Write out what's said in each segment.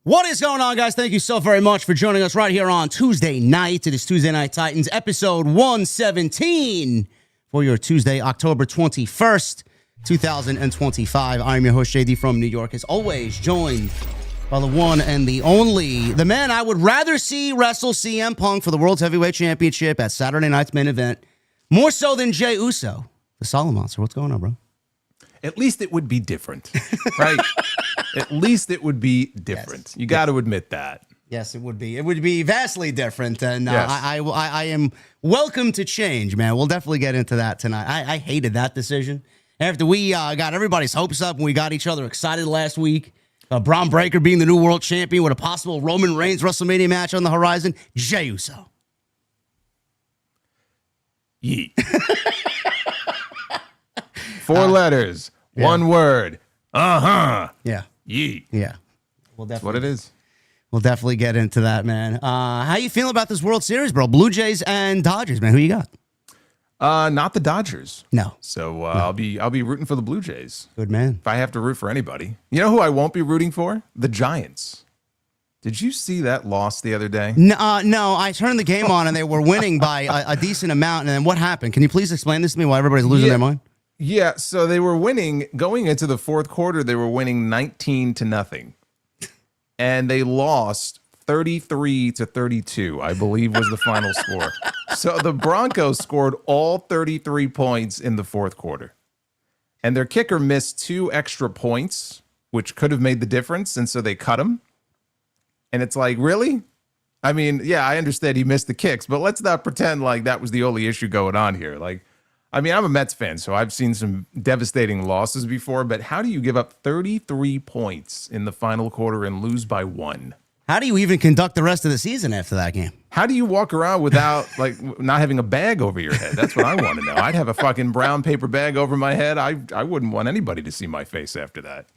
What is going on, guys? Thank you so very much for joining us right here on Tuesday night. It is Tuesday Night Titans, episode 117 for your Tuesday, October 21st, 2025. I'm your host, JD from New York, as always, joined by the one and the only, the man I would rather see wrestle CM Punk for the World Heavyweight Championship at Saturday night's main event, more so than Jey Uso, the Solomonster. What's going on, bro? At least it would be different, right? At least it would be different. Yes. You got to admit that. Yes, it would be. It would be vastly different, and yes. I am welcome to change, man. We'll definitely get into that tonight. I hated that decision. After we got everybody's hopes up and we got each other excited last week, Bron Breakker being the new world champion with a possible Roman Reigns WrestleMania match on the horizon, Jey Uso. Yeet. 4 letters, yeah. 1 word. Uh-huh. Yeah. Yeet. Yeah. That's what it is. We'll definitely get into that, man. How you feeling about this World Series, bro? Blue Jays and Dodgers, man. Who you got? Not the Dodgers. No. So no. I'll be rooting for the Blue Jays. Good man. If I have to root for anybody. You know who I won't be rooting for? The Giants. Did you see that loss the other day? No, I turned the game on and they were winning by a decent amount. And then what happened? Can you please explain this to me while everybody's losing their mind? Yeah, so they were winning going into the fourth quarter. They were winning 19-0, and they lost 33-32. I believe was the final score. So the Broncos scored all 33 points in the fourth quarter, and their kicker missed 2 extra points, which could have made the difference, and so they cut him. And it's like, really? I mean, yeah, I understand he missed the kicks, but let's not pretend like that was the only issue going on here. Like, I mean, I'm a Mets fan, so I've seen some devastating losses before, but how do you give up 33 points in the final quarter and lose by 1? How do you even conduct the rest of the season after that game? How do you walk around without, like, not having a bag over your head? That's what I want to know. I'd have a fucking brown paper bag over my head. I wouldn't want anybody to see my face after that.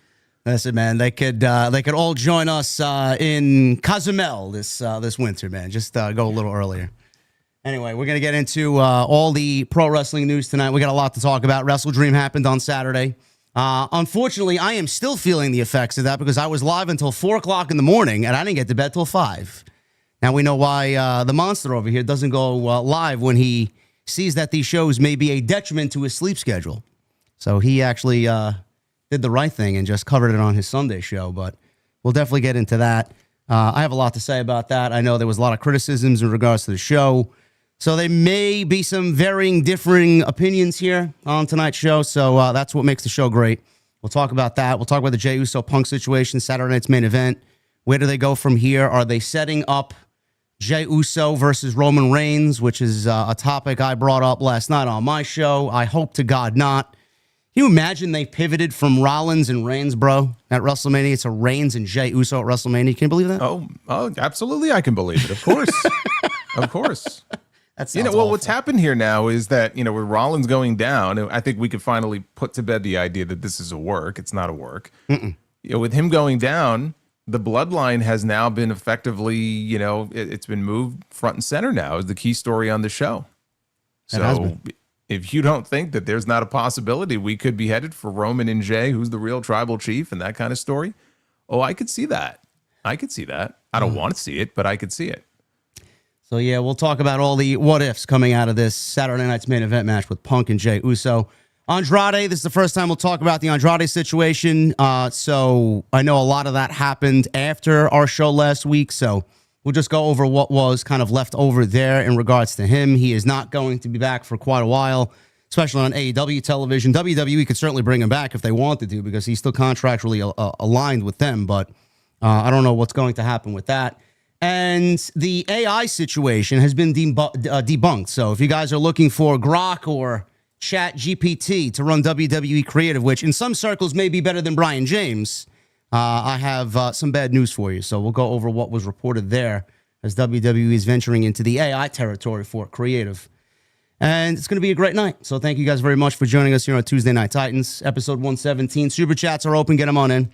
Listen, man, they could all join us in Cozumel this winter, man. Just go a little earlier. Anyway, we're going to get into all the pro wrestling news tonight. We got a lot to talk about. WrestleDream happened on Saturday. Unfortunately, I am still feeling the effects of that because I was live until 4 o'clock in the morning, and I didn't get to bed till 5. Now we know why the monster over here doesn't go live when he sees that these shows may be a detriment to his sleep schedule. So he actually did the right thing and just covered it on his Sunday show, but we'll definitely get into that. I have a lot to say about that. I know there was a lot of criticisms in regards to the show. So there may be some differing opinions here on tonight's show. So that's what makes the show great. We'll talk about that. We'll talk about the Jey Uso Punk situation, Saturday night's main event. Where do they go from here? Are they setting up Jey Uso versus Roman Reigns, which is a topic I brought up last night on my show? I hope to God not. Can you imagine they pivoted from Rollins and Reigns, bro, at WrestleMania? It's a Reigns and Jey Uso at WrestleMania. Can you believe that? Oh, absolutely I can believe it. Of course. Of course. What's happened here now is that, with Rollins going down, I think we could finally put to bed the idea that this is a work. It's not a work. With him going down, the bloodline has now been effectively, it's been moved front and center now as the key story on the show. So if you don't think that there's not a possibility we could be headed for Roman and Jey, who's the real tribal chief and that kind of story, I could see that. I don't want to see it, but I could see it. So, yeah, we'll talk about all the what-ifs coming out of this Saturday night's main event match with Punk and Jey Uso. Andrade, this is the first time we'll talk about the Andrade situation. So I know a lot of that happened after our show last week. So we'll just go over what was kind of left over there in regards to him. He is not going to be back for quite a while, especially on AEW television. WWE could certainly bring him back if they wanted to because he's still contractually aligned with them. But I don't know what's going to happen with that. And the AI situation has been debunked. So if you guys are looking for Grok or Chat GPT to run WWE Creative, which in some circles may be better than Brian James, I have some bad news for you. So we'll go over what was reported there as WWE is venturing into the AI territory for creative. And it's going to be a great night. So thank you guys very much for joining us here on Tuesday Night Titans, episode 117. Super chats are open. Get them on in.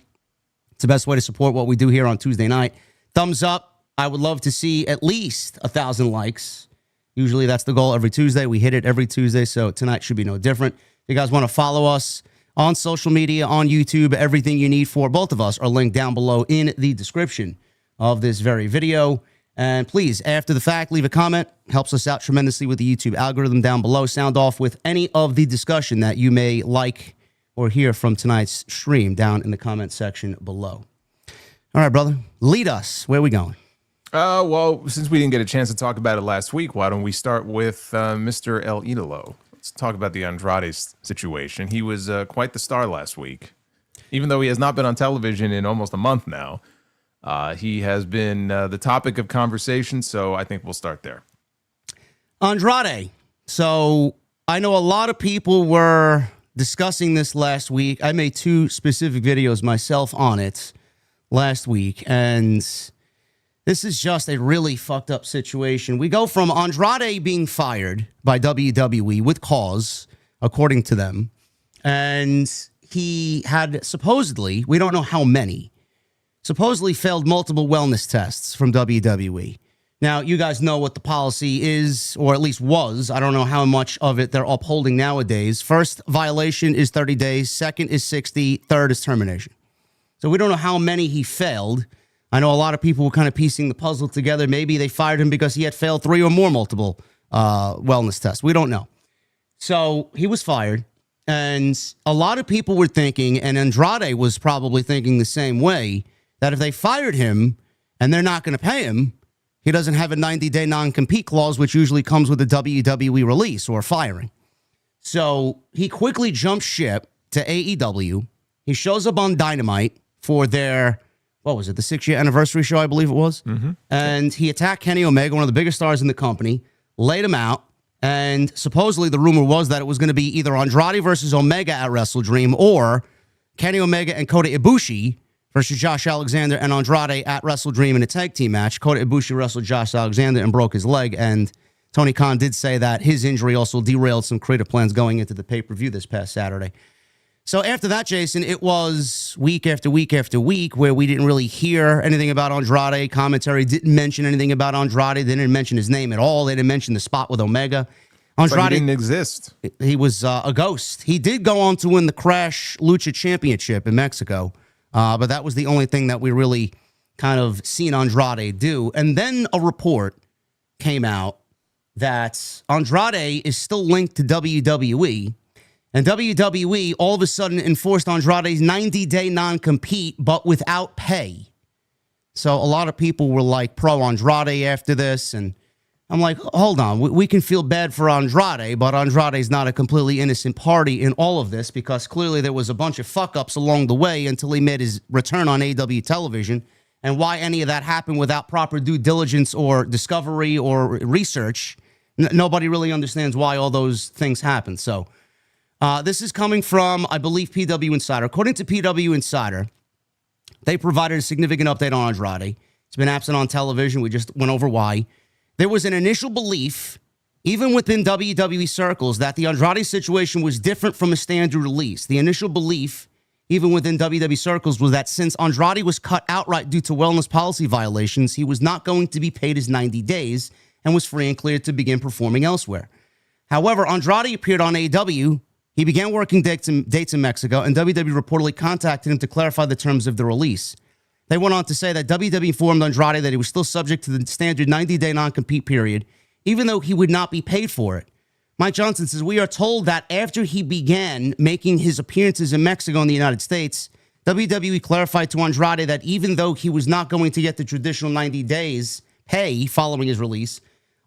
It's the best way to support what we do here on Tuesday night. Thumbs up. I would love to see at least 1,000 likes. Usually that's the goal every Tuesday. We hit it every Tuesday, so tonight should be no different. If you guys want to follow us on social media, on YouTube, everything you need for both of us are linked down below in the description. of this very video. And please, after the fact, leave a comment. Helps us out tremendously with the YouTube algorithm down below. Sound off with any of the discussion that you may like or hear from tonight's stream down in the comment section below. All right, brother, lead us. Where are we going? Well, since we didn't get a chance to talk about it last week, why don't we start with Mr. El Idolo? Let's talk about the Andrade situation. He was quite the star last week. Even though he has not been on television in almost a month now, he has been the topic of conversation, so I think we'll start there. Andrade. So I know a lot of people were discussing this last week. I made 2 specific videos myself on it last week, and this is just a really fucked up situation. We go from Andrade being fired by WWE with cause, according to them, and he had supposedly, we don't know how many, supposedly failed multiple wellness tests from WWE. Now, you guys know what the policy is, or at least was. I don't know how much of it they're upholding nowadays. First violation is 30 days. Second is 60. Third is termination. So we don't know how many he failed. I know a lot of people were kind of piecing the puzzle together. Maybe they fired him because he had failed 3 or more multiple wellness tests. We don't know. So he was fired. And a lot of people were thinking, and Andrade was probably thinking the same way, that if they fired him and they're not going to pay him, he doesn't have a 90-day non-compete clause, which usually comes with a WWE release or firing. So he quickly jumped ship to AEW. He shows up on Dynamite for their, what was it, the 6-year anniversary show, I believe it was. Mm-hmm. And he attacked Kenny Omega, one of the biggest stars in the company, laid him out. And supposedly the rumor was that it was going to be either Andrade versus Omega at WrestleDream or Kenny Omega and Kota Ibushi versus Josh Alexander and Andrade at WrestleDream in a tag team match. Kota Ibushi wrestled Josh Alexander and broke his leg. And Tony Khan did say that his injury also derailed some creative plans going into the pay-per-view this past Saturday. So after that, Jason, it was week after week after week where we didn't really hear anything about Andrade. Commentary didn't mention anything about Andrade. They didn't mention his name at all. They didn't mention the spot with Omega. Andrade didn't exist. He was a ghost. He did go on to win the Crash Lucha Championship in Mexico, but that was the only thing that we really kind of seen Andrade do. And then a report came out that Andrade is still linked to WWE, and WWE all of a sudden enforced Andrade's 90-day non-compete, but without pay. So a lot of people were like pro Andrade after this, and I'm like, hold on, we can feel bad for Andrade, but Andrade's not a completely innocent party in all of this, because clearly there was a bunch of fuck-ups along the way until he made his return on AEW television. And why any of that happened without proper due diligence or discovery or research, nobody really understands why all those things happen. So this is coming from, I believe, PW Insider. According to PW Insider, they provided a significant update on Andrade. He's been absent on television. We just went over why. There was an initial belief, even within WWE circles, that the Andrade situation was different from a standard release. The initial belief, even within WWE circles, was that since Andrade was cut outright due to wellness policy violations, he was not going to be paid his 90 days and was free and clear to begin performing elsewhere. However, Andrade appeared on AEW. He began working dates in Mexico, and WWE reportedly contacted him to clarify the terms of the release. They went on to say that WWE informed Andrade that he was still subject to the standard 90-day non-compete period, even though he would not be paid for it. Mike Johnson says, we are told that after he began making his appearances in Mexico and the United States, WWE clarified to Andrade that even though he was not going to get the traditional 90 days pay following his release,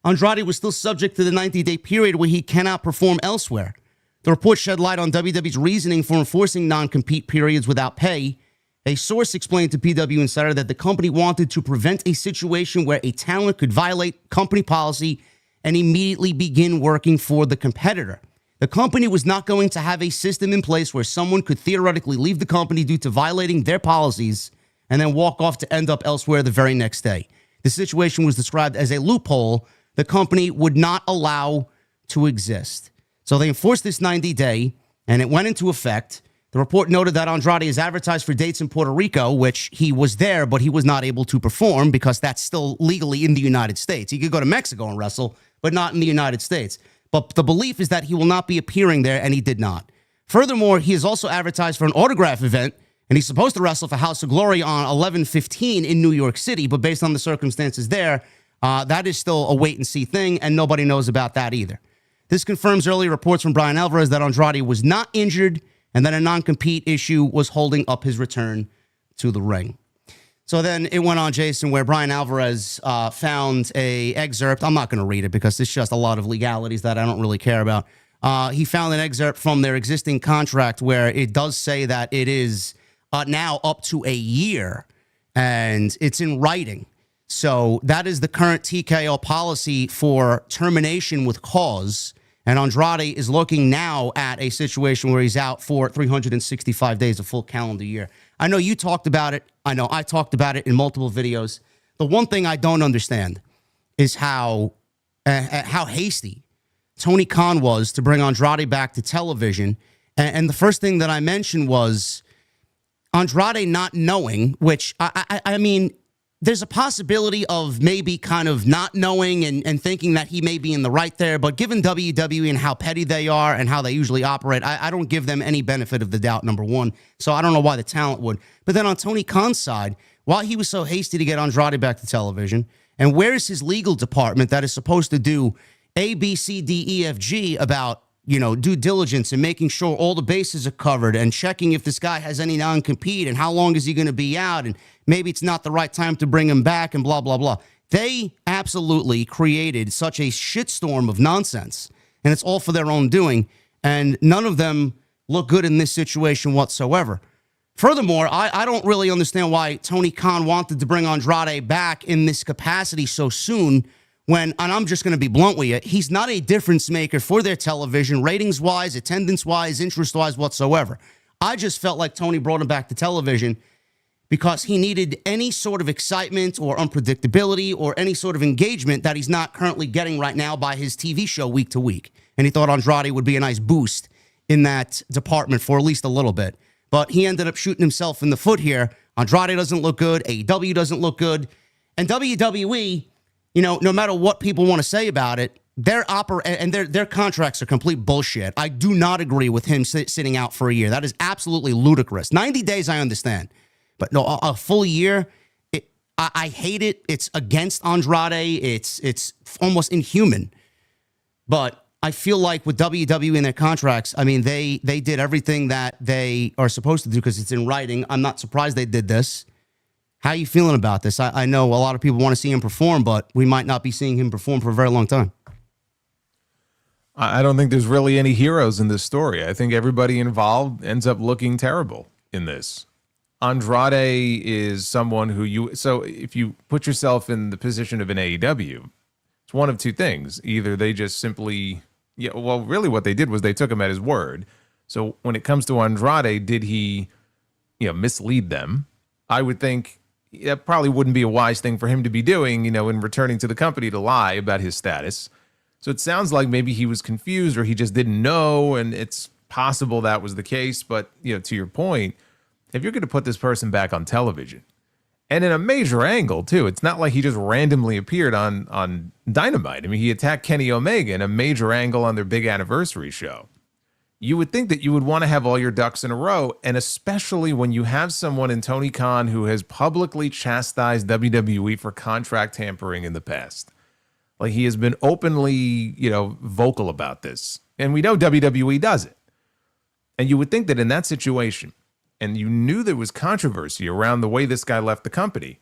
Andrade was still subject to the 90-day period where he cannot perform elsewhere. The report shed light on WWE's reasoning for enforcing non-compete periods without pay. A source explained to PW Insider that the company wanted to prevent a situation where a talent could violate company policy and immediately begin working for the competitor. The company was not going to have a system in place where someone could theoretically leave the company due to violating their policies and then walk off to end up elsewhere the very next day. The situation was described as a loophole the company would not allow to exist. So they enforced this 90-day, and it went into effect. The report noted that Andrade is advertised for dates in Puerto Rico, which he was there, but he was not able to perform because that's still legally in the United States. He could go to Mexico and wrestle, but not in the United States. But the belief is that he will not be appearing there, and he did not. Furthermore, he is also advertised for an autograph event And he's supposed to wrestle for House of Glory on 11/15 in New York City, but based on the circumstances there, that is still a wait-and-see thing, and nobody knows about that either. This confirms early reports from Brian Alvarez that Andrade was not injured and that a non-compete issue was holding up his return to the ring. So then it went on, Jason, where Brian Alvarez found a excerpt. I'm not going to read it because it's just a lot of legalities that I don't really care about. He found an excerpt from their existing contract where it does say that it is now up to a year, and it's in writing. So that is the current TKO policy for termination with cause. And Andrade is looking now at a situation where he's out for 365 days, a full calendar year. I know you talked about it. I know I talked about it in multiple videos. The one thing I don't understand is how hasty Tony Khan was to bring Andrade back to television. And the first thing that I mentioned was Andrade not knowing, which I mean, there's a possibility of maybe kind of not knowing and thinking that he may be in the right there. But given WWE and how petty they are and how they usually operate, I don't give them any benefit of the doubt, number one. So I don't know why the talent would. But then on Tony Khan's side, why he was so hasty to get Andrade back to television, and where's his legal department that is supposed to do A, B, C, D, E, F, G about, you know, due diligence and making sure all the bases are covered and checking if this guy has any non-compete and how long is he going to be out and maybe it's not the right time to bring him back and blah, blah, blah. They absolutely created such a shitstorm of nonsense, and it's all for their own doing, and none of them look good in this situation whatsoever. Furthermore, I don't really understand why Tony Khan wanted to bring Andrade back in this capacity so soon when, and I'm just going to be blunt with you, he's not a difference maker for their television, ratings-wise, attendance-wise, interest-wise whatsoever. I just felt like Tony brought him back to television because he needed any sort of excitement or unpredictability or any sort of engagement that he's not currently getting right now by his TV show week to week. And he thought Andrade would be a nice boost in that department for at least a little bit. But he ended up shooting himself in the foot here. Andrade doesn't look good. AEW doesn't look good. And WWE, you know, no matter what people want to say about it, their contracts are complete bullshit. I do not agree with him sitting out for a year. That is absolutely ludicrous. 90 days, I understand. But no, a full year, I hate it. It's against Andrade. It's almost inhuman. But I feel like with WWE and their contracts, I mean, they did everything that they are supposed to do because it's in writing. I'm not surprised they did this. How are you feeling about this? I know a lot of people want to see him perform, but we might not be seeing him perform for a very long time. I don't think there's really any heroes in this story. I think everybody involved ends up looking terrible in this. Andrade is someone who so if you put yourself in the position of an AEW, it's one of two things. Either they just simply, really what they did was they took him at his word. So when it comes to Andrade, did he, mislead them? I would think that probably wouldn't be a wise thing for him to be doing, in returning to the company to lie about his status. So it sounds like maybe he was confused or he just didn't know, and it's possible that was the case. But, to your point, if you're going to put this person back on television, and in a major angle, too, it's not like he just randomly appeared on Dynamite. I mean, he attacked Kenny Omega in a major angle on their big anniversary show. You would think that you would want to have all your ducks in a row, and especially when you have someone in Tony Khan who has publicly chastised WWE for contract tampering in the past. Like, he has been openly, vocal about this. And we know WWE does it. And you would think that in that situation, and you knew there was controversy around the way this guy left the company,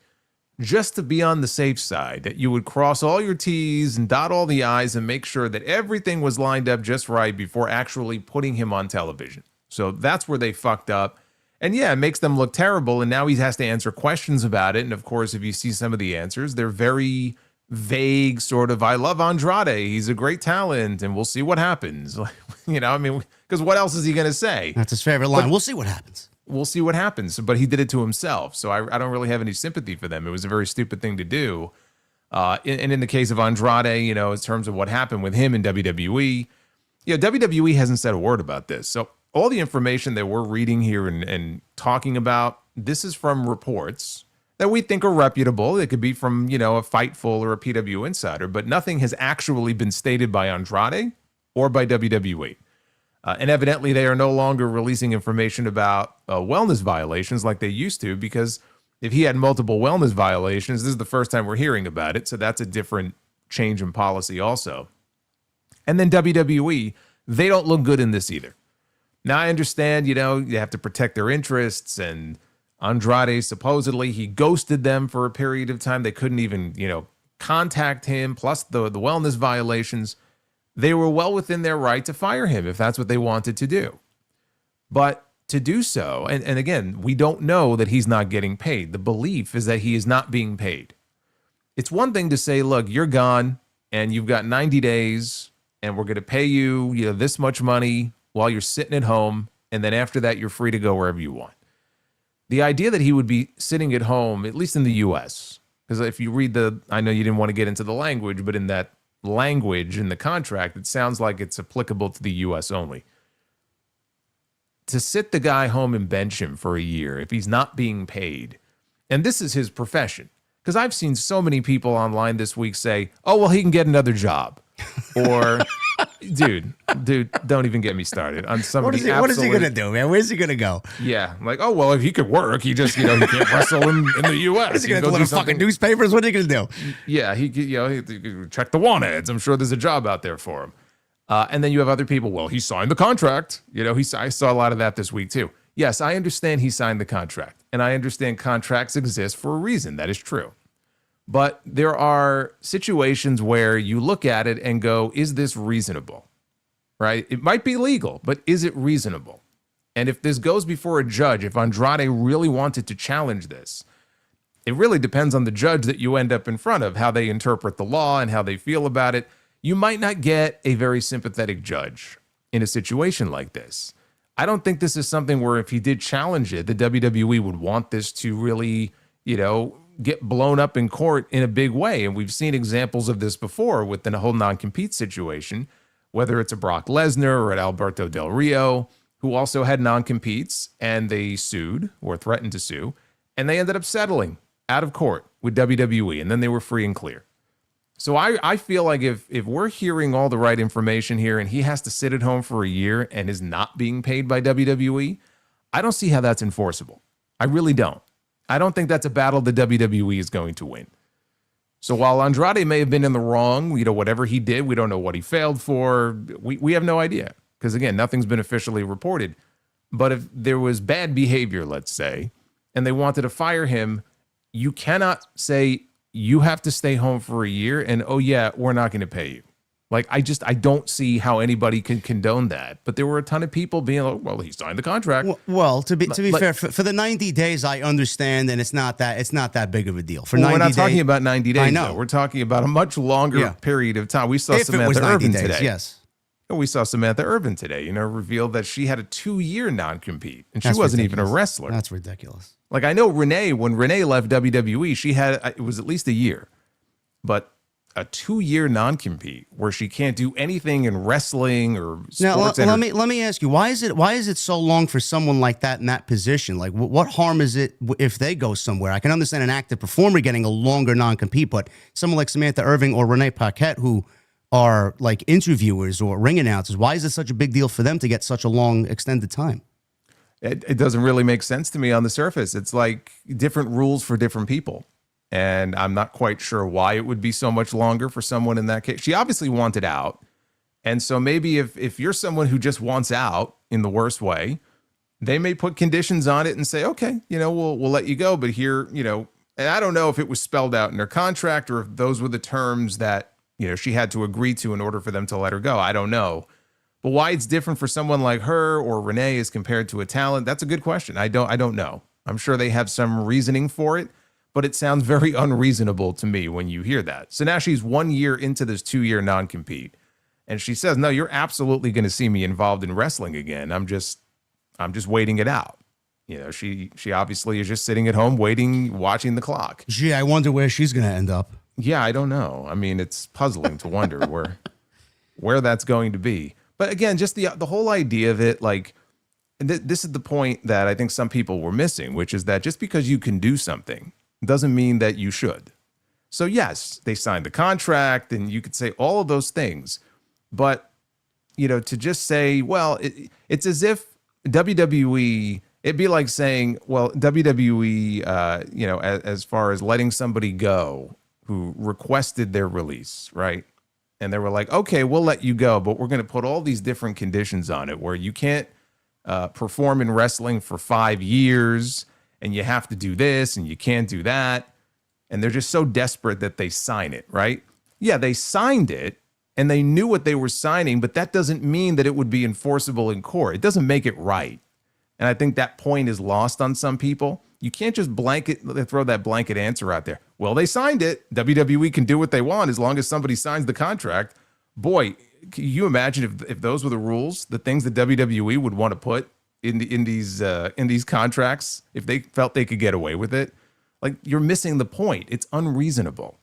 just to be on the safe side, that you would cross all your T's and dot all the I's and make sure that everything was lined up just right before actually putting him on television. So that's where they fucked up. And yeah, it makes them look terrible. And now he has to answer questions about it. And of course, if you see some of the answers, they're very vague, sort of, I love Andrade, he's a great talent, and we'll see what happens. Because what else is he going to say? That's his favorite line. We'll see what happens. We'll see what happens. But he did it to himself. So I don't really have any sympathy for them. It was a very stupid thing to do. And in the case of Andrade, in terms of what happened with him in WWE, WWE hasn't said a word about this. So all the information that we're reading here and talking about, this is from reports that we think are reputable. It could be from, a Fightful or a PW Insider, but nothing has actually been stated by Andrade or by WWE. And evidently, they are no longer releasing information about wellness violations like they used to, because if he had multiple wellness violations, this is the first time we're hearing about it. So that's a different change in policy also. And then WWE, they don't look good in this either. Now, I understand, you have to protect their interests, and Andrade, supposedly, he ghosted them for a period of time. They couldn't even, contact him, plus the wellness violations. They were well within their right to fire him if that's what they wanted to do. But to do so, and again, we don't know that he's not getting paid. The belief is that he is not being paid. It's one thing to say, look, you're gone, and you've got 90 days, and we're going to pay you, this much money while you're sitting at home, and then after that, you're free to go wherever you want. The idea that he would be sitting at home, at least in the U.S., because if you read I know you didn't want to get into the language, but in that language in the contract, it sounds like it's applicable to the U.S. only. To sit the guy home and bench him for a year if he's not being paid, and this is his profession, because I've seen so many people online this week say, oh, well, he can get another job. Or, dude, don't even get me started on somebody. What is he going to do, man? Where's he going to go? Yeah, like, oh, well, if he could work, he just, he can't wrestle in the U.S. What is he going to deliver fucking newspapers? What are you going to do? Yeah, he could check the want ads. I'm sure there's a job out there for him. And then you have other people, well, he signed the contract. I saw a lot of that this week too. Yes, I understand he signed the contract, and I understand contracts exist for a reason. That is true. But there are situations where you look at it and go, is this reasonable? Right? It might be legal, but is it reasonable? And if this goes before a judge, if Andrade really wanted to challenge this, it really depends on the judge that you end up in front of, how they interpret the law and how they feel about it. You might not get a very sympathetic judge in a situation like this. I don't think this is something where if he did challenge it, the WWE would want this to really, get blown up in court in a big way. And we've seen examples of this before with the whole non-compete situation, whether it's a Brock Lesnar or an Alberto Del Rio, who also had non-competes, and they sued or threatened to sue, and they ended up settling out of court with WWE, and then they were free and clear. So I feel like if we're hearing all the right information here and he has to sit at home for a year and is not being paid by WWE, I don't see how that's enforceable. I really don't. I don't think that's a battle the WWE is going to win. So while Andrade may have been in the wrong, whatever he did, we don't know what he failed for. We have no idea because, again, nothing's been officially reported. But if there was bad behavior, let's say, and they wanted to fire him, you cannot say you have to stay home for a year and, oh, yeah, we're not going to pay you. Like, I don't see how anybody can condone that. But there were a ton of people being like, well, he signed the contract. Well, to be fair, for the 90 days, I understand, and it's not that big of a deal. For 90 we're not days, talking about 90 days. I know. Though. We're talking about a much longer period of time. We saw if Samantha it was 90 Irvin days, today. yes. We saw Samantha Irvin today, revealed that she had a 2-year non-compete, and she That's wasn't ridiculous. even a wrestler. That's ridiculous. Like, I know when Renee left WWE, she had, it was at least a year, but a 2-year non-compete where she can't do anything in wrestling or sports. Now, let me ask you, why is it so long for someone like that in that position? Like, what harm is it if they go somewhere? I can understand an active performer getting a longer non-compete, but someone like Samantha Irving or Renee Paquette, who are like interviewers or ring announcers, why is it such a big deal for them to get such a long extended time? It doesn't really make sense to me on the surface. It's like different rules for different people. And I'm not quite sure why it would be so much longer for someone in that case. She obviously wanted out. And so maybe if you're someone who just wants out in the worst way, they may put conditions on it and say, okay, we'll let you go. But here, and I don't know if it was spelled out in her contract or if those were the terms that, she had to agree to in order for them to let her go. I don't know. But why it's different for someone like her or Renee as compared to a talent, that's a good question. I don't know. I'm sure they have some reasoning for it. But it sounds very unreasonable to me when you hear that. So now she's 1 year into this 2-year non-compete. And she says, no, you're absolutely going to see me involved in wrestling again. I'm just waiting it out. She obviously is just sitting at home waiting, watching the clock. Gee, I wonder where she's going to end up. Yeah, I don't know. I mean, it's puzzling to wonder where that's going to be. But again, just the whole idea of it, like, this is the point that I think some people were missing, which is that just because you can do something doesn't mean that you should. So yes, they signed the contract and you could say all of those things, but to just say, well, it's as if WWE, it'd be like saying, well, WWE, as far as letting somebody go who requested their release, right? And they were like, okay, we'll let you go, but we're going to put all these different conditions on it where you can't perform in wrestling for 5 years, and you have to do this and you can't do that. And they're just so desperate that they sign it, right? Yeah, they signed it and they knew what they were signing, but that doesn't mean that it would be enforceable in court. It doesn't make it right. And I think that point is lost on some people. You can't just throw that blanket answer out there. Well, they signed it. WWE can do what they want as long as somebody signs the contract. Boy, can you imagine if those were the rules, the things that WWE would want to put in these contracts, if they felt they could get away with it? Like, you're missing the point. It's unreasonable.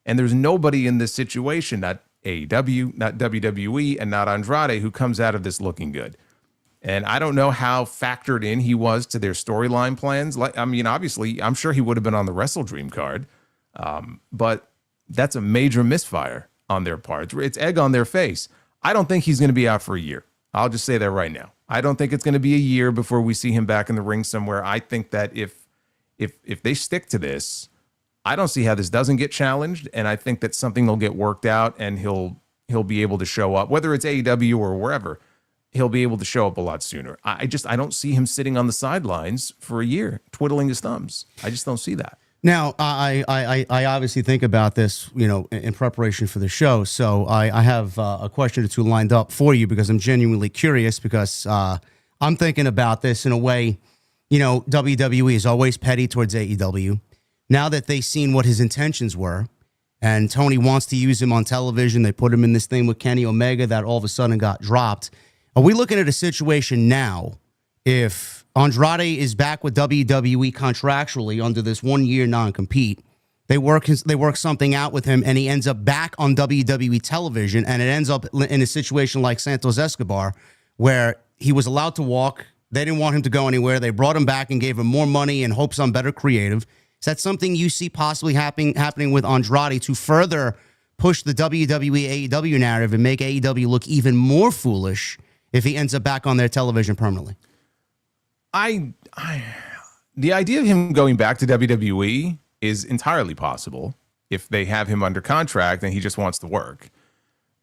And there's nobody in this situation, not AEW, not WWE, and not Andrade, who comes out of this looking good. And I don't know how factored in he was to their storyline plans. Obviously, I'm sure he would have been on the WrestleDream card, but that's a major misfire on their part. It's egg on their face. I don't think he's going to be out for a year. I'll just say that right now. I don't think it's going to be a year before we see him back in the ring somewhere. I think that if they stick to this, I don't see how this doesn't get challenged, and I think that something will get worked out, and he'll be able to show up, whether it's AEW or wherever. He'll be able to show up a lot sooner. I don't see him sitting on the sidelines for a year, twiddling his thumbs. I just don't see that. Now, I obviously think about this, in preparation for the show. So I have a question or two lined up for you because I'm genuinely curious, because I'm thinking about this in a way, WWE is always petty towards AEW. Now that they've seen what his intentions were, and Tony wants to use him on television, they put him in this thing with Kenny Omega that all of a sudden got dropped. Are we looking at a situation now, if Andrade is back with WWE contractually under this 1-year non-compete, they work something out with him, and he ends up back on WWE television, and it ends up in a situation like Santos Escobar, where he was allowed to walk. They didn't want him to go anywhere. They brought him back and gave him more money in hopes on better creative. Is that something you see possibly happening with Andrade to further push the WWE AEW narrative and make AEW look even more foolish if he ends up back on their television permanently? The idea of him going back to WWE is entirely possible if they have him under contract and he just wants to work.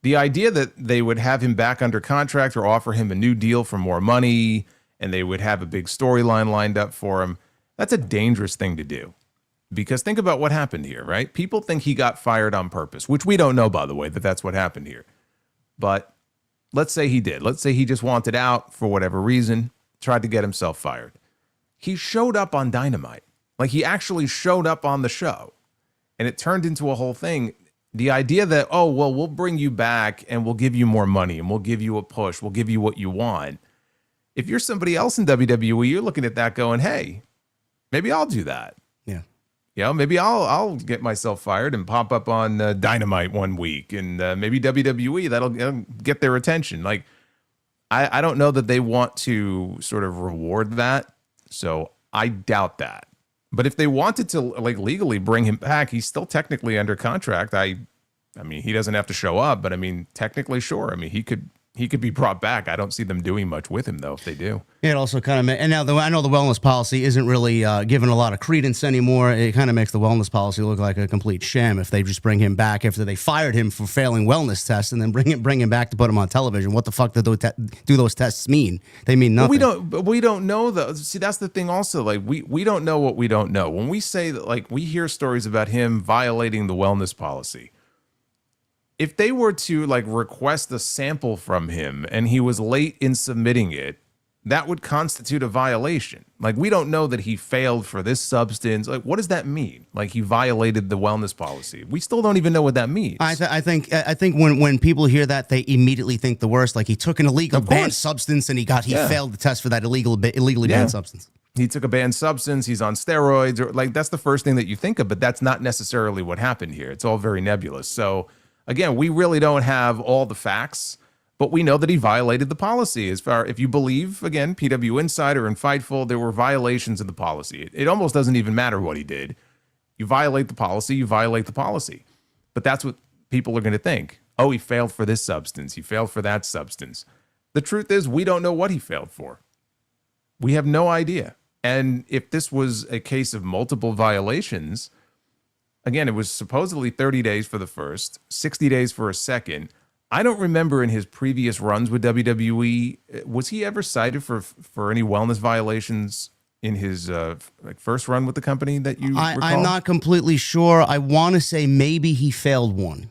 The idea that they would have him back under contract or offer him a new deal for more money and they would have a big storyline lined up for him, that's a dangerous thing to do. Because think about what happened here, right? People think he got fired on purpose, which we don't know, by the way, that that's what happened here. But let's say he did. Let's say he just wanted out for whatever reason, tried to get himself fired. He showed up on Dynamite. Like, he actually showed up on the show. And it turned into a whole thing. The idea that, oh, well, we'll bring you back and we'll give you more money and we'll give you a push. We'll give you what you want. If you're somebody else in WWE, you're looking at that going, hey, maybe I'll do that. Yeah. Maybe I'll get myself fired and pop up on Dynamite one week, and maybe WWE, that'll get their attention. Like, I don't know that they want to sort of reward that, so I doubt that. But if they wanted to legally bring him back, he's still technically under contract. I mean, he doesn't have to show up, but technically, sure. He could be brought back. I don't see them doing much with him, though, if they do. It also kind of, and now I know the wellness policy isn't really given a lot of credence anymore. It kind of makes the wellness policy look like a complete sham if they just bring him back after they fired him for failing wellness tests and then bring him back to put him on television. What the fuck do those tests mean? They mean nothing. We don't know, though. See, that's the thing also. Like, we don't know what we don't know. When we say that, like, we hear stories about him violating the wellness policy, if they were to request a sample from him and he was late in submitting it, that would constitute a violation. Like, we don't know that he failed for this substance. Like, what does that mean? Like, he violated the wellness policy. We still don't even know what that means. I think when people hear that, they immediately think the worst. Like, he took an illegal banned substance and he failed the test for that illegally banned substance. He took a banned substance. He's on steroids, or that's the first thing that you think of. But that's not necessarily what happened here. It's all very nebulous. So, again, we really don't have all the facts, but we know that he violated the policy. If you believe, again, PW Insider and Fightful, there were violations of the policy. It almost doesn't even matter what he did. You violate the policy, you violate the policy. But that's what people are going to think. Oh, he failed for this substance. He failed for that substance. The truth is, we don't know what he failed for. We have no idea. And if this was a case of multiple violations, again, it was supposedly 30 days for the first, 60 days for a second. I don't remember in his previous runs with WWE, was he ever cited for any wellness violations in his first run with the company that you recall? I'm not completely sure. I want to say maybe he failed one.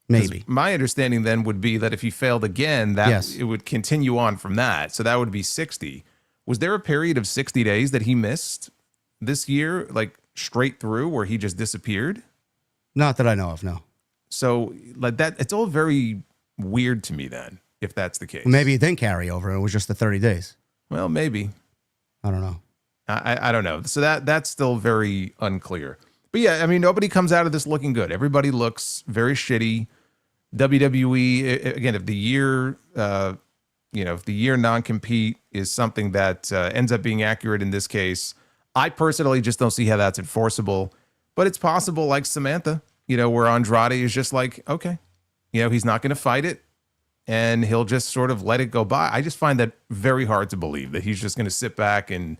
Maybe. My understanding then would be that if he failed again, that Yes. it would continue on from that. So that would be 60. Was there a period of 60 days that he missed this year, like straight through, where he just disappeared? Not that I know of, no. So like that, it's all very weird to me then, if that's the case. Maybe it didn't carry over. It was just the 30 days. Well, maybe. I don't know. I don't know. So that's still very unclear. But yeah, I mean, nobody comes out of this looking good. Everybody looks very shitty. WWE, again, if the year, if the year non-compete is something that ends up being accurate in this case, I personally just don't see how that's enforceable. But it's possible, like Samantha, where Andrade is just like, okay, he's not going to fight it, and he'll just sort of let it go by. I just find that very hard to believe that he's just going to sit back and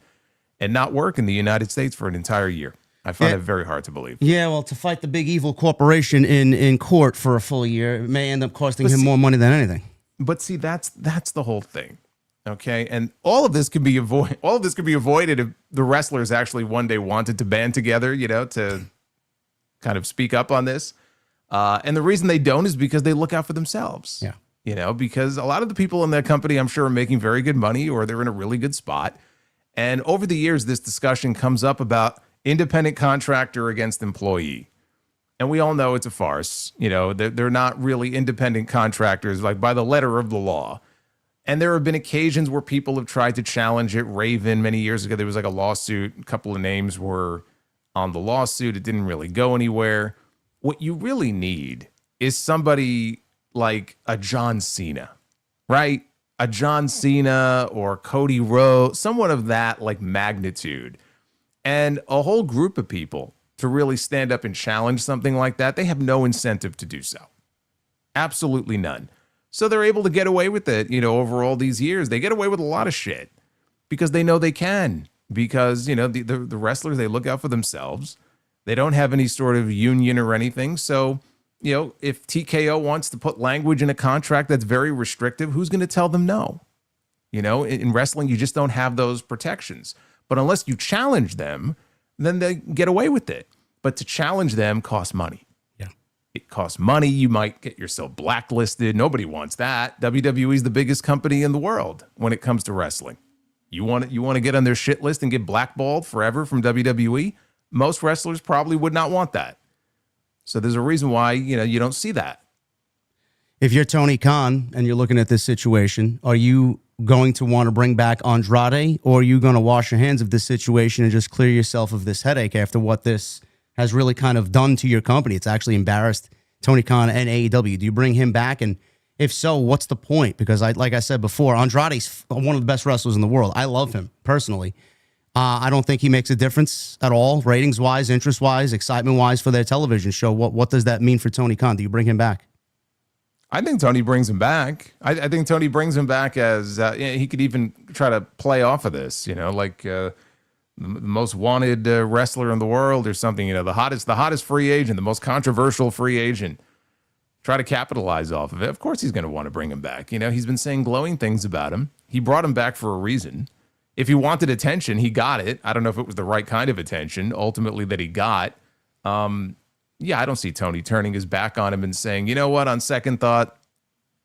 not work in the United States for an entire year. I find it very hard to believe. Yeah, well, to fight the big evil corporation in court for a full year, it may end up costing him more money than anything. But see, that's the whole thing. Okay, and all of this could be avoided if the wrestlers actually one day wanted to band together, to kind of speak up on this. And the reason they don't is because they look out for themselves. Yeah. Because a lot of the people in that company, I'm sure, are making very good money, or they're in a really good spot. And over the years, this discussion comes up about independent contractor against employee. And we all know it's a farce. They're not really independent contractors, like by the letter of the law. And there have been occasions where people have tried to challenge it. Raven, many years ago, there was like a lawsuit. A couple of names were on the lawsuit. It didn't really go anywhere. What you really need is somebody like a John Cena, right? A John Cena or Cody Rhodes, someone of that like magnitude, and a whole group of people to really stand up and challenge something like that. They have no incentive to do so. Absolutely none. So they're able to get away with it, over all these years. They get away with a lot of shit because they know they can. Because, the wrestlers, they look out for themselves. They don't have any sort of union or anything. So, if TKO wants to put language in a contract that's very restrictive, who's going to tell them no? In wrestling, you just don't have those protections. But unless you challenge them, then they get away with it. But to challenge them costs money. Yeah. It costs money. You might get yourself blacklisted. Nobody wants that. WWE is the biggest company in the world when it comes to wrestling. You want to get on their shit list and get blackballed forever from WWE? Most wrestlers probably would not want that. So there's a reason why, you don't see that. If you're Tony Khan and you're looking at this situation, are you going to want to bring back Andrade, or are you going to wash your hands of this situation and just clear yourself of this headache after what this has really kind of done to your company? It's actually embarrassed Tony Khan and AEW. Do you bring him back? And if so, what's the point? Because like I said before, Andrade's one of the best wrestlers in the world. I love him personally. I don't think he makes a difference at all, ratings-wise, interest-wise, excitement-wise for their television show. What does that mean for Tony Khan? Do you bring him back? I think Tony brings him back. I think Tony brings him back as he could even try to play off of this, like the most wanted wrestler in the world or something, the hottest free agent, the most controversial free agent. Try to capitalize off of it. Of course he's going to want to bring him back. He's been saying glowing things about him. He brought him back for a reason. If he wanted attention, he got it. I don't know if it was the right kind of attention, ultimately, that he got. I don't see Tony turning his back on him and saying, you know what, on second thought,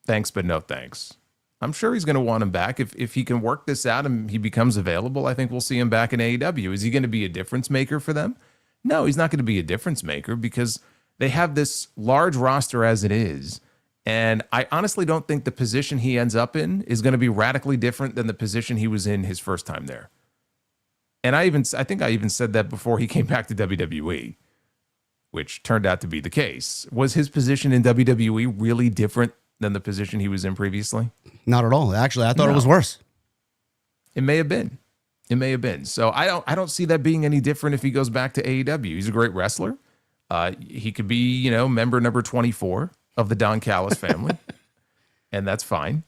thanks, but no thanks. I'm sure he's going to want him back. If he can work this out and he becomes available, I think we'll see him back in AEW. Is he going to be a difference maker for them? No, he's not going to be a difference maker because they have this large roster as it is. And I honestly don't think the position he ends up in is going to be radically different than the position he was in his first time there. And I think I even said that before he came back to WWE, which turned out to be the case. Was his position in WWE really different than the position he was in previously? Not at all. Actually, I thought it was worse. It may have been. So I don't see that being any different if he goes back to AEW. He's a great wrestler. He could be, member number 24 of the Don Callis family, and that's fine.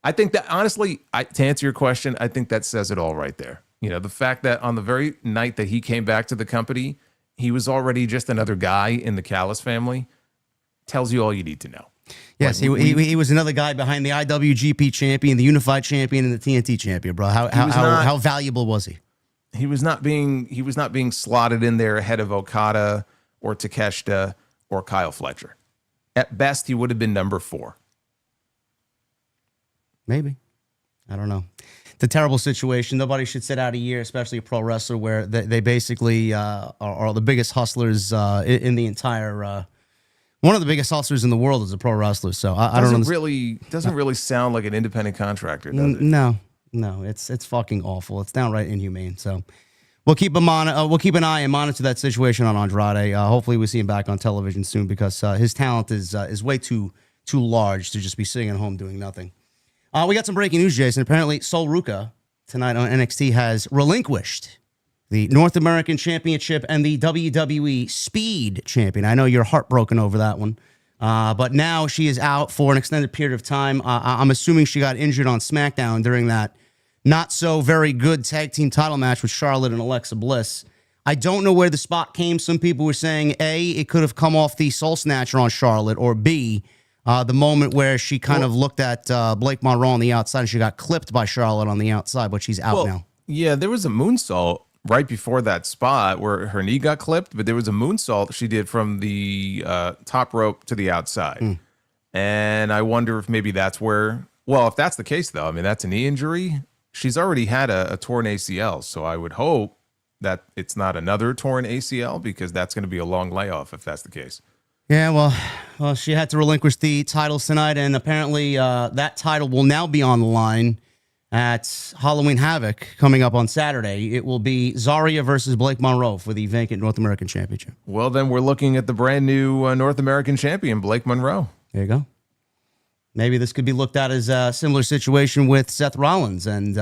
I think that, honestly, to answer your question, I think that says it all right there. You know, the fact that on the very night that he came back to the company, he was already just another guy in the Callis family tells you all you need to know. Yes, Like, he was another guy behind the IWGP champion, the Unified champion, and the TNT champion, bro. How valuable was he? He was not being slotted in there ahead of Okada or Takeshita or Kyle Fletcher. At best, he would have been number 4. Maybe. I don't know. It's a terrible situation. Nobody should sit out a year, especially a pro wrestler, where they basically are the biggest hustlers in the entire. One of the biggest hustlers in the world is a pro wrestler. So I don't know. Doesn't really sound like an independent contractor, does it? No, it's fucking awful. It's downright inhumane. So we'll keep an eye and monitor that situation on Andrade. Hopefully we see him back on television soon, because his talent is way too large to just be sitting at home doing nothing. We got some breaking news, Jason. Apparently, Sol Ruca tonight on NXT has relinquished the North American Championship and the WWE Speed Champion. I know you're heartbroken over that one, but now she is out for an extended period of time. I'm assuming she got injured on SmackDown during that not so very good tag team title match with Charlotte and Alexa Bliss. I don't know where the spot came. Some people were saying, A, it could have come off the Soul Snatcher on Charlotte, or B, the moment where she kind of looked at Blake Monroe on the outside and she got clipped by Charlotte on the outside, but she's out now. Yeah, there was a moonsault right before that spot where her knee got clipped, but there was a moonsault she did from the top rope to the outside. And I wonder if maybe that's where, well, if that's the case, though, I mean, that's a knee injury. She's already had a torn ACL, so I would hope that it's not another torn ACL, because that's going to be a long layoff if that's the case. Yeah, well, she had to relinquish the titles tonight, and apparently that title will now be on the line at Halloween Havoc coming up on Saturday. It will be Zarya versus Blake Monroe for the vacant North American Championship. Well, then we're looking at the brand new North American champion, Blake Monroe. There you go. Maybe this could be looked at as a similar situation with Seth Rollins, and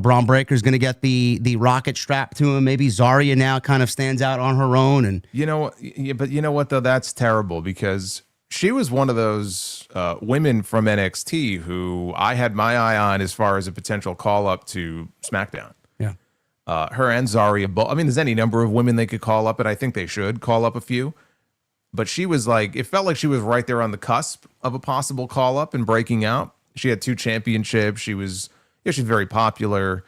Braun Breaker's going to get the rocket strapped to him. Maybe Zarya now kind of stands out on her own. And but you know what, though? That's terrible, because she was one of those women from NXT who I had my eye on as far as a potential call-up to SmackDown. Yeah. Her and Zarya both. I mean, there's any number of women they could call up, and I think they should call up a few. But she was it felt like she was right there on the cusp of a possible call-up and breaking out. She had 2 championships. She's very popular.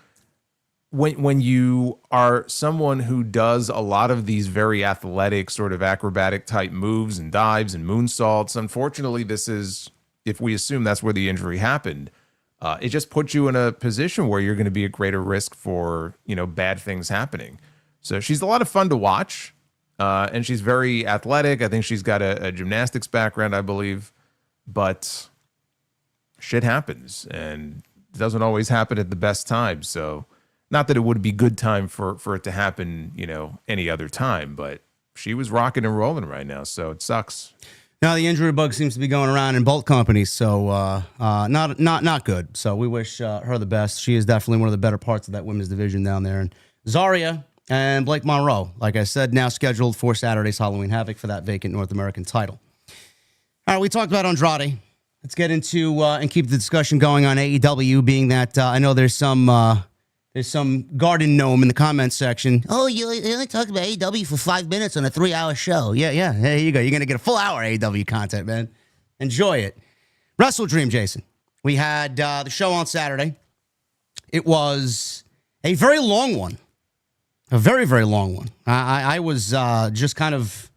When you are someone who does a lot of these very athletic, sort of acrobatic type moves and dives and moonsaults, unfortunately, this is, if we assume that's where the injury happened, it just puts you in a position where you're going to be at greater risk for, bad things happening. So she's a lot of fun to watch, and she's very athletic. I think she's got a gymnastics background, I believe, but shit happens, and it doesn't always happen at the best time. So not that it would be good time for it to happen, any other time, but she was rocking and rolling right now. So it sucks. Now the injury bug seems to be going around in both companies. So not good. So we wish her the best. She is definitely one of the better parts of that women's division down there. And Zarya and Blake Monroe, like I said, now scheduled for Saturday's Halloween Havoc for that vacant North American title. All right, we talked about Andrade. Let's get into and keep the discussion going on AEW, being that I know there's some garden gnome in the comments section. Oh, you only talked about AEW for 5 minutes on a 3-hour show. Yeah. There you go. You're going to get a full hour AEW content, man. Enjoy it. WrestleDream, Jason. We had the show on Saturday. It was a very long one. A very, very long one. I was just kind of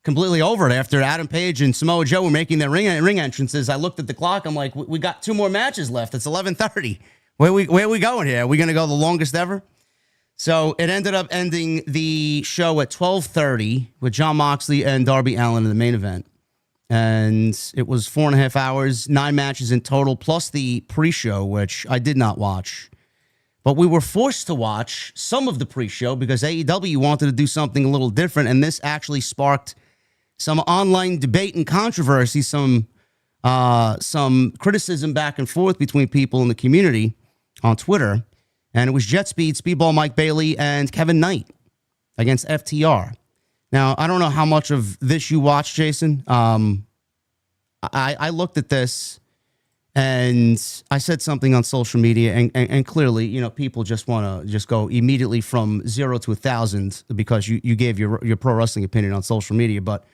completely over it after Adam Page and Samoa Joe were making their ring entrances. I looked at the clock. I'm like, we got 2 more matches left. It's 11:30. Where are we going here? Are we going to go the longest ever? So it ended up ending the show at 12:30 with Jon Moxley and Darby Allin in the main event. And it was 4.5 hours, 9 matches in total, plus the pre-show, which I did not watch. But we were forced to watch some of the pre-show because AEW wanted to do something a little different, and this actually sparked some online debate and controversy, some criticism back and forth between people in the community on Twitter. And it was Jet Speed, Speedball Mike Bailey, and Kevin Knight against FTR. Now, I don't know how much of this you watched, Jason. I looked at this and I said something on social media, and clearly, you know, people just want to just go immediately from 0 to 1,000 because you gave your pro wrestling opinion on social media. But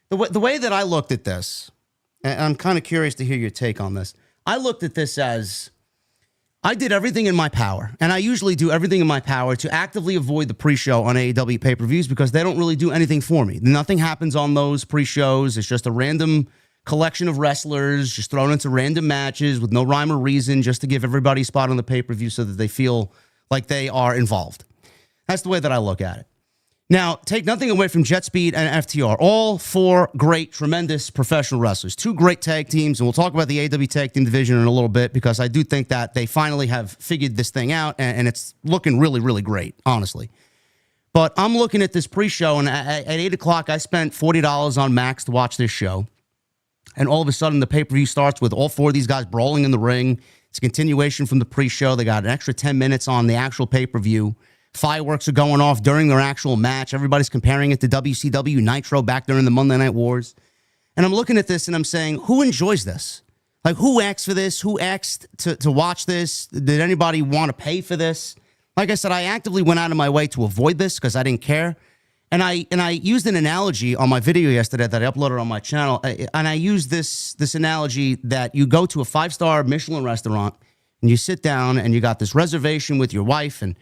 the way that I looked at this, and I'm kind of curious to hear your take on this. I looked at this as I did everything in my power, and I usually do everything in my power to actively avoid the pre-show on AEW pay-per-views because they don't really do anything for me. Nothing happens on those pre-shows. It's just a random collection of wrestlers just thrown into random matches with no rhyme or reason just to give everybody a spot on the pay-per-view so that they feel like they are involved. That's the way that I look at it. Now, take nothing away from Jet Speed and FTR. All four great, tremendous professional wrestlers. Two great tag teams, and we'll talk about the AEW tag team division in a little bit because I do think that they finally have figured this thing out, and it's looking really, really great, honestly. But I'm looking at this pre-show, and at 8 o'clock, I spent $40 on Max to watch this show. And all of a sudden, the pay-per-view starts with all four of these guys brawling in the ring. It's a continuation from the pre-show. They got an extra 10 minutes on the actual pay-per-view. Fireworks are going off during their actual match. Everybody's comparing it to WCW Nitro back during the Monday Night Wars. And I'm looking at this and I'm saying, who enjoys this? Like, who asked for this? Who asked to watch this? Did anybody want to pay for this? Like I said, I actively went out of my way to avoid this because I didn't care. And I used an analogy on my video yesterday that I uploaded on my channel. And I used this analogy that you go to a 5-star Michelin restaurant and you sit down and you got this reservation with your wife and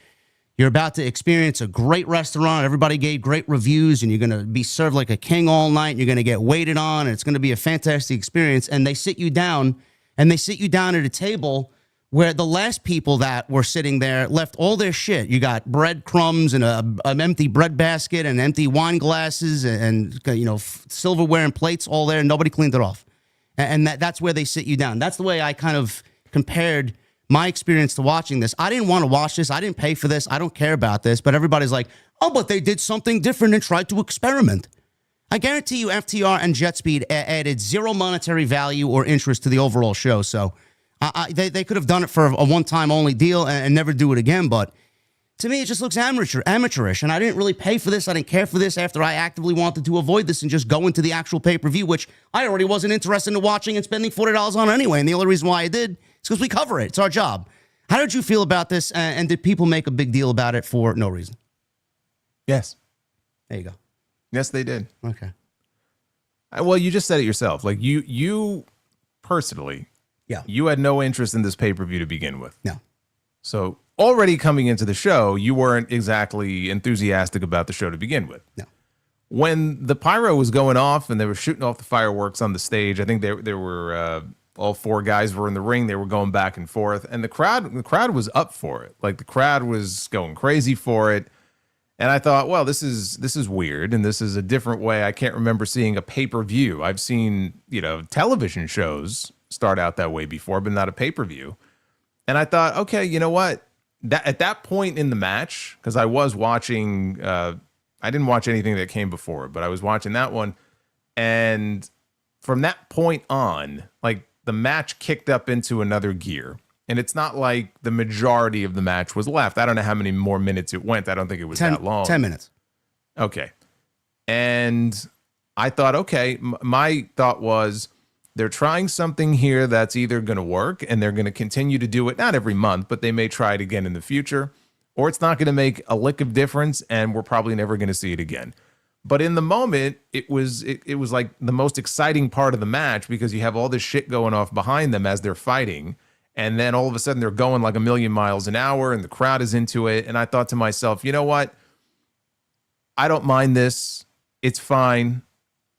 you're about to experience a great restaurant. Everybody gave great reviews, and you're going to be served like a king all night. And you're going to get waited on, and it's going to be a fantastic experience. And they sit you down, at a table where the last people that were sitting there left all their shit. You got breadcrumbs and an empty bread basket and empty wine glasses and silverware and plates all there, and nobody cleaned it off. And that's where they sit you down. That's the way I kind of compared my experience to watching this. I didn't want to watch this. I didn't pay for this. I don't care about this. But everybody's like, oh, but they did something different and tried to experiment. I guarantee you FTR and Jet Speed added zero monetary value or interest to the overall show. So they could have done it for a one-time only deal and never do it again. But to me, it just looks amateurish. And I didn't really pay for this. I didn't care for this after I actively wanted to avoid this and just go into the actual pay-per-view, which I already wasn't interested in watching and spending $40 on anyway. And the only reason why I did is because we cover it. It's our job. How did you feel about this? And did people make a big deal about it for no reason? Yes. There you go. Yes, they did. Okay. Well, you just said it yourself. Like you personally, yeah, you had no interest in this pay-per-view to begin with. No. So already coming into the show, you weren't exactly enthusiastic about the show to begin with. No. When the pyro was going off and they were shooting off the fireworks on the stage, I think there were all four guys were in the ring. They were going back and forth, and the crowd was up for it. Like, the crowd was going crazy for it. And I thought, well, this is weird, and this is a different way. I can't remember seeing a pay-per-view. I've seen, television shows start out that way before, but not a pay-per-view. And I thought, okay, you know what? At that point in the match, because I was watching, I didn't watch anything that came before, but I was watching that one, and from that point on, like, the match kicked up into another gear. And it's not like the majority of the match was left. I don't know how many more minutes it went. I don't think it was that long. 10 minutes. Okay. And I thought, okay, my thought was they're trying something here that's either going to work and they're going to continue to do it, not every month, but they may try it again in the future, or it's not going to make a lick of difference and we're probably never going to see it again. But in the moment, it was like the most exciting part of the match because you have all this shit going off behind them as they're fighting. And then all of a sudden they're going like a million miles an hour and the crowd is into it. And I thought to myself, you know what? I don't mind this. It's fine.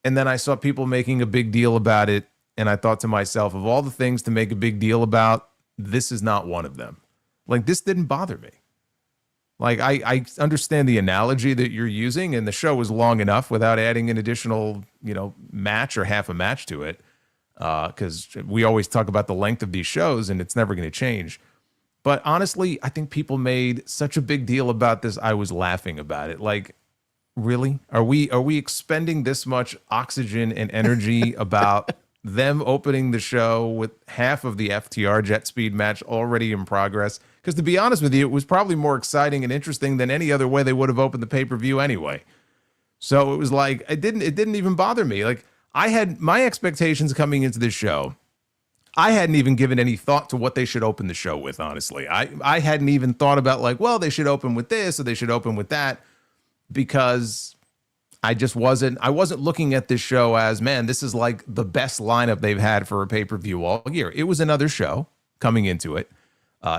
And then I saw people making a big deal about it. And I thought to myself, of all the things to make a big deal about, this is not one of them. Like, this didn't bother me. Like, I understand the analogy that you're using, and the show was long enough without adding an additional, match or half a match to it. Because we always talk about the length of these shows, and it's never going to change. But honestly, I think people made such a big deal about this. I was laughing about it. Like, really? Are we expending this much oxygen and energy about them opening the show with half of the FTR Jet Speed match already in progress? Because to be honest with you, it was probably more exciting and interesting than any other way they would have opened the pay-per-view anyway. So it was like, it didn't even bother me. Like, I had my expectations coming into this show. I hadn't even given any thought to what they should open the show with, honestly. I hadn't even thought about like, well, they should open with this or they should open with that, because I wasn't looking at this show as, man, this is like the best lineup they've had for a pay-per-view all year. It was another show coming into it.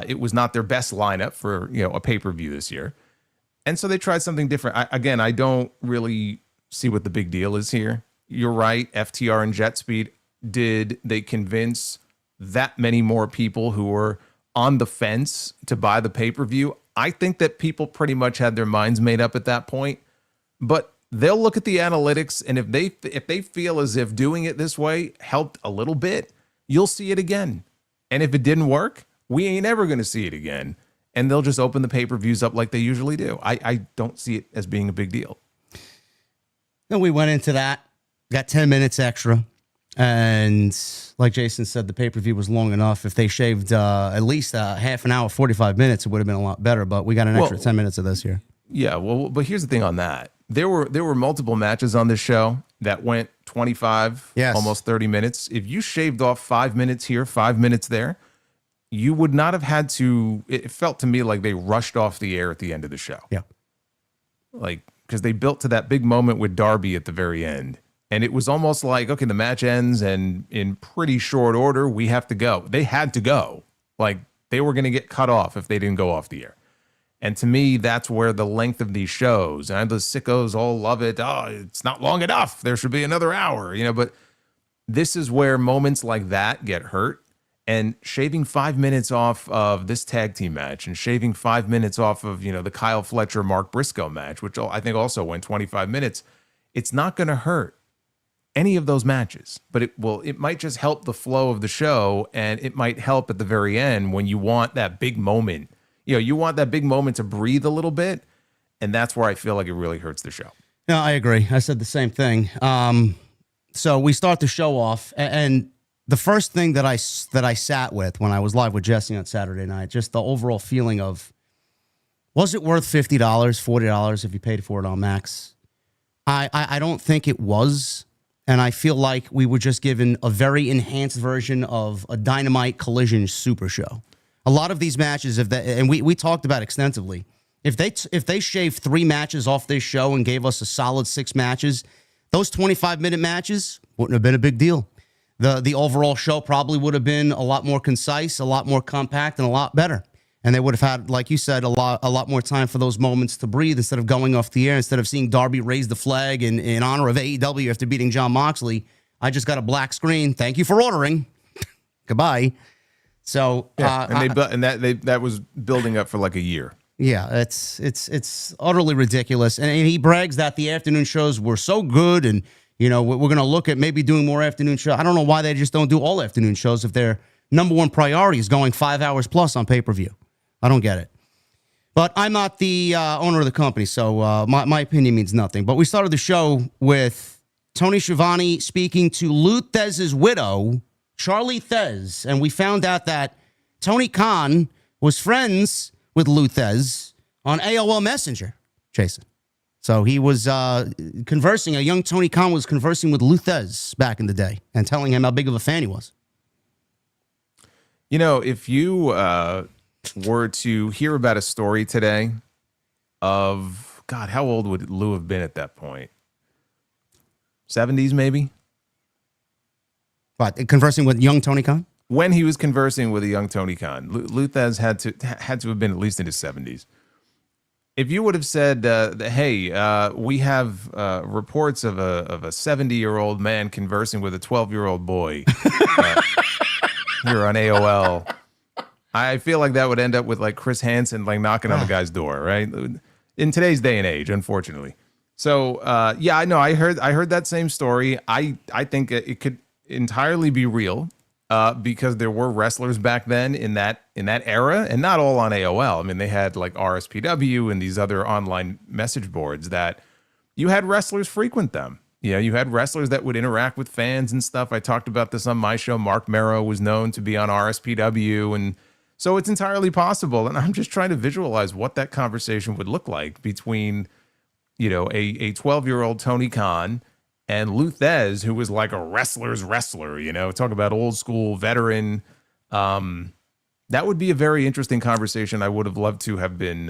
It was not their best lineup for, a pay-per-view this year. And so they tried something different. I don't really see what the big deal is here. You're right. FTR and Jet Speed, did they convince that many more people who were on the fence to buy the pay-per-view? I think that people pretty much had their minds made up at that point, but they'll look at the analytics, and if they feel as if doing it this way helped a little bit, you'll see it again. And if it didn't work, we ain't ever going to see it again. And they'll just open the pay-per-views up like they usually do. I don't see it as being a big deal. Then we went into that, got 10 minutes extra. And like Jason said, the pay-per-view was long enough. If they shaved at least half an hour, 45 minutes, it would have been a lot better. But we got an extra 10 minutes of this here. Yeah, well, but here's the thing on that. There were multiple matches on this show that went 25, almost 30 minutes. If you shaved off 5 minutes here, 5 minutes there, you would not have had to. It felt to me like they rushed off the air at the end of the show. Yeah. Like, because they built to that big moment with Darby at the very end. And it was almost like, okay, the match ends, and in pretty short order, we have to go. They had to go. Like, they were going to get cut off if they didn't go off the air. And to me, that's where the length of these shows, and the sickos all love it. Oh, it's not long enough. There should be another hour, but this is where moments like that get hurt. And shaving 5 minutes off of this tag team match, and shaving 5 minutes off of, the Kyle Fletcher, Mark Briscoe match, which I think also went 25 minutes, it's not going to hurt any of those matches, but it might just help the flow of the show, and it might help at the very end when you want that big moment. You want that big moment to breathe a little bit, and that's where I feel like it really hurts the show. No, I agree. I said the same thing. So we start the show off, and the first thing that I sat with when I was live with Jesse on Saturday night, just the overall feeling of, was it worth $50, $40 if you paid for it on Max? I don't think it was. And I feel like we were just given a very enhanced version of a Dynamite Collision Super Show. A lot of these matches, and we talked about extensively, if they shaved 3 matches off this show and gave us a solid 6 matches, those 25-minute matches wouldn't have been a big deal. The overall show probably would have been a lot more concise, a lot more compact, and a lot better. And they would have had, like you said, a lot more time for those moments to breathe instead of going off the air, instead of seeing Darby raise the flag in honor of AEW after beating John Moxley. I just got a black screen. Thank you for ordering. Goodbye. So that was building up for like a year. Yeah, it's utterly ridiculous. And he brags that the afternoon shows were so good, and we're going to look at maybe doing more afternoon shows. I don't know why they just don't do all afternoon shows if their number one priority is going 5 hours plus on pay-per-view. I don't get it. But I'm not the owner of the company, so my opinion means nothing. But we started the show with Tony Schiavone speaking to Lou Thesz's widow, Charlie Thez, and we found out that Tony Khan was friends with Lou Thez on AOL Messenger, Jason. So he was conversing, a young Tony Khan was conversing with Lou Thez back in the day and telling him how big of a fan he was. If you were to hear about a story today of, God, how old would Lou have been at that point? 70s, maybe? What, conversing with young Tony Khan? When he was conversing with a young Tony Khan, Lou Thez had to have been at least in his 70s. If you would have said, hey, we have reports of a 70-year-old man conversing with a 12-year-old boy here on AOL, I feel like that would end up with like Chris Hansen like knocking on the guy's door, right? In today's day and age, unfortunately. So I know I heard that same story. I think it could entirely be real because there were wrestlers back then in that era, and not all on AOL. I mean, they had like RSPW and these other online message boards that you had wrestlers frequent them. You had wrestlers that would interact with fans and stuff. I talked about this on my show. Mark Merrow was known to be on RSPW, and so it's entirely possible. And I'm just trying to visualize what that conversation would look like between, a 12-year-old Tony Khan and Luthez, who was like a wrestler's wrestler, talk about old school veteran. That would be a very interesting conversation. I would have loved to have been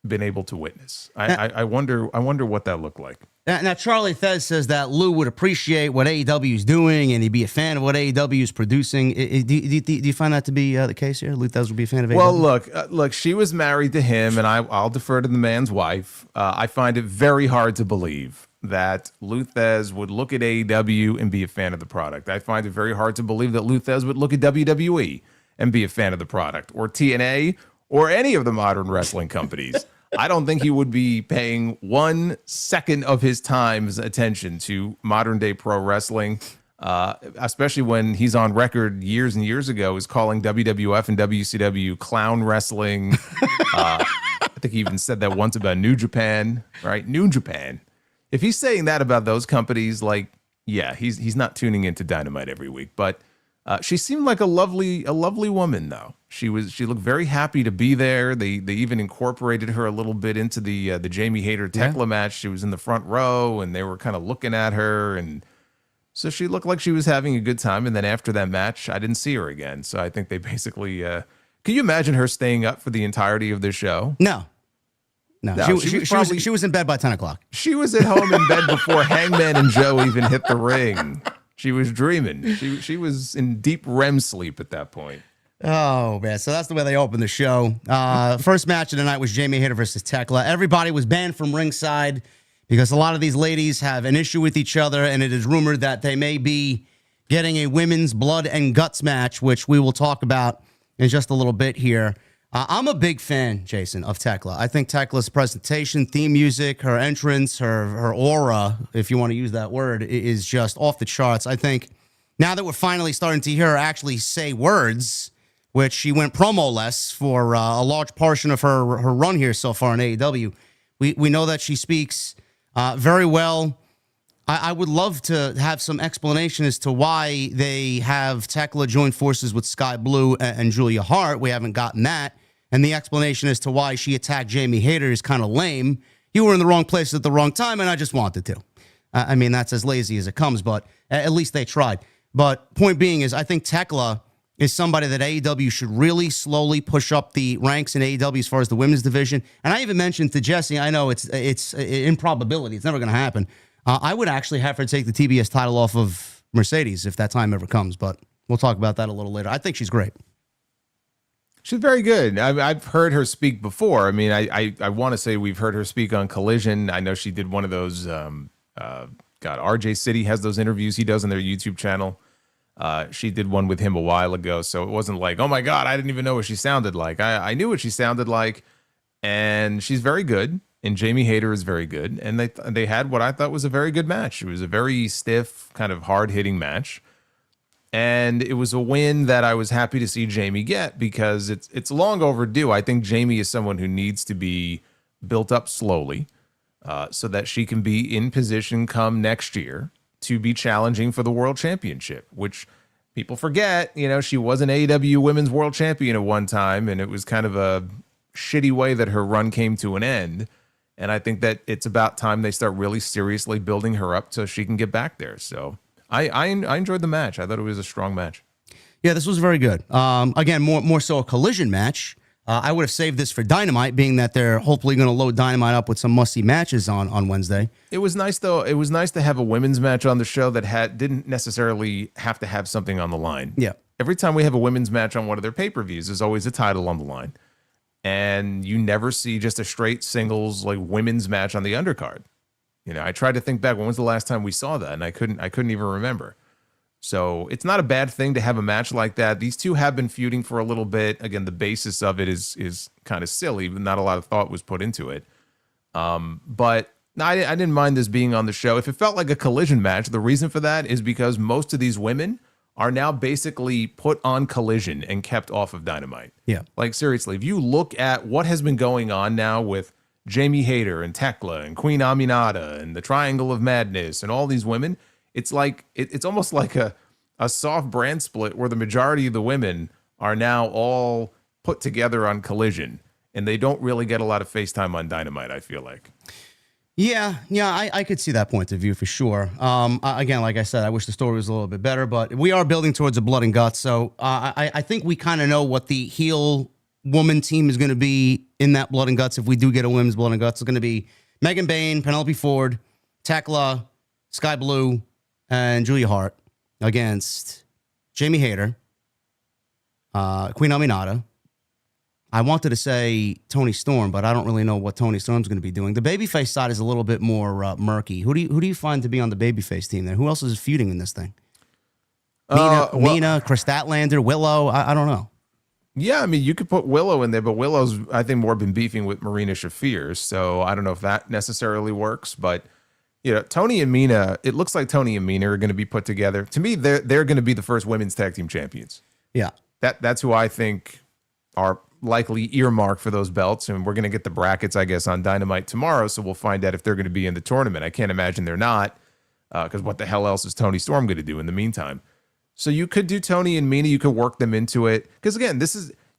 able to witness. I wonder what that looked like. Now, Charlie Thez says that Lou would appreciate what AEW is doing and he'd be a fan of what AEW is producing. Do you find that to be the case here? Lou Thez would be a fan of AEW? Well, look, she was married to him, and I'll defer to the man's wife. I find it very hard to believe that Lou Thez would look at AEW and be a fan of the product. I find it very hard to believe that Lou Thez would look at WWE and be a fan of the product, or TNA, or any of the modern wrestling companies. I don't think he would be paying 1 second of his time's attention to modern day pro wrestling, especially when he's on record years and years ago is calling WWF and WCW clown wrestling. I think he even said that once about New Japan, right? New Japan. If he's saying that about those companies, like, yeah, he's not tuning into Dynamite every week. But she seemed like a lovely woman, though. She looked very happy to be there. They even incorporated her a little bit into the Jamie Hayter Tekla match. She was in the front row, and they were kind of looking at her, and so she looked like she was having a good time. And then after that match, I didn't see her again. So I think they basically. Can you imagine her staying up for the entirety of the show? No. She was in bed by 10 o'clock. She was at home in bed before Hangman and Joe even hit the ring. She was dreaming. She was in deep REM sleep at that point. Oh, man. So that's the way they opened the show. First match of the night was Jamie Hayter versus Tekla. Everybody was banned from ringside because a lot of these ladies have an issue with each other, and it is rumored that they may be getting a women's blood and guts match, which we will talk about in just a little bit here. I'm a big fan, Jason, of Tekla. I think Tekla's presentation, theme music, her entrance, her aura, if you want to use that word, is just off the charts. I think now that we're finally starting to hear her actually say words, which she went promo-less for a large portion of her run here so far in AEW, we know that she speaks very well. I would love to have some explanation as to why they have Tekla join forces with Sky Blue and Julia Hart. We haven't gotten that. And the explanation as to why she attacked Jamie Hayter is kind of lame. You were in the wrong place at the wrong time, and I just wanted to. I mean, that's as lazy as it comes, but at least they tried. But point being is I think Tekla is somebody that AEW should really slowly push up the ranks in AEW as far as the women's division. And I even mentioned to Jesse, I know it's improbability. It's never going to happen. I would actually have her take the TBS title off of Mercedes if that time ever comes, but we'll talk about that a little later. I think she's great. She's very good. I've heard her speak before. I mean, I want to say we've heard her speak on Collision. I know she did one of those. RJ City has those interviews he does on their YouTube channel. She did one with him a while ago, so it wasn't like, oh my God, I didn't even know what she sounded like. I knew what she sounded like, and she's very good. And Jamie Hayter is very good. And they had what I thought was a very good match. It was a very stiff, kind of hard-hitting match. And it was a win that I was happy to see Jamie get because it's long overdue. I think Jamie is someone who needs to be built up slowly so that she can be in position come next year to be challenging for the World Championship, which people forget. She was an AEW Women's World Champion at one time, and it was kind of a shitty way that her run came to an end. And I think that it's about time they start really seriously building her up so she can get back there. So I enjoyed the match. I thought it was a strong match. Yeah, this was very good. Again, more so a Collision match. I would have saved this for Dynamite, being that they're hopefully going to load Dynamite up with some must-see matches on Wednesday. It was nice, though. It was nice to have a women's match on the show that didn't necessarily have to have something on the line. Yeah. Every time we have a women's match on one of their pay-per-views, there's always a title on the line. And you never see just a straight singles like women's match on the undercard. I tried to think back, when was the last time we saw that? And I couldn't even remember. So it's not a bad thing to have a match like that. These two have been feuding for a little bit. Again, the basis of it is kind of silly, but not a lot of thought was put into it. But I didn't mind this being on the show. If it felt like a Collision match, the reason for that is because most of these women are now basically put on Collision and kept off of Dynamite. Yeah. Like, seriously, if you look at what has been going on now with Jamie Hayter and Tekla and Queen Aminata and the Triangle of Madness and all these women, it's like it's almost like a soft brand split where the majority of the women are now all put together on Collision, and they don't really get a lot of face time on Dynamite, I feel like. Yeah, I could see that point of view for sure. Again, like I said, I wish the story was a little bit better, but we are building towards a blood and guts. So I think we kind of know what the heel woman team is going to be in that blood and guts. If we do get a women's blood and guts, it's going to be Megan Bayne, Penelope Ford, Tekla, Sky Blue, and Julia Hart against Jamie Hayter, Queen Aminata. I wanted to say Tony Storm, but I don't really know what Tony Storm's going to be doing. The babyface side is a little bit more murky. Who do you find to be on the babyface team there? Who else is feuding in this thing? Mina, Chris Statlander, Willow. I don't know. Yeah, I mean, you could put Willow in there, but Willow's, I think, more been beefing with Marina Shafir, so I don't know if that necessarily works. But Tony and Mina, it looks like Tony and Mina are going to be put together. To me, they're going to be the first women's tag team champions. Yeah, that's who I think are likely earmarked for those belts, and we're going to get the brackets, I guess, on Dynamite tomorrow, so we'll find out if they're going to be in the tournament. I can't imagine they're not, because what the hell else is Tony Storm going to do in the meantime? So you could do Tony and Mina, you could work them into it, because again,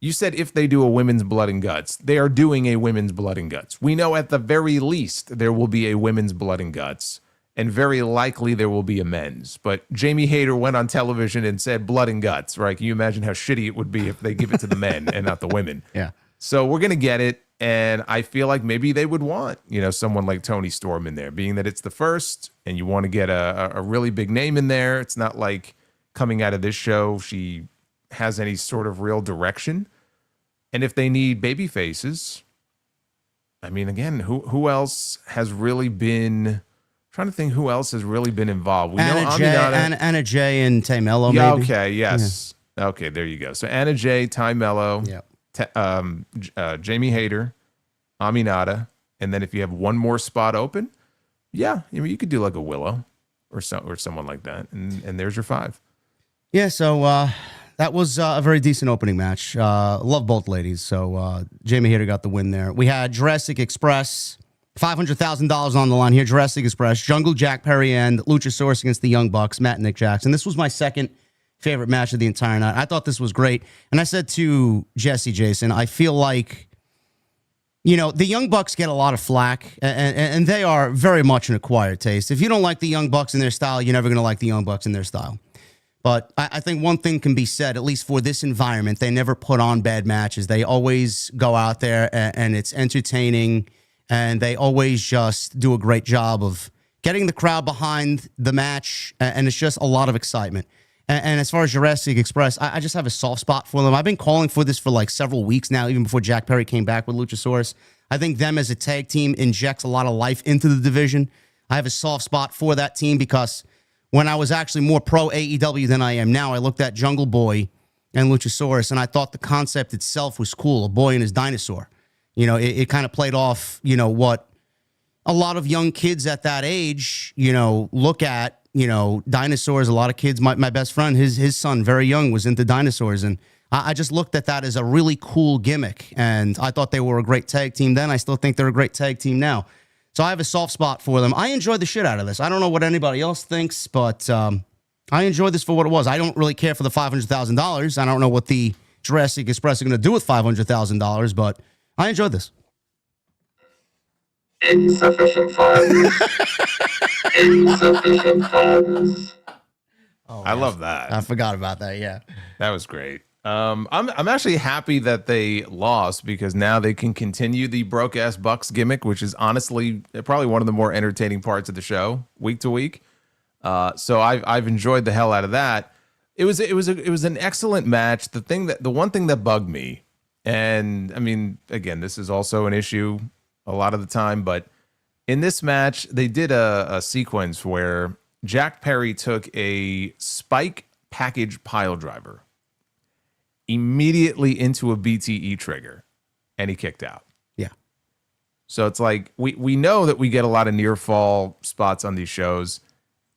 you said if they do a women's blood and guts, they are doing a women's blood and guts. We know at the very least there will be a women's blood and guts, and very likely there will be a men's. But Jamie Hayter went on television and said blood and guts, right? Can you imagine how shitty it would be if they give it to the men and not the women? Yeah. So we're going to get it, and I feel like maybe they would want, someone like Tony Storm in there, being that it's the first, and you want to get a really big name in there. It's not like coming out of this show she has any sort of real direction. And if they need baby faces, I mean, again, who else has really been... Trying to think who else has really been involved. We know Anna Jay and Tay Mello. Yeah. Maybe. Okay. Yes. Yeah. Okay. There you go. So Anna Jay, Ty Mello, Jamie Hayter, Aminata, and then if you have one more spot open, you could do like a Willow or someone like that, and there's your 5. Yeah. So that was a very decent opening match. Love both ladies. So Jamie Hayter got the win there. We had Jurassic Express. $500,000 on the line here. Jurassic Express, Jungle Jack Perry and Luchasaurus against the Young Bucks, Matt and Nick Jackson. This was my second favorite match of the entire night. I thought this was great. And I said to Jesse, Jason, I feel like, the Young Bucks get a lot of flack, and they are very much an acquired taste. If you don't like the Young Bucks in their style, you're never going to like the Young Bucks in their style. But I think one thing can be said, at least for this environment, they never put on bad matches. They always go out there, and it's entertaining. And they always just do a great job of getting the crowd behind the match. And it's just a lot of excitement. And as far as Jurassic Express, I just have a soft spot for them. I've been calling for this for like several weeks now, even before Jack Perry came back with Luchasaurus. I think them as a tag team injects a lot of life into the division. I have a soft spot for that team because when I was actually more pro AEW than I am now, I looked at Jungle Boy and Luchasaurus, and I thought the concept itself was cool, a boy and his dinosaur. It kind of played off, what a lot of young kids at that age, look at, dinosaurs. A lot of kids, my best friend, his son, very young, was into dinosaurs. And I just looked at that as a really cool gimmick. And I thought they were a great tag team then. I still think they're a great tag team now. So I have a soft spot for them. I enjoyed the shit out of this. I don't know what anybody else thinks, but I enjoyed this for what it was. I don't really care for the $500,000. I don't know what the Jurassic Express are going to do with $500,000, but I enjoyed this. Insufficient funds. Insufficient funds. Oh, I love that. I forgot about that. Yeah, that was great. I'm actually happy that they lost because now they can continue the broke ass Bucks gimmick, which is honestly probably one of the more entertaining parts of the show week to week. So I've enjoyed the hell out of that. It was an excellent match. The one thing that bugged me. And I mean, again, this is also an issue a lot of the time, but in this match, they did a sequence where Jack Perry took a spike package pile driver immediately into a BTE trigger, and he kicked out. Yeah. So it's like, we know that we get a lot of near fall spots on these shows,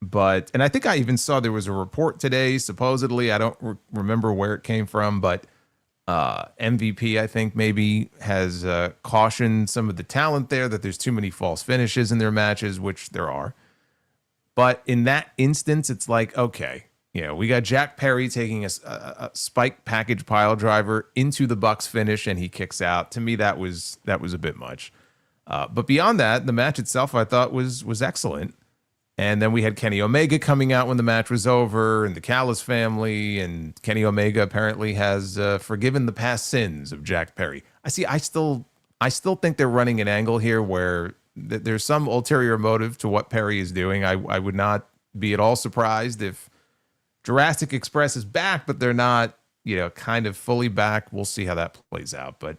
and I think I even saw there was a report today, supposedly, I don't remember where it came from, but MVP, I think, maybe has cautioned some of the talent there that there's too many false finishes in their matches, which there are. But in that instance, it's like, okay, we got Jack Perry taking a spike package pile driver into the Bucks finish, and he kicks out. To me, that was a bit much. But beyond that, the match itself I thought was excellent. And then we had Kenny Omega coming out when the match was over, and the Callis family, and Kenny Omega apparently has forgiven the past sins of Jack Perry. I still think they're running an angle here where there's some ulterior motive to what Perry is doing. I would not be at all surprised if Jurassic Express is back, but they're not, kind of fully back. We'll see how that plays out. But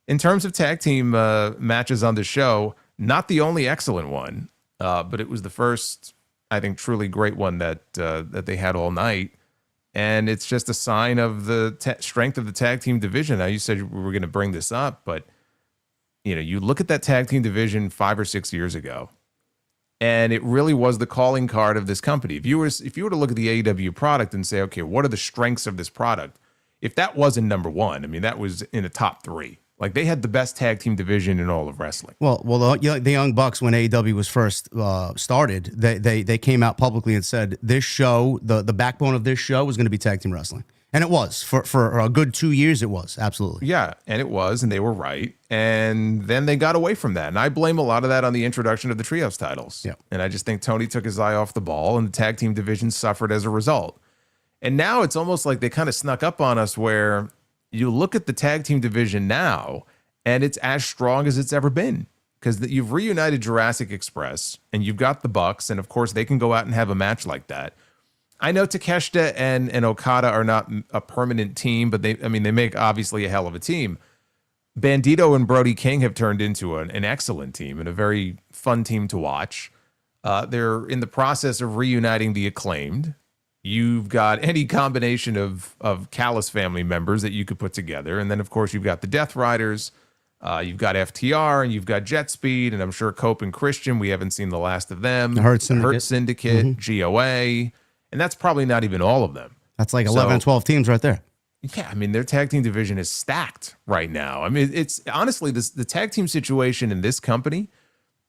in terms of tag team matches on the show, not the only excellent one. But it was the first, I think, truly great one that they had all night. And it's just a sign of the strength of the tag team division. Now, you said we were going to bring this up, but, you look at that tag team division 5 or 6 years ago, and it really was the calling card of this company. If you were to look at the AEW product and say, okay, what are the strengths of this product? If that wasn't number one, I mean, that was in the top 3. Like, they had the best tag team division in all of wrestling. Well, the Young Bucks, when AEW was first started, they came out publicly and said this show, the backbone of this show was going to be tag team wrestling. And it was. For a good 2 years, it was. Absolutely. Yeah, and it was, and they were right. And then they got away from that. And I blame a lot of that on the introduction of the trios titles. Yeah. And I just think Tony took his eye off the ball, and the tag team division suffered as a result. And now it's almost like they kind of snuck up on us where you look at the tag team division now, and it's as strong as it's ever been, because you've reunited Jurassic Express, and you've got the Bucks, and of course they can go out and have a match like that. I know Takeshita and Okada are not a permanent team, but they make obviously a hell of a team. Bandito and Brody King have turned into an excellent team and a very fun team to watch. They're in the process of reuniting the Acclaimed. You've got any combination of Callis family members that you could put together. And then, of course, you've got the Death Riders. You've got FTR, and you've got Jet Speed, and I'm sure Cope and Christian. We haven't seen the last of them. The Hurt Syndicate. GOA. And that's probably not even all of them. That's like 11 and 12 teams right there. Yeah, I mean, their tag team division is stacked right now. I mean, it's honestly, the tag team situation in this company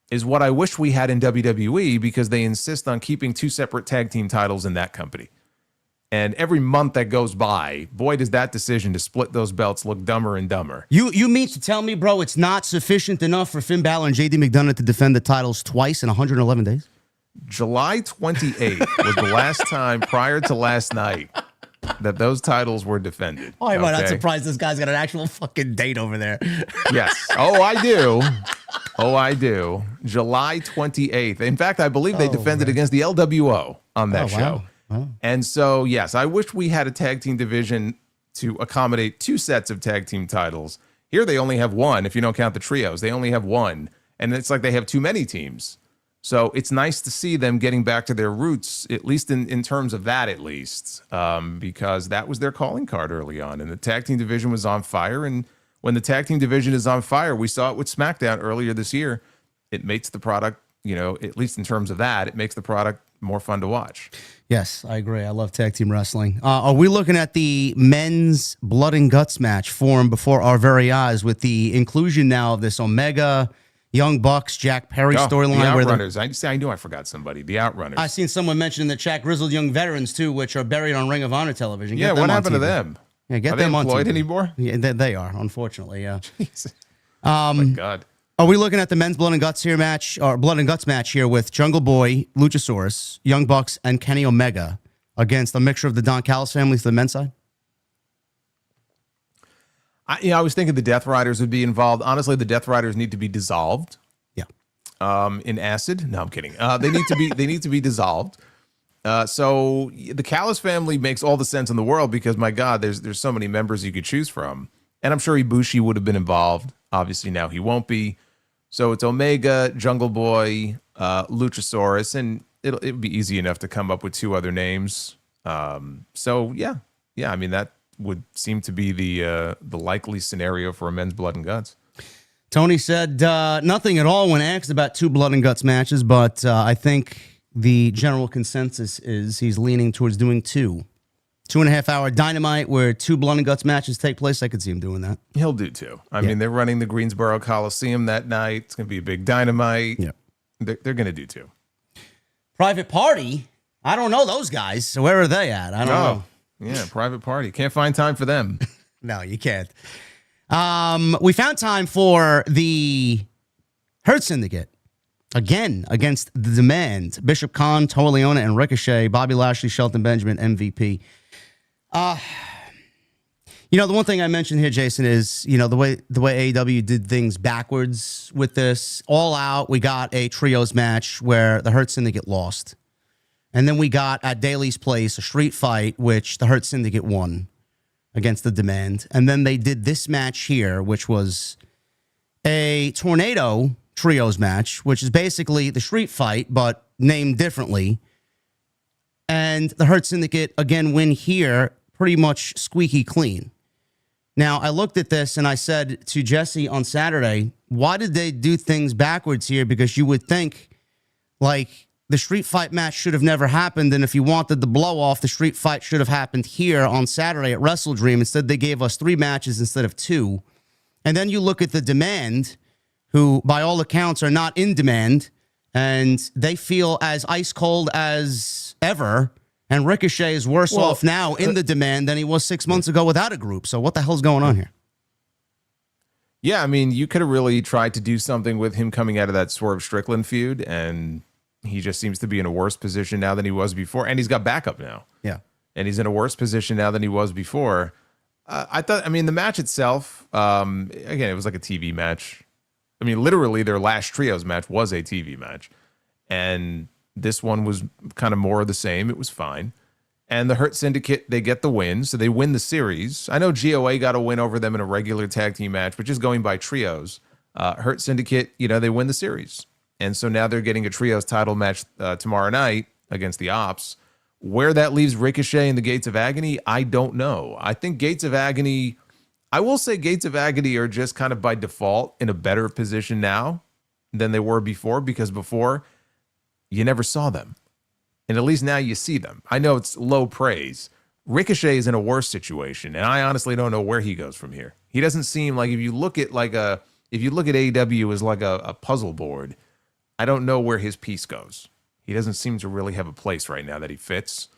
is what I wish we had in WWE, because they insist on keeping 2 separate tag team titles in that company. And every month that goes by, boy, does that decision to split those belts look dumber and dumber. You mean to tell me, bro, it's not sufficient enough for Finn Balor and JD McDonough to defend the titles twice in 111 days? July 28th was the last time prior to last night that those titles were defended. Oh, I'm not surprised this guy's got an actual fucking date over there. Yes. Oh, I do. July 28th. In fact, I believe they defended against the LWO on that show. Wow. And so, yes, I wish we had a tag team division to accommodate 2 sets of tag team titles. Here they only have 1. If you don't count the trios, they only have 1. And it's like they have too many teams. So it's nice to see them getting back to their roots, at least in terms of that, because that was their calling card early on. And the tag team division was on fire. And when the tag team division is on fire, we saw it with SmackDown earlier this year. It makes the product, at least in terms of that, it makes the product more fun to watch. Yes, I agree. I love tag team wrestling. Are we looking at the men's blood and guts match formed before our very eyes with the inclusion now of this Omega, Young Bucks, Jack Perry storyline? The Outrunners. I knew I forgot somebody. The Outrunners. I seen someone mention the Jack Grizzled Young Veterans, too, which are buried on Ring of Honor television. Yeah, what happened to them? Yeah, get are them they on employed TV. anymore? Yeah, they are, unfortunately, yeah. Jesus. Oh, my God. Are we looking at the men's blood and guts here match, or blood and guts match here with Jungle Boy, Luchasaurus, Young Bucks, and Kenny Omega against a mixture of the Don Callis family to the men's side? I was thinking the Death Riders would be involved. Honestly, the Death Riders need to be dissolved. In acid. No, I'm kidding. They need to be dissolved. So the Callis family makes all the sense in the world, because my God, there's so many members you could choose from. And I'm sure Ibushi would have been involved. Obviously now he won't be. So it's Omega, Jungle Boy, Luchasaurus, and it would be easy enough to come up with 2 other names. So yeah. I mean, that would seem to be the likely scenario for a men's blood and guts. Tony said nothing at all when asked about 2 blood and guts matches, but I think the general consensus is he's leaning towards doing 2. 2.5-hour Dynamite where 2 blood and guts matches take place. I could see him doing that. He'll do 2. I mean, they're running the Greensboro Coliseum that night. It's going to be a big Dynamite. Yeah. They're going to do 2. Private Party? I don't know those guys. So where are they at? I don't know. Yeah, Private Party. Can't find time for them. No, you can't. We found time for the Hurt Syndicate, again, against the Demand. Bishop Khan, Toa Leona, and Ricochet. Bobby Lashley, Shelton Benjamin, MVP. The one thing I mentioned here, Jason, is, the way AEW did things backwards with this. All Out, we got a trios match where the Hurt Syndicate lost. And then we got at Daly's Place a street fight, which the Hurt Syndicate won against the Demand. And then they did this match here, which was a Tornado trios match, which is basically the street fight, but named differently. And the Hurt Syndicate, again, win here pretty much squeaky clean. Now, I looked at this and I said to Jesse on Saturday, why did they do things backwards here? Because you would think, like, the street fight match should have never happened, and if you wanted the blow-off, the street fight should have happened here on Saturday at WrestleDream. Instead, they gave us 3 matches instead of 2. And then you look at the Demand, who, by all accounts, are not in demand, and they feel as ice-cold as ever. And Ricochet is worse off now in the Demand than he was 6 months ago without a group. So what the hell's going on here? Yeah, I mean, you could have really tried to do something with him coming out of that Swerve Strickland feud, and he just seems to be in a worse position now than he was before. And he's got backup now. Yeah. And he's in a worse position now than he was before. The match itself, again, it was like a TV match. I mean, literally, their last trios match was a TV match. And this one was kind of more of the same. It was fine. And the Hurt Syndicate, they get the win, so they win the series. I know GOA got a win over them in a regular tag team match, but just going by trios. Hurt Syndicate, they win the series. And so now they're getting a trios title match tomorrow night against the Ops. Where that leaves Ricochet in the Gates of Agony, I don't know. I think Gates of Agony, I will say Gates of Agony are just kind of by default in a better position now than they were before, because before you never saw them. And at least now you see them. I know it's low praise. Ricochet is in a worse situation, and I honestly don't know where he goes from here. He doesn't seem like, if you look at AEW as like a puzzle board, I don't know where his piece goes. He doesn't seem to really have a place right now that he fits.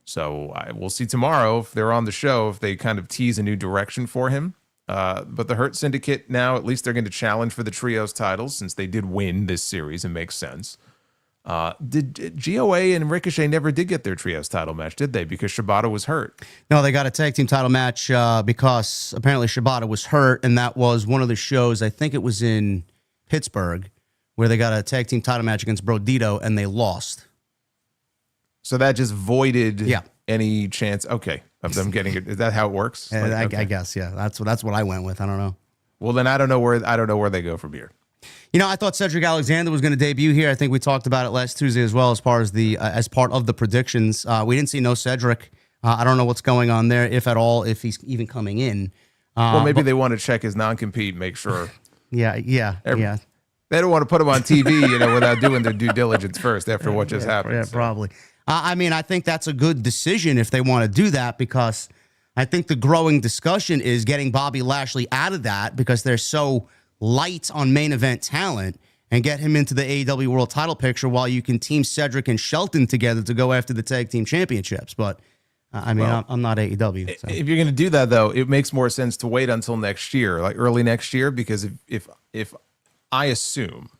So we'll see tomorrow if they're on the show, if they kind of tease a new direction for him. But the Hurt Syndicate now, at least they're going to challenge for the trios titles since they did win this series. It makes sense. Did GOA and Ricochet never did get their trios title match, did they? Because Shibata was hurt. No, they got a tag team title match because apparently Shibata was hurt, and that was one of the shows, I think it was in Pittsburgh, where they got a tag team title match against Brodito, and they lost. So that just voided any chance, of them getting it. Is that how it works? I guess, yeah. That's what I went with. I don't know. Well, then I don't know where they go from here. I thought Cedric Alexander was going to debut here. I think we talked about it last Tuesday as well, as far as as part of the predictions. We didn't see no Cedric. I don't know what's going on there, if at all, if he's even coming in. Well, maybe they want to check his non-compete, make sure. Yeah. They don't want to put him on TV, without doing their due diligence first after what just happened. Yeah, probably. I think that's a good decision if they want to do that, because I think the growing discussion is getting Bobby Lashley out of that because they're so light on main event talent, and get him into the AEW World title picture while you can team Cedric and Shelton together to go after the tag team championships. But I'm not AEW. So. If you're going to do that, though, it makes more sense to wait until next year, like early next year, because if I assume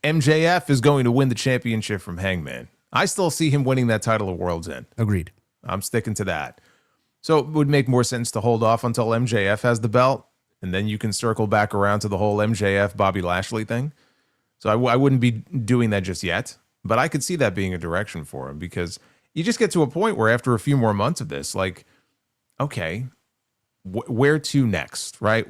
MJF is going to win the championship from Hangman, I still see him winning that title at World's End. Agreed. I'm sticking to that. So it would make more sense to hold off until MJF has the belt, and then you can circle back around to the whole MJF Bobby Lashley thing. So I wouldn't be doing that just yet, but I could see that being a direction for him, because you just get to a point where after a few more months of this, like, okay, where to next, right?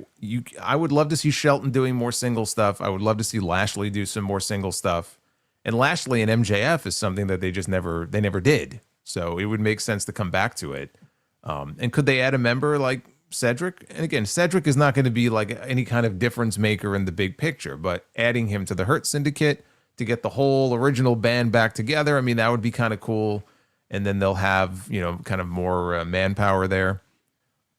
I would love to see Shelton doing more single stuff. I would love to see Lashley do some more single stuff. And Lashley and MJF is something that they never did. So it would make sense to come back to it. And could they add a member like Cedric? And again, Cedric is not going to be like any kind of difference maker in the big picture, but adding him to the Hurt Syndicate to get the whole original band back together, I mean, that would be kind of cool. And then they'll have, kind of more manpower there.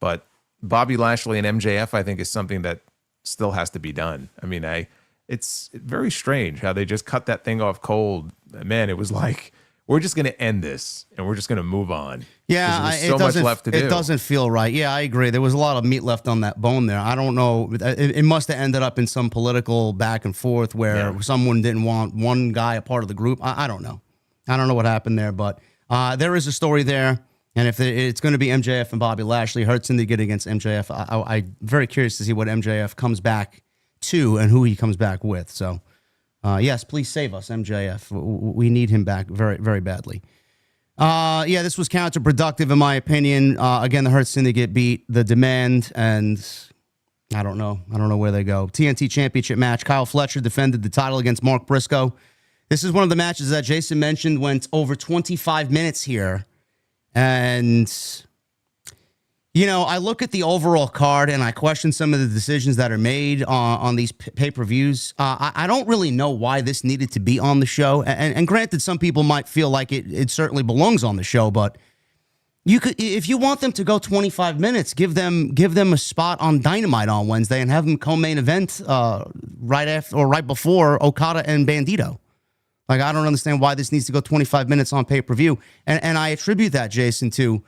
But Bobby Lashley and MJF, I think, is something that still has to be done. I mean, it's very strange how they just cut that thing off cold. Man, it was like we're just going to end this and we're just going to move on. Yeah, there's so much left to do. It doesn't feel right. Yeah, I agree. There was a lot of meat left on that bone there. I don't know. It must have ended up in some political back and forth where someone didn't want one guy a part of the group. I don't know. I don't know what happened there, but there is a story there. And if it's going to be MJF and Bobby Lashley, Hurt Syndicate against MJF, I'm very curious to see what MJF comes back to and who he comes back with. So, yes, please save us, MJF. We need him back very, very badly. Yeah, this was counterproductive in my opinion. Again, the Hurt Syndicate beat the Demand, and I don't know where they go. TNT Championship match. Kyle Fletcher defended the title against Mark Briscoe. This is one of the matches that Jason mentioned went over 25 minutes here. And, you know, I look at the overall card and I question some of the decisions that are made on these pay-per-views. I don't really know why this needed to be on the show. And granted, some people might feel like it certainly belongs on the show, but you could, if you want them to go 25 minutes, give them a spot on Dynamite on Wednesday and have them co-main event right after or right before Okada and Bandito. Like, I don't understand why this needs to go 25 minutes on pay-per-view. And I attribute that, Jason, to,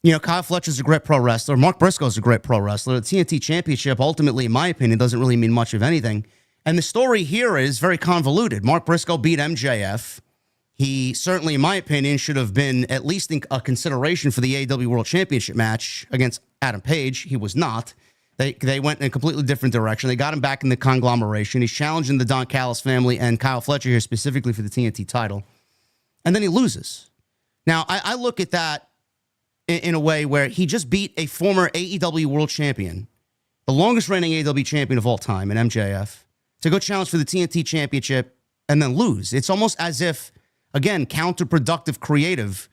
you know, Kyle Fletcher's a great pro wrestler. Mark Briscoe's a great pro wrestler. The TNT Championship, ultimately, in my opinion, doesn't really mean much of anything. And the story here is very convoluted. Mark Briscoe beat MJF. He certainly, in my opinion, should have been at least a consideration for the AEW World Championship match against Adam Page. He was not. They went in a completely different direction. They got him back in the conglomeration. He's challenging the Don Callis family and Kyle Fletcher here specifically for the TNT title. And then he loses. Now, I look at that in a way where he just beat a former AEW World Champion, the longest reigning AEW champion of all time in MJF, to go challenge for the TNT Championship and then lose. It's almost as if, again, counterproductive creative.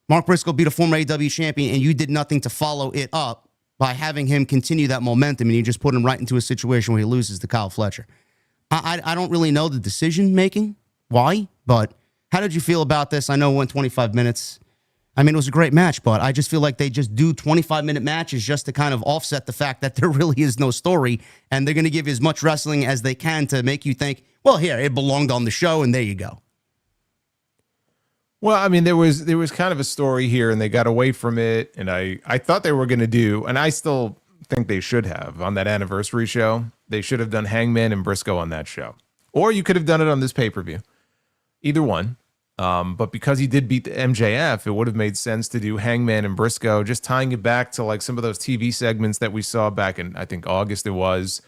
Mark Briscoe beat a former AEW champion and you did nothing to follow it up by having him continue that momentum, and you just put him right into a situation where he loses to Kyle Fletcher. I don't really know the decision-making, why, but how did you feel about this? I know it went 25 minutes. I mean, it was a great match, but I just feel like they just do 25-minute matches just to kind of offset the fact that there really is no story, and they're going to give you as much wrestling as they can to make you think, well, here, it belonged on the show, and there you go. Well, I mean, there was kind of a story here, and they got away from it. And I thought they were going to do, and I still think they should have on that anniversary show. They should have done Hangman and Briscoe on that show, or you could have done it on this pay-per-view. Either one. But because he did beat the MJF, it would have made sense to do Hangman and Briscoe, just tying it back to like some of those TV segments that we saw back in, I think, August it was.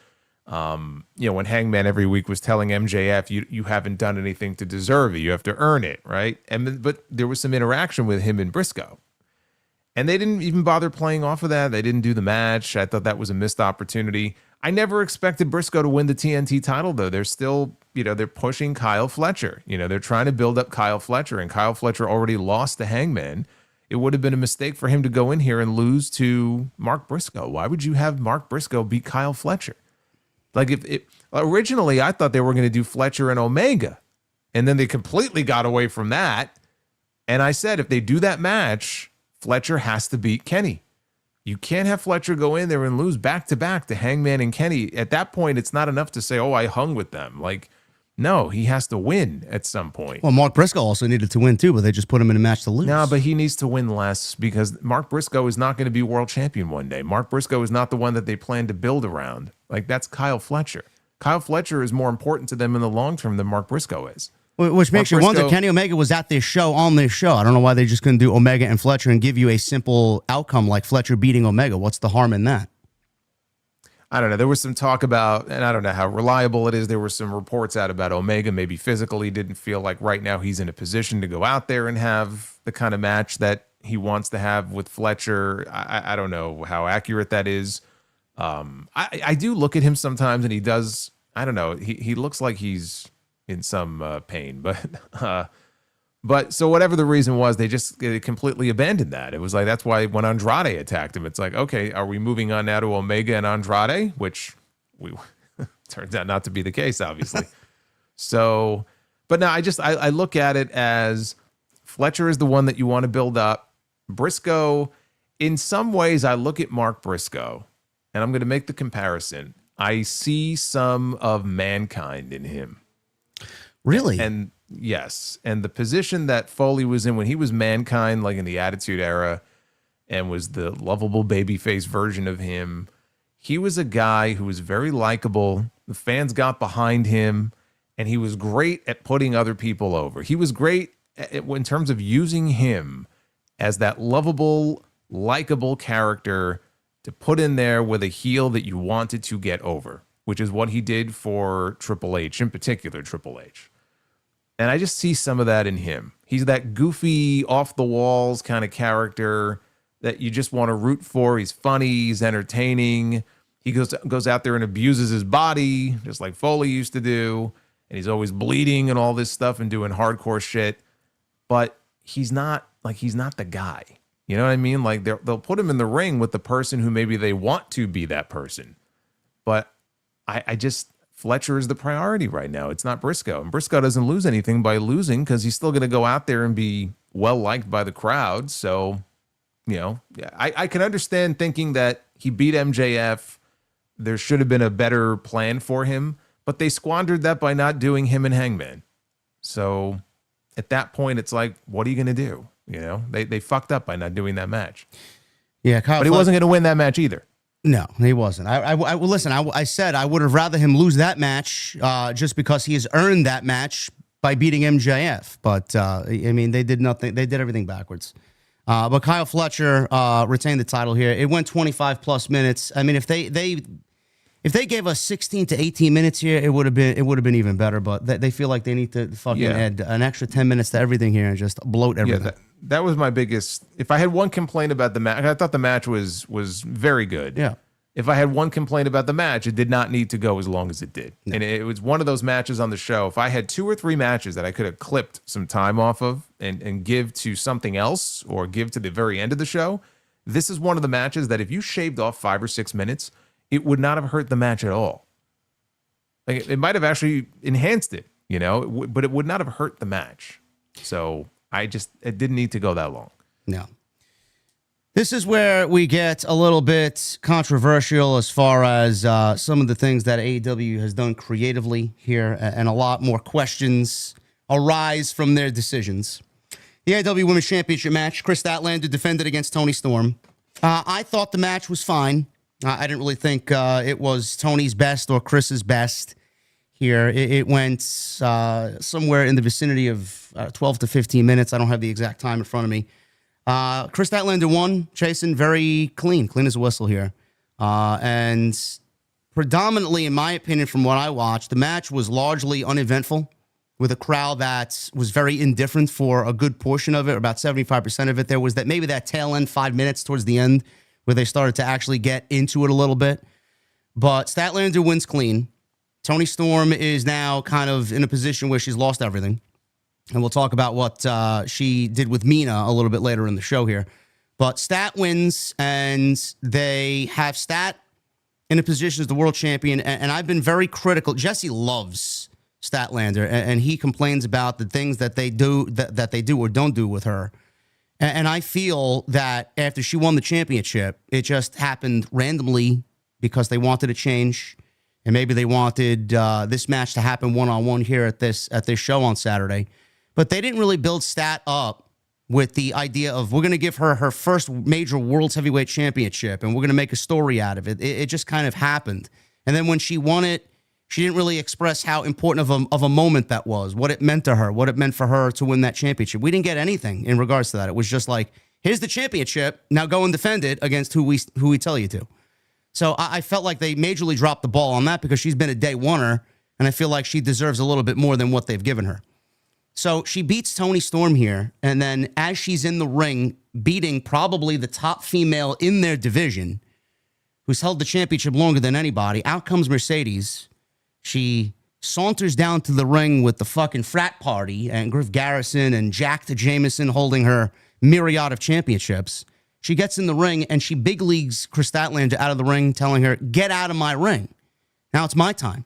You know, when Hangman every week was telling MJF, you haven't done anything to deserve it. You have to earn it, right? But there was some interaction with him and Briscoe. And they didn't even bother playing off of that. They didn't do the match. I thought that was a missed opportunity. I never expected Briscoe to win the TNT title, though. They're still, you know, they're pushing Kyle Fletcher. You know, they're trying to build up Kyle Fletcher, and Kyle Fletcher already lost to Hangman. It would have been a mistake for him to go in here and lose to Mark Briscoe. Why would you have Mark Briscoe beat Kyle Fletcher? Like, originally, I thought they were going to do Fletcher and Omega, and then they completely got away from that. And I said, if they do that match, Fletcher has to beat Kenny. You can't have Fletcher go in there and lose back-to-back to Hangman and Kenny. At that point, it's not enough to say, oh, I hung with them. Like, no, he has to win at some point. Well, Mark Briscoe also needed to win, too, but they just put him in a match to lose. No, but he needs to win less because Mark Briscoe is not going to be world champion one day. Mark Briscoe is not the one that they plan to build around. Like, that's Kyle Fletcher. Kyle Fletcher is more important to them in the long term than Mark Briscoe is. Which makes you wonder, Kenny Omega was at this show, on this show. I don't know why they just couldn't do Omega and Fletcher and give you a simple outcome like Fletcher beating Omega. What's the harm in that? I don't know. There was some talk about, and I don't know how reliable it is. There were some reports out about Omega maybe physically didn't feel like right now he's in a position to go out there and have the kind of match that he wants to have with Fletcher. I don't know how accurate that is. I do look at him sometimes and he does, I don't know, he looks like he's in some pain, but so whatever the reason was, they just completely abandoned that. It was like, that's why when Andrade attacked him, it's like, okay, are we moving on now to Omega and Andrade? Which we turns out not to be the case, obviously. So, but now I look at it as Fletcher is the one that you want to build up. Briscoe, in some ways, I look at Mark Briscoe, and I'm going to make the comparison. I see some of Mankind in him. Really? And Yes. And the position that Foley was in when he was Mankind, like in the Attitude Era, and was the lovable babyface version of him, he was a guy who was very likable. The fans got behind him, and he was great at putting other people over. He was great in terms of using him as that lovable, likable character to put in there with a heel that you wanted to get over, which is what he did for Triple H, in particular Triple H. And I just see some of that in him. He's that goofy, off-the-walls kind of character that you just want to root for. He's funny, he's entertaining. He goes out there and abuses his body, just like Foley used to do. And he's always bleeding and all this stuff and doing hardcore shit. But he's not the guy. You know what I mean? Like they'll put him in the ring with the person who maybe they want to be that person. But I just, Fletcher is the priority right now. It's not Briscoe. And Briscoe doesn't lose anything by losing because he's still going to go out there and be well-liked by the crowd. So, you know, I can understand thinking that he beat MJF. There should have been a better plan for him, but they squandered that by not doing him and Hangman. So at that point, it's like, what are you going to do? You know, they fucked up by not doing that match. Yeah, Kyle but he wasn't going to win that match either. No, he wasn't. Listen, I said I would have rather him lose that match just because he has earned that match by beating MJF. But, I mean, they did nothing. They did everything backwards. But Kyle Fletcher retained the title here. It went 25-plus minutes. I mean, if they gave us 16 to 18 minutes here, it would have been even better. But they feel like they need to fucking add an extra 10 minutes to everything here and just bloat everything. Yeah, that was my biggest. If I had one complaint about the match, I thought the match was very good. Yeah. If I had one complaint about the match, it did not need to go as long as it did. No. And it was one of those matches on the show. If I had 2 or 3 matches that I could have clipped some time off of and give to something else or give to the very end of the show, this is one of the matches that if you shaved off 5 or 6 minutes, it would not have hurt the match at all. Like it might have actually enhanced it, you know, but it would not have hurt the match. So it didn't need to go that long. No. This is where we get a little bit controversial as far as some of the things that AEW has done creatively here, and a lot more questions arise from their decisions. The AEW Women's Championship match, Chris Statlander defended against Toni Storm. I thought the match was fine. I didn't really think it was Tony's best or Chris's best here. It went somewhere in the vicinity of 12 to 15 minutes. I don't have the exact time in front of me. Chris Statlander won, Chasen, very clean as a whistle here. And predominantly, in my opinion, from what I watched, the match was largely uneventful with a crowd that was very indifferent for a good portion of it, about 75% of it. There was maybe that tail end 5 minutes towards the end where they started to actually get into it a little bit. But Statlander wins clean. Toni Storm is now kind of in a position where she's lost everything. And we'll talk about what she did with Mina a little bit later in the show here. But Stat wins, and they have Stat in a position as the world champion. And I've been very critical. Jesse loves Statlander, and he complains about the things that they do that they do or don't do with her. And I feel that after she won the championship, it just happened randomly because they wanted a change. And maybe they wanted this match to happen one-on-one here at this show on Saturday. But they didn't really build Stat up with the idea of we're going to give her her first major World Heavyweight Championship and we're going to make a story out of it. It just kind of happened. And then when she won it, she didn't really express how important of a moment that was, what it meant to her, what it meant for her to win that championship. We didn't get anything in regards to that. It was just like, here's the championship. Now go and defend it against who we tell you to. So I felt like they majorly dropped the ball on that because she's been a day oneer, and I feel like she deserves a little bit more than what they've given her. So she beats Toni Storm here, and then as she's in the ring, beating probably the top female in their division, who's held the championship longer than anybody, out comes Mercedes. She saunters down to the ring with the fucking frat party and Griff Garrison and Jack the Jameson holding her myriad of championships. She gets in the ring and she big leagues Chris Statlander out of the ring, telling her, get out of my ring. Now it's my time.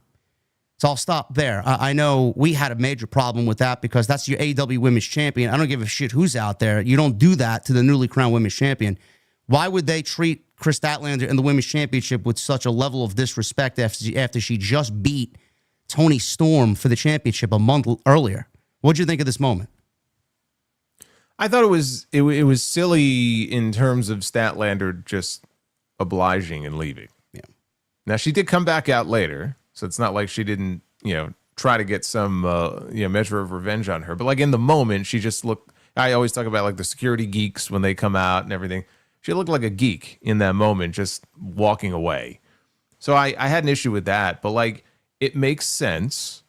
So I'll stop there. I know we had a major problem with that because that's your AEW Women's Champion. I don't give a shit who's out there. You don't do that to the newly crowned Women's Champion. Why would they treat Chris Statlander in the Women's Championship with such a level of disrespect after she just beat Toni Storm for the championship a month earlier? What'd you think of this moment? I thought it was silly in terms of Statlander just obliging and leaving. Yeah. Now she did come back out later, so it's not like she didn't, try to get some measure of revenge on her. But like in the moment, she just looked. I always talk about like the security geeks when they come out and everything. She looked like a geek in that moment, just walking away. So I had an issue with that, but like it makes sense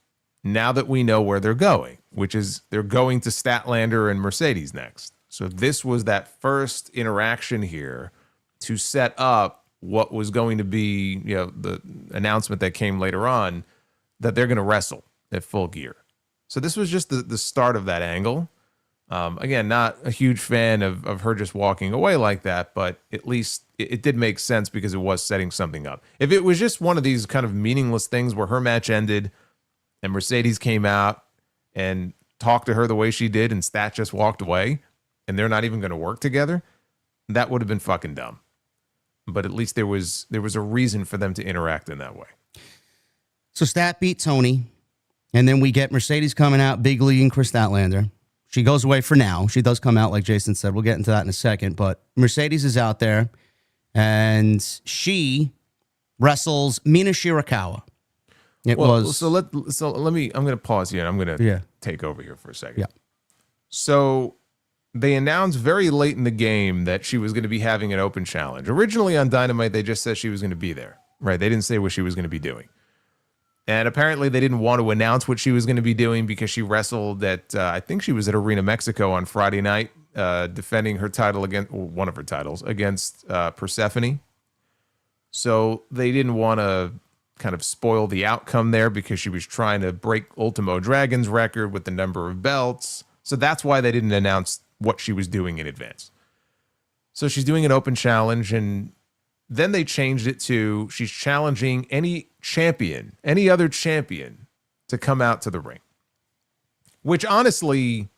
now that we know where they're going, which is they're going to Statlander and Mercedes next. So this was that first interaction here to set up what was going to be, the announcement that came later on that they're going to wrestle at Full Gear. So this was just the start of that angle. Again, not a huge fan of her just walking away like that, but at least it did make sense because it was setting something up. If it was just one of these kind of meaningless things where her match ended and Mercedes came out and talked to her the way she did and Stat just walked away and they're not even going to work together, that would have been fucking dumb. But at least there was a reason for them to interact in that way. So Stat beat Tony, and then we get Mercedes coming out, Big League and Chris Statlander. She goes away for now. She does come out, like Jason said. We'll get into that in a second. But Mercedes is out there, and she wrestles Mina Shirakawa. I'm going to pause here, and I'm going to take over here for a second. Yeah. So they announced very late in the game that she was going to be having an open challenge. Originally on Dynamite, they just said she was going to be there, right? They didn't say what she was going to be doing. And apparently they didn't want to announce what she was going to be doing because she wrestled at, I think she was at Arena Mexico on Friday night, defending her title against, one of her titles, against Persephone. So they didn't want to kind of spoil the outcome there because she was trying to break Ultimo Dragon's record with the number of belts. So that's why they didn't announce what she was doing in advance. So she's doing an open challenge, and then they changed it to she's challenging any other champion to come out to the ring. Which honestly,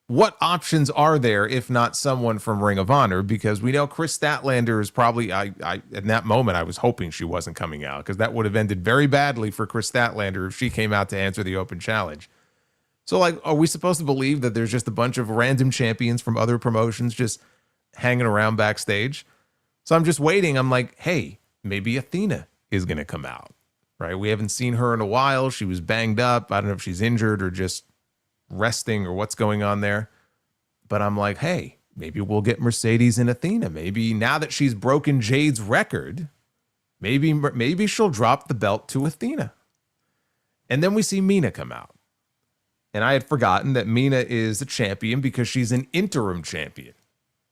what options are there if not someone from Ring of Honor? Because we know Chris Statlander is probably, in that moment, I was hoping she wasn't coming out because that would have ended very badly for Chris Statlander if she came out to answer the open challenge. So, like, are we supposed to believe that there's just a bunch of random champions from other promotions just hanging around backstage? So I'm just waiting. I'm like, hey, maybe Athena is going to come out, right? We haven't seen her in a while. She was banged up. I don't know if she's injured or just resting or what's going on there. But I'm like, hey, maybe we'll get Mercedes and Athena. Maybe now that she's broken Jade's record, maybe she'll drop the belt to Athena. And then we see Mina come out. And I had forgotten that Mina is a champion because she's an interim champion.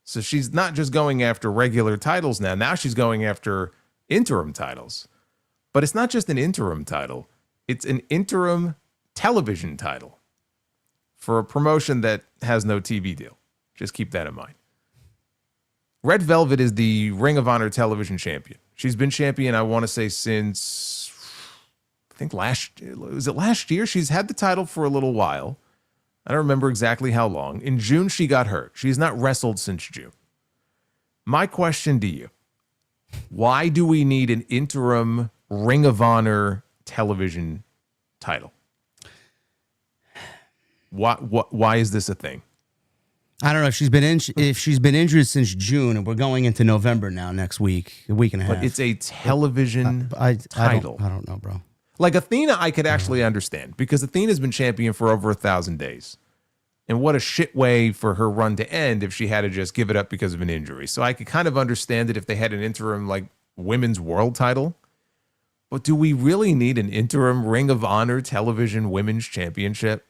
So she's not just going after regular titles now. Now she's going after interim titles. But it's not just an interim title. It's an interim television title for a promotion that has no TV deal. Just keep that in mind. Red Velvet is the Ring of Honor television champion. She's been champion, I want to say, since, I think last year? She's had the title for a little while. I don't remember exactly how long. In June, she got hurt. She's not wrestled since June. My question to you, why do we need an interim Ring of Honor television title? Why is this a thing? I don't know if she's been injured since June, and we're going into November now next week, a week and a half. But it's a television title. I don't know, bro. Like Athena, I could actually understand because Athena's been champion for over 1,000 days. And what a shit way for her run to end if she had to just give it up because of an injury. So I could kind of understand it if they had an interim like women's world title. But do we really need an interim Ring of Honor television women's championship?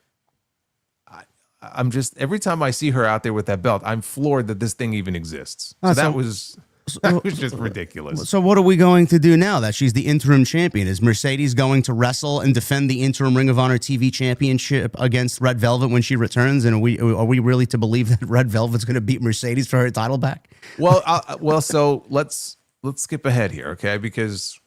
I'm just, every time I see her out there with that belt, I'm floored that this thing even exists. So that was just ridiculous. So what are we going to do now that she's the interim champion? Is Mercedes going to wrestle and defend the interim Ring of Honor TV championship against Red Velvet when she returns? And are we really to believe that Red Velvet's going to beat Mercedes for her title back? Well, so let's skip ahead here, okay? Because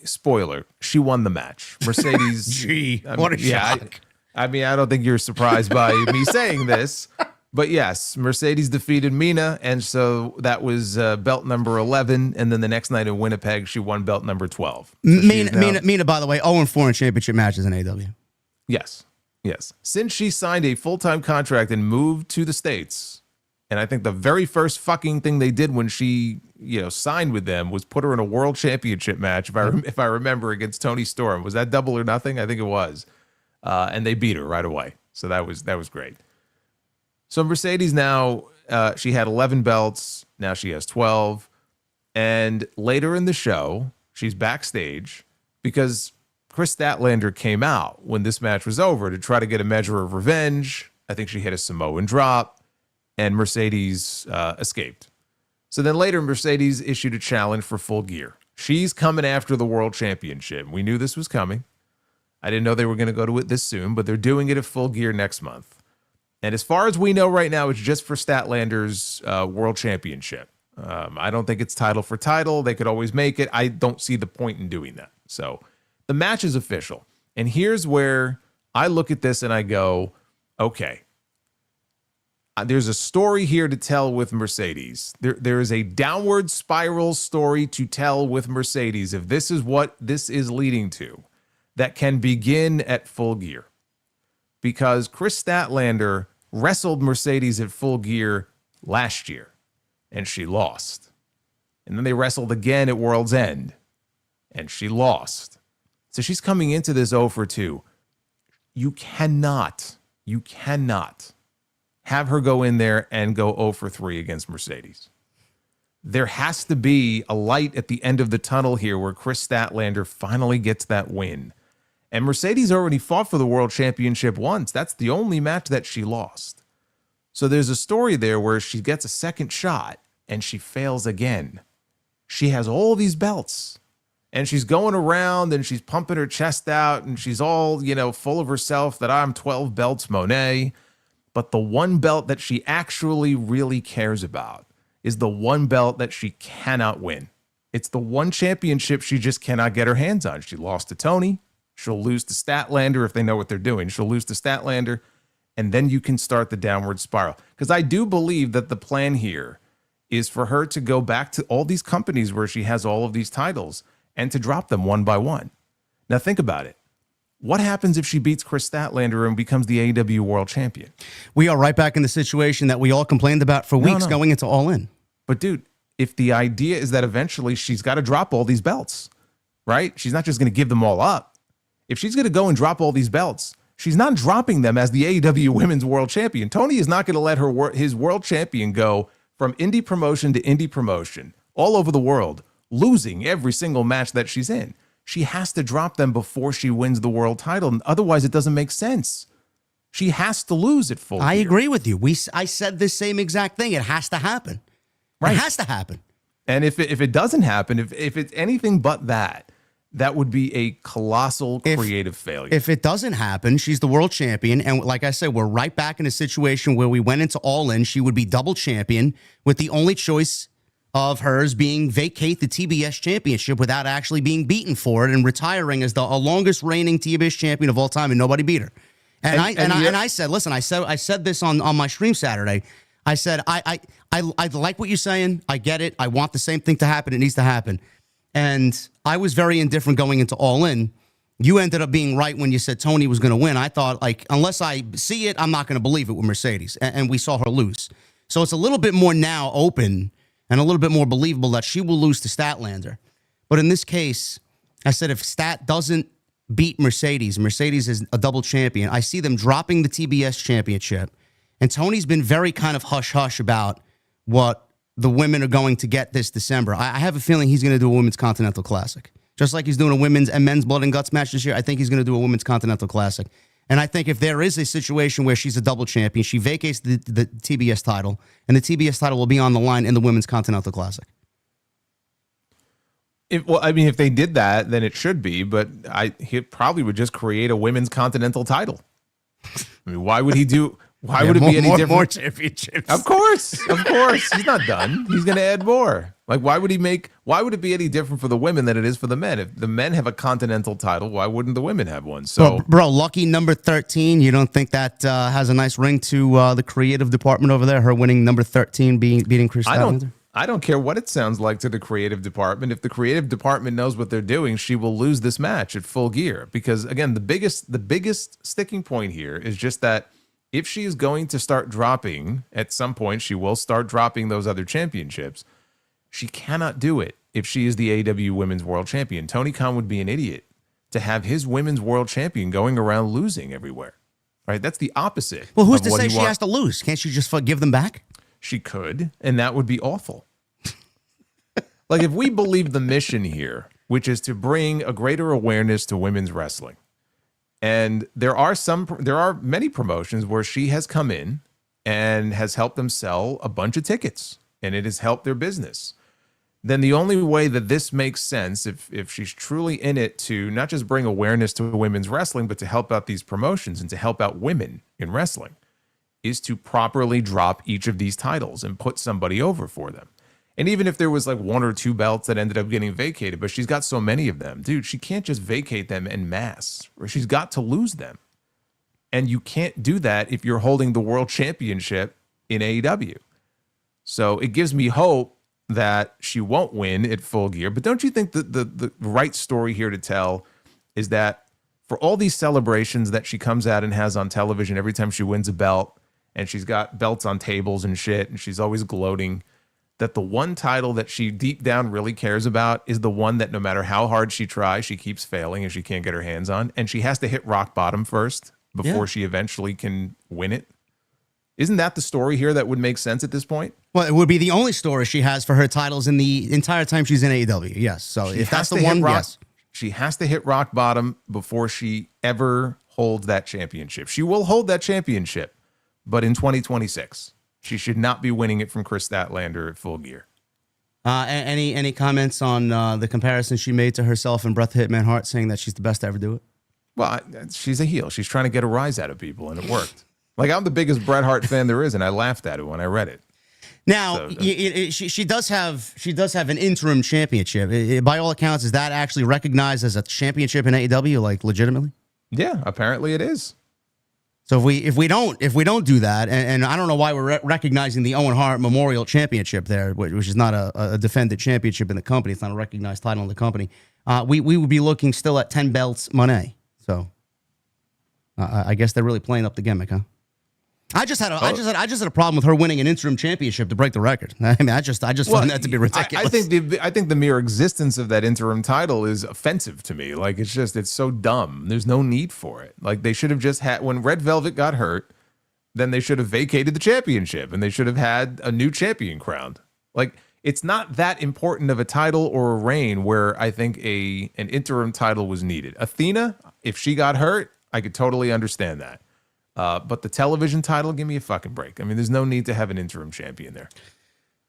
spoiler, she won the match. Mercedes. Gee, what a shock. I mean, I don't think you're surprised by me saying this, but yes, Mercedes defeated Mina, and so that was belt number 11, and then the next night in Winnipeg, she won belt number 12. So Mina, by the way, 0-4 in championship matches in AEW. Yes. Yes. Since she signed a full-time contract and moved to the States, and I think the very first fucking thing they did when she, signed with them was put her in a world championship match, if I remember, against Toni Storm. Was that Double or Nothing? I think it was. And they beat her right away. So that was great. So Mercedes now, she had 11 belts. Now she has 12. And later in the show, she's backstage because Chris Statlander came out when this match was over to try to get a measure of revenge. I think she hit a Samoan drop, and Mercedes escaped. So then later, Mercedes issued a challenge for Full Gear. She's coming after the World Championship. We knew this was coming. I didn't know they were going to go to it this soon, but they're doing it at Full Gear next month. And as far as we know right now, it's just for Statlander's World Championship. I don't think it's title for title. They could always make it. I don't see the point in doing that. So the match is official. And here's where I look at this and I go, okay, there's a story here to tell with Mercedes. There is a downward spiral story to tell with Mercedes. If this is what this is leading to, that can begin at Full Gear. Because Chris Statlander wrestled Mercedes at Full Gear last year, and she lost. And then they wrestled again at World's End, and she lost. So she's coming into this 0 for 2. You cannot have her go in there and go 0 for 3 against Mercedes. There has to be a light at the end of the tunnel here where Chris Statlander finally gets that win. And Mercedes already fought for the World Championship once. That's the only match that she lost. So there's a story there where she gets a second shot and she fails again. She has all these belts and she's going around and she's pumping her chest out and she's all, full of herself that I'm 12 belts Monet. But the one belt that she actually really cares about is the one belt that she cannot win. It's the one championship she just cannot get her hands on. She lost to Toni. She'll lose to Statlander if they know what they're doing. She'll lose to Statlander, and then you can start the downward spiral. Because I do believe that the plan here is for her to go back to all these companies where she has all of these titles and to drop them one by one. Now think about it. What happens if she beats Chris Statlander and becomes the AEW World Champion? We are right back in the situation that we all complained about for weeks going into All In. But dude, if the idea is that eventually she's got to drop all these belts, right? She's not just going to give them all up. If she's going to go and drop all these belts, she's not dropping them as the AEW Women's World Champion. Tony is not going to let his world champion go from indie promotion to indie promotion all over the world, losing every single match that she's in. She has to drop them before she wins the world title. And otherwise, it doesn't make sense. She has to lose at Full Gear. I agree with you. I said the same exact thing. It has to happen. Right. It has to happen. And if it doesn't happen, if it's anything but that would be a colossal creative failure. If it doesn't happen, she's the world champion. And like I said, we're right back in a situation where we went into All In. She would be double champion with the only choice of hers being vacate the TBS championship without actually being beaten for it and retiring as the longest reigning TBS champion of all time, and nobody beat her. And I said, listen, I said this on my stream Saturday. I said, I like what you're saying. I get it. I want the same thing to happen. It needs to happen. And I was very indifferent going into All In. You ended up being right when you said Toni was going to win. I thought, unless I see it, I'm not going to believe it with Mercedes. And we saw her lose. So it's a little bit more now open and a little bit more believable that she will lose to Statlander. But in this case, I said if Stat doesn't beat Mercedes is a double champion, I see them dropping the TBS championship. And Tony's been very kind of hush-hush about what the women are going to get this December. I have a feeling he's going to do a Women's Continental Classic. Just like he's doing a women's and men's blood and guts match this year, I think he's going to do a Women's Continental Classic. And I think if there is a situation where she's a double champion, she vacates the TBS title, and the TBS title will be on the line in the Women's Continental Classic. If they did that, then it should be, but he probably would just create a Women's Continental title. I mean, why would he do... Why would it be any different? More championships. Of course. He's not done. He's going to add more. Why would it be any different for the women than it is for the men? If the men have a continental title, why wouldn't the women have one? So, bro, lucky number 13. You don't think that has a nice ring to the creative department over there? Her winning number 13, beating Chris Statlander? I don't care what it sounds like to the creative department. If the creative department knows what they're doing, she will lose this match at Full Gear. Because again, the biggest sticking point here is just that if she is going to start dropping, at some point she will start dropping those other championships. She cannot do it if she is the AEW Women's World Champion. Tony Khan would be an idiot to have his Women's World Champion going around losing everywhere. Right? That's the opposite. Well, who's to say she has to lose? Can't she just give them back? She could, and that would be awful. Like, if we believe the mission here, which is to bring a greater awareness to women's wrestling, and there are many promotions where she has come in and has helped them sell a bunch of tickets, and it has helped their business, then the only way that this makes sense, if she's truly in it to not just bring awareness to women's wrestling, but to help out these promotions and to help out women in wrestling, is to properly drop each of these titles and put somebody over for them. And even if there was like one or two belts that ended up getting vacated, but she's got so many of them, dude, she can't just vacate them en masse, or she's got to lose them. And you can't do that if you're holding the world championship in AEW. So it gives me hope that she won't win at Full Gear. But don't you think that the right story here to tell is that for all these celebrations that she comes out and has on television every time she wins a belt, and she's got belts on tables and shit, and she's always gloating, that the one title that she deep down really cares about is the one that no matter how hard she tries, she keeps failing and she can't get her hands on, and she has to hit rock bottom first before she eventually can win it? Isn't that the story here that would make sense at this point? Well, it would be the only story she has for her titles in the entire time she's in AEW. Yes. So if that's the one, yes. She has to hit rock bottom before she ever holds that championship. She will hold that championship, but in 2026, she should not be winning it from Chris Statlander at Full Gear. Any comments on the comparison she made to herself and Bret the Hitman Hart, saying that she's the best to ever do it? Well, she's a heel. She's trying to get a rise out of people, and it worked. Like, I'm the biggest Bret Hart fan there is, and I laughed at it when I read it. Now, she does have an interim championship. By all accounts, is that actually recognized as a championship in AEW, like legitimately? Yeah, apparently it is. So if we don't do that, and I don't know why we're recognizing the Owen Hart Memorial Championship there, which is not a defended championship in the company, it's not a recognized title in the company. We would be looking still at 10 belts money. So I guess they're really playing up the gimmick, huh? I just had a problem with her winning an interim championship to break the record. I mean, I just find that to be ridiculous. I think the mere existence of that interim title is offensive to me. Like, it's so dumb. There's no need for it. Like, they should have just had, when Red Velvet got hurt, then they should have vacated the championship and they should have had a new champion crowned. Like, it's not that important of a title or a reign where I think an interim title was needed. Athena, if she got hurt, I could totally understand that. But the television title, give me a fucking break. I mean, there's no need to have an interim champion there.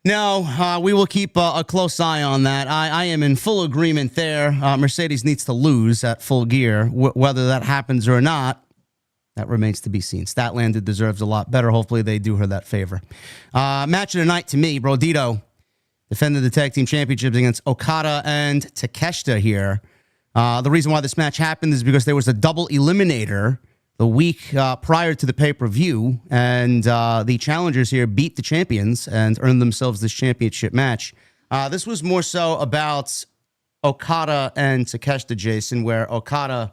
No, we will keep a close eye on that. I am in full agreement there. Mercedes needs to lose at Full Gear. Whether that happens or not, that remains to be seen. Statlander deserves a lot better. Hopefully they do her that favor. Match of the night to me, Brodito defended the tag team championships against Okada and Takeshita here. The reason why this match happened is because there was a double eliminator the week prior to the pay-per-view, and the challengers here beat the champions and earned themselves this championship match. This was more so about Okada and Takeshita, Jason, where Okada,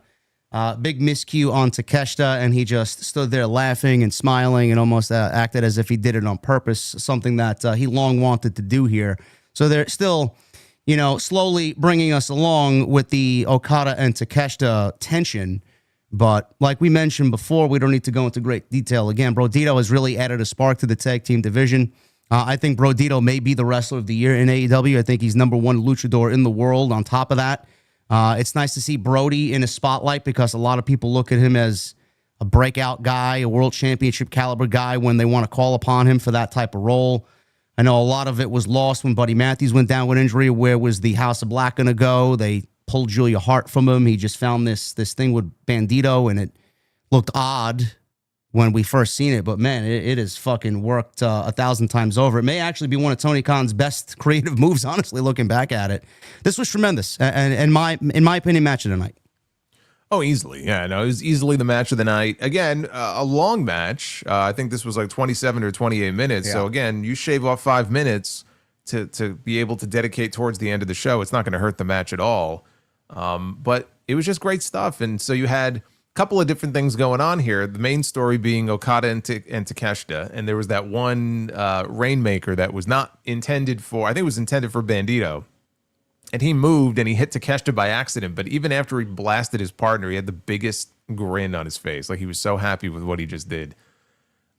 big miscue on Takeshita, and he just stood there laughing and smiling and almost acted as if he did it on purpose, something that he long wanted to do here. So they're still, slowly bringing us along with the Okada and Takeshita tension. But like we mentioned before, we don't need to go into great detail again. Brodito has really added a spark to the tag team division. I think Brodito may be the wrestler of the year in AEW. I think he's number one luchador in the world. On top of that, it's nice to see Brody in a spotlight because a lot of people look at him as a breakout guy, a world championship caliber guy when they want to call upon him for that type of role. I know a lot of it was lost when Buddy Matthews went down with injury. Where was the House of Black going to go? They pulled Julia Hart from him. He just found this thing with Bandito, and it looked odd when we first seen it. But man, it has fucking worked 1,000 times over. It may actually be one of Tony Khan's best creative moves, honestly, looking back at it. This was tremendous, and in my opinion, match of the night. Oh, easily. Yeah, no, it was easily the match of the night. Again, a long match. I think this was like 27 or 28 minutes. Yeah. So again, you shave off 5 minutes to be able to dedicate towards the end of the show. It's not going to hurt the match at all. But it was just great stuff. And so you had a couple of different things going on here. The main story being Okada and Takeshita. And there was that one Rainmaker that was not intended for, I think it was intended for Bandito. And he moved and he hit Takeshita by accident. But even after he blasted his partner, he had the biggest grin on his face. Like he was so happy with what he just did.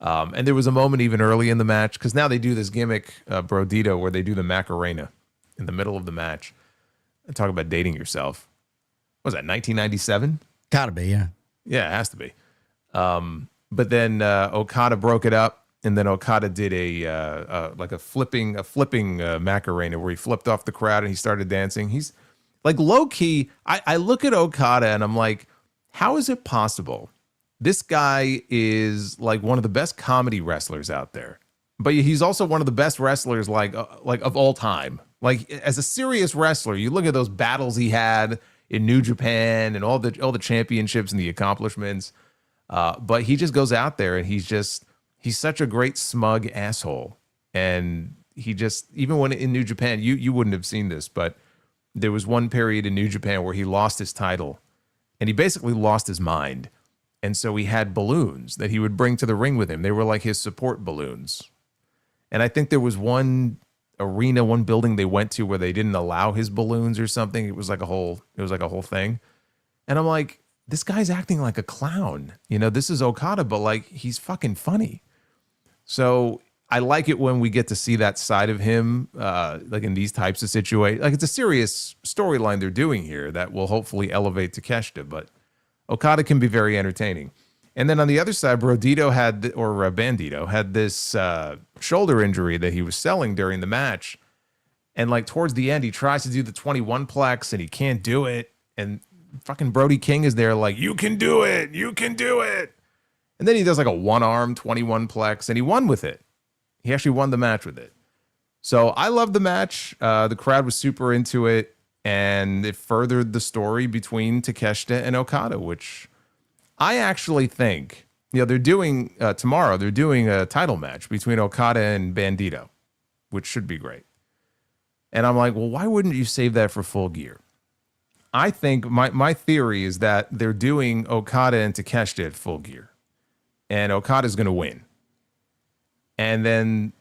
And there was a moment even early in the match, because now they do this gimmick, Brodito, where they do the Macarena in the middle of the match. And talk about dating yourself. What was that, 1997? Gotta be, yeah. Yeah, it has to be. But then Okada broke it up, and then Okada did a flipping Macarena where he flipped off the crowd and he started dancing. He's like low key. I look at Okada and I'm like, how is it possible? This guy is like one of the best comedy wrestlers out there, but he's also one of the best wrestlers like of all time. Like as a serious wrestler, you look at those battles he had in New Japan and all the championships and the accomplishments. But he just goes out there and he's such a great smug asshole. And he just, even when in New Japan, you wouldn't have seen this, but there was one period in New Japan where he lost his title and he basically lost his mind. And so he had balloons that he would bring to the ring with him. They were like his support balloons. And I think there was one arena, one building they went to where they didn't allow his balloons or something. It was like a whole thing. And I'm like, this guy's acting like a clown. You know, this is Okada, but like he's fucking funny. So I like it when we get to see that side of him, like in these types of situations. Like it's a serious storyline they're doing here that will hopefully elevate Takeshita, but Okada can be very entertaining. And then on the other side, Bandito had this shoulder injury that he was selling during the match. And like towards the end, he tries to do the 21 plex and he can't do it. And fucking Brody King is there like, you can do it. You can do it. And then he does like a one arm 21 plex and he won with it. He actually won the match with it. So I love the match. The crowd was super into it. And it furthered the story between Takeshita and Okada, which I actually think, they're doing tomorrow, they're doing a title match between Okada and Bandito, which should be great. And I'm like, well, why wouldn't you save that for Full Gear? I think my theory is that they're doing Okada and Takeshita at Full Gear. And Okada's going to win. And then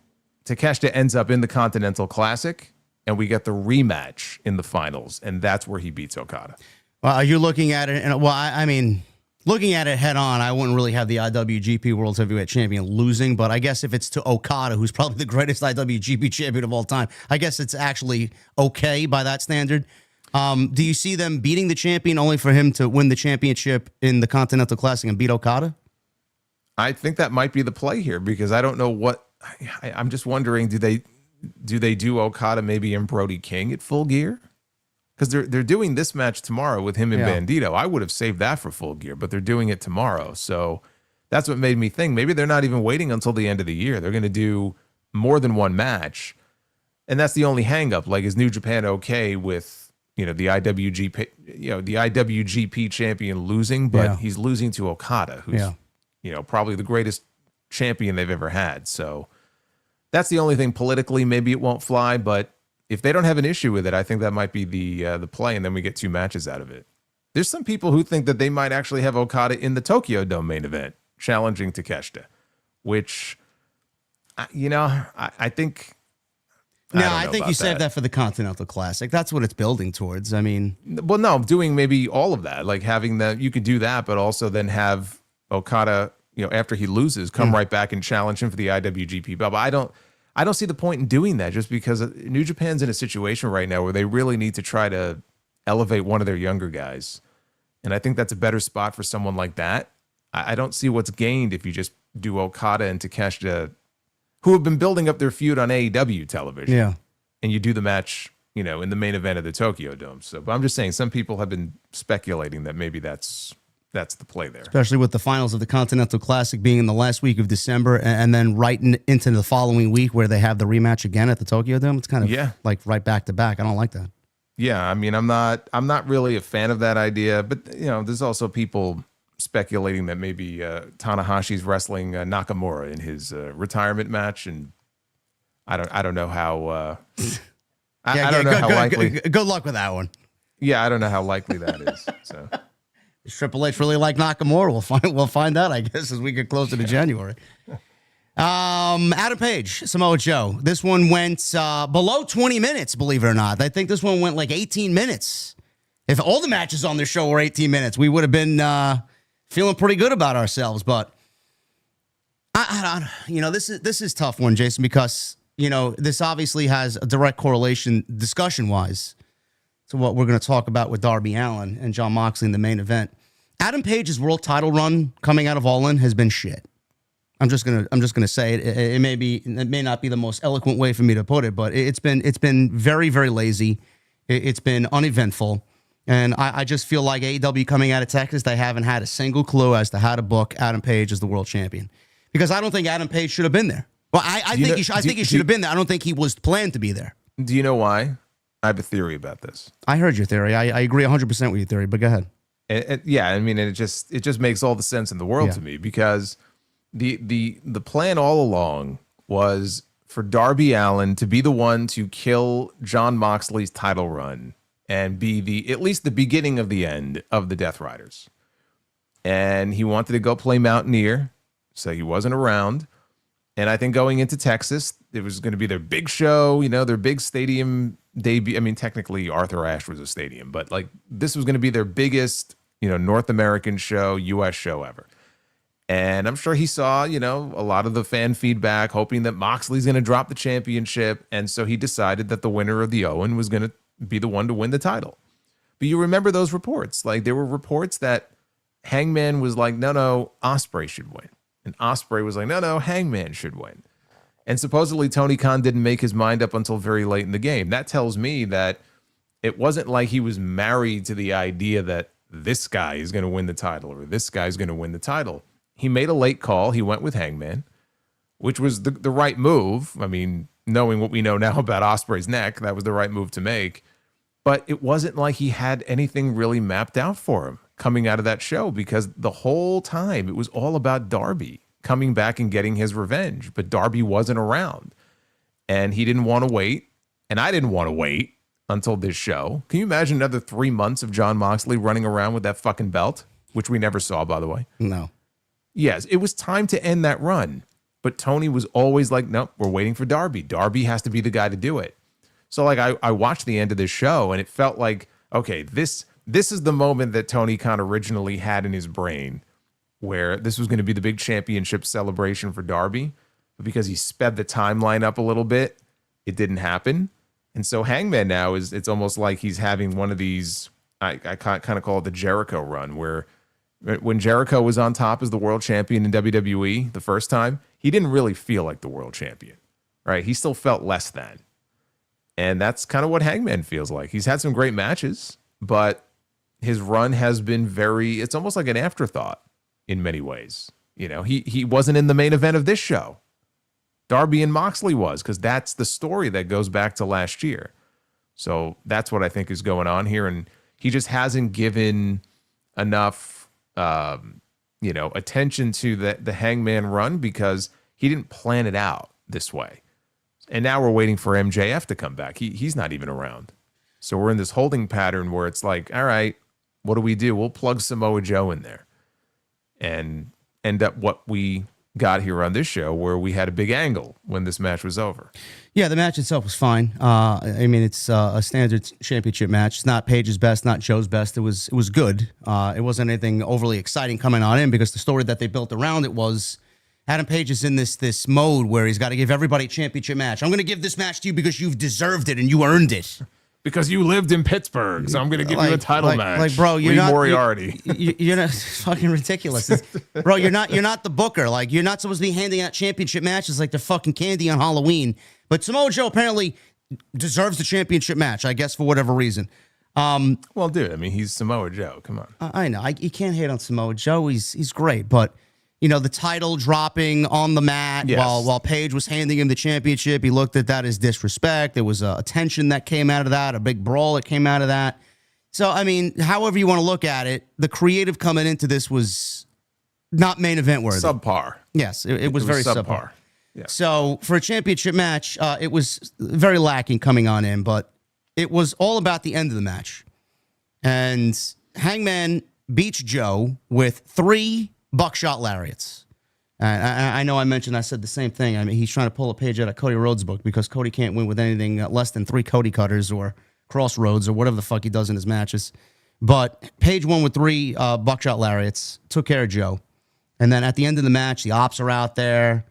Takeshita ends up in the Continental Classic, and we get the rematch in the finals, and that's where he beats Okada. Well, are you looking at it? I mean, looking at it head on, I wouldn't really have the IWGP World Heavyweight Champion losing, but I guess if it's to Okada, who's probably the greatest IWGP champion of all time, I guess it's actually okay by that standard. Do you see them beating the champion only for him to win the championship in the Continental Classic and beat Okada? I think that might be the play here because I don't know what I'm just wondering. Do they do Okada maybe and Brody King at Full Gear? Because they're doing this match tomorrow with him and Bandito. I would have saved that for Full Gear, but they're doing it tomorrow. So that's what made me think maybe they're not even waiting until the end of the year. They're going to do more than one match. And that's the only hang up. Like, is New Japan okay with, the IWGP, the IWGP champion losing, but he's losing to Okada, who's, probably the greatest champion they've ever had. So that's the only thing politically. Maybe it won't fly, but if they don't have an issue with it, I think that might be the play, and then we get two matches out of it. There's some people who think that they might actually have Okada in the Tokyo Dome main event, challenging Takeshita, which, I think... I think you saved that for the Continental Classic. That's what it's building towards. I mean... Well, no, doing maybe all of that. Like having that, you could do that, but also then have Okada, after he loses, come right back and challenge him for the IWGP belt. But I don't see the point in doing that just because New Japan's in a situation right now where they really need to try to elevate one of their younger guys. And I think that's a better spot for someone like that. I don't see what's gained if you just do Okada and Takeshita, who have been building up their feud on AEW television. Yeah. And you do the match, in the main event of the Tokyo Dome. So, but I'm just saying some people have been speculating that maybe that's the play there. Especially with the finals of the Continental Classic being in the last week of December and then right into the following week where they have the rematch again at the Tokyo Dome. It's kind of like right back to back. I don't like that. Yeah, I mean, I'm not really a fan of that idea, but there's also people speculating that maybe Tanahashi's wrestling Nakamura in his retirement match, and I don't know how. I don't know how likely. Good luck with that one. Yeah, I don't know how likely that is. So. Is Triple H really like Nakamura? We'll find out, I guess, as we get closer to January. Adam Page, Samoa Joe. This one went below 20 minutes, believe it or not. I think this one went like 18 minutes. If all the matches on this show were 18 minutes, we would have been feeling pretty good about ourselves. But I this is tough one, Jason, because this obviously has a direct correlation discussion-wise to what we're going to talk about with Darby Allin and Jon Moxley in the main event. Adam Page's world title run coming out of Allin has been shit. I'm just gonna say it. It may not be the most eloquent way for me to put it, but it's been very, very lazy. It's been uneventful, and I just feel like AEW coming out of Texas, they haven't had a single clue as to how to book Adam Page as the world champion, because I don't think Adam Page should have been there. Well, I think he should have been there. I don't think he was planned to be there. Do you know why? I have a theory about this. I heard your theory. I agree 100% with your theory, but go ahead. Yeah, I mean, it just makes all the sense in the world to me, because the plan all along was for Darby Allin to be the one to kill Jon Moxley's title run and be at least the beginning of the end of the Death Riders. And he wanted to go play Mountaineer, so he wasn't around. And I think going into Texas, it was going to be their big show, their big stadium debut. I mean, technically Arthur Ashe was a stadium, but like this was going to be their biggest, North American show, US show ever. And I'm sure he saw, a lot of the fan feedback, hoping that Moxley's going to drop the championship. And so he decided that the winner of the Owen was going to be the one to win the title. But you remember those reports? Like, there were reports that Hangman was like, no, Ospreay should win. And Ospreay was like, no, Hangman should win. And supposedly Tony Khan didn't make his mind up until very late in the game. That tells me that it wasn't like he was married to the idea that this guy is going to win the title or this guy's going to win the title. He made a late call. He went with Hangman, which was the right move. I mean, knowing what we know now about Ospreay's neck, that was the right move to make. But it wasn't like he had anything really mapped out for him coming out of that show, because the whole time it was all about Darby coming back and getting his revenge. But Darby wasn't around, and he didn't want to wait, and I didn't want to wait until this show. Can you imagine another 3 months of Jon Moxley running around with that fucking belt, which we never saw, by the way? No. Yes, it was time to end that run. But Tony was always like, nope, we're waiting for Darby. Darby has to be the guy to do it. So like I watched the end of this show, and it felt like, okay, this is the moment that Tony Khan originally had in his brain, where this was going to be the big championship celebration for Darby. But because he sped the timeline up a little bit, it didn't happen. And so Hangman now it's almost like he's having one of these, I kind of call it the Jericho run, where when Jericho was on top as the world champion in WWE the first time, he didn't really feel like the world champion, right? He still felt less than. And that's kind of what Hangman feels like. He's had some great matches, but his run has been it's almost like an afterthought in many ways. He wasn't in the main event of this show. Darby and Moxley was, because that's the story that goes back to last year. So that's what I think is going on here. And he just hasn't given enough attention to the Hangman run, because he didn't plan it out this way. And now we're waiting for MJF to come back. He's not even around. So we're in this holding pattern where it's like, all right, what do? We'll plug Samoa Joe in there and end up what we got here on this show, where we had a big angle when this match was over. Yeah, the match itself was fine. I mean, it's a standard championship match. It's not Page's best, not Joe's best. It was good. It wasn't anything overly exciting coming on in, because the story that they built around it was Adam Page is in this mode where he's got to give everybody a championship match. I'm going to give this match to you because you've deserved it and you earned it. Because you lived in Pittsburgh, so I'm going to give you a title match. Like, bro, you're Lee not Moriarty. You're not, it's fucking ridiculous, bro. You're not the booker. Like, you're not supposed to be handing out championship matches like they're fucking candy on Halloween. But Samoa Joe apparently deserves the championship match, I guess, for whatever reason. Well, dude, I mean, he's Samoa Joe. Come on. I know. You can't hate on Samoa Joe. He's great, but the title dropping on the mat while Page was handing him the championship, he looked at that as disrespect. There was a tension that came out of that, a big brawl that came out of that. So, I mean, however you want to look at it, the creative coming into this was not main event worthy. Subpar. Yes, it was very subpar. Yeah. So for a championship match, it was very lacking coming on in, but it was all about the end of the match. And Hangman beats Joe with 3 buckshot lariats. And I know I said the same thing. I mean, he's trying to pull a page out of Cody Rhodes' book because Cody can't win with anything less than 3 Cody cutters or crossroads or whatever the fuck he does in his matches. But Page won with 3 buckshot lariats, took care of Joe. And then at the end of the match, the Ops are out there.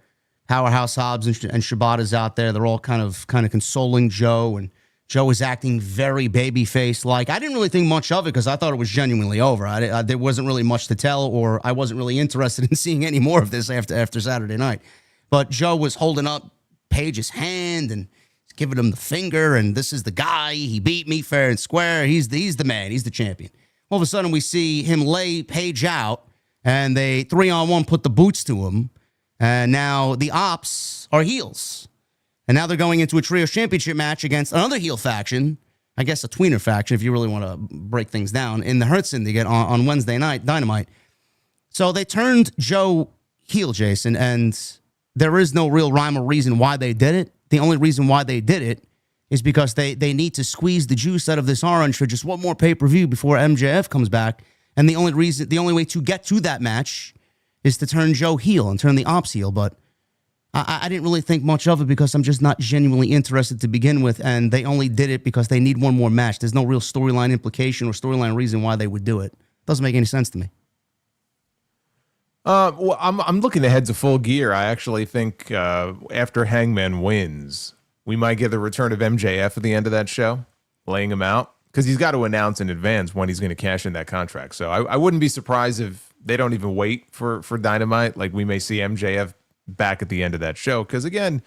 Powerhouse Hobbs and Shibata's out there. They're all kind of consoling Joe, and Joe is acting very babyface like. I didn't really think much of it because I thought it was genuinely over. There wasn't really much to tell, or I wasn't really interested in seeing any more of this after Saturday night. But Joe was holding up Page's hand and giving him the finger, and this is the guy. He beat me fair and square. He's the man. He's the champion. All of a sudden, we see him lay Page out, and they 3-on-1 put the boots to him. And now the Ops are heels. And now they're going into a Trios Championship match against another heel faction, I guess a tweener faction, if you really want to break things down, in the Hurt Syndicate on Wednesday night, Dynamite. So they turned Joe heel, Jason, and there is no real rhyme or reason why they did it. The only reason why they did it is because they need to squeeze the juice out of this orange for just one more pay-per-view before MJF comes back. And the only way to get to that match is to turn Joe heel and turn the Ops heel. But I didn't really think much of it because I'm just not genuinely interested to begin with. And they only did it because they need one more match. There's no real storyline implication or storyline reason why they would do it. Doesn't make any sense to me. Well, I'm looking ahead to Full Gear. I actually think after Hangman wins, we might get the return of MJF at the end of that show, laying him out. Because he's got to announce in advance when he's going to cash in that contract. So I wouldn't be surprised if they don't even wait for Dynamite. Like, we may see MJF back at the end of that show. Because, again,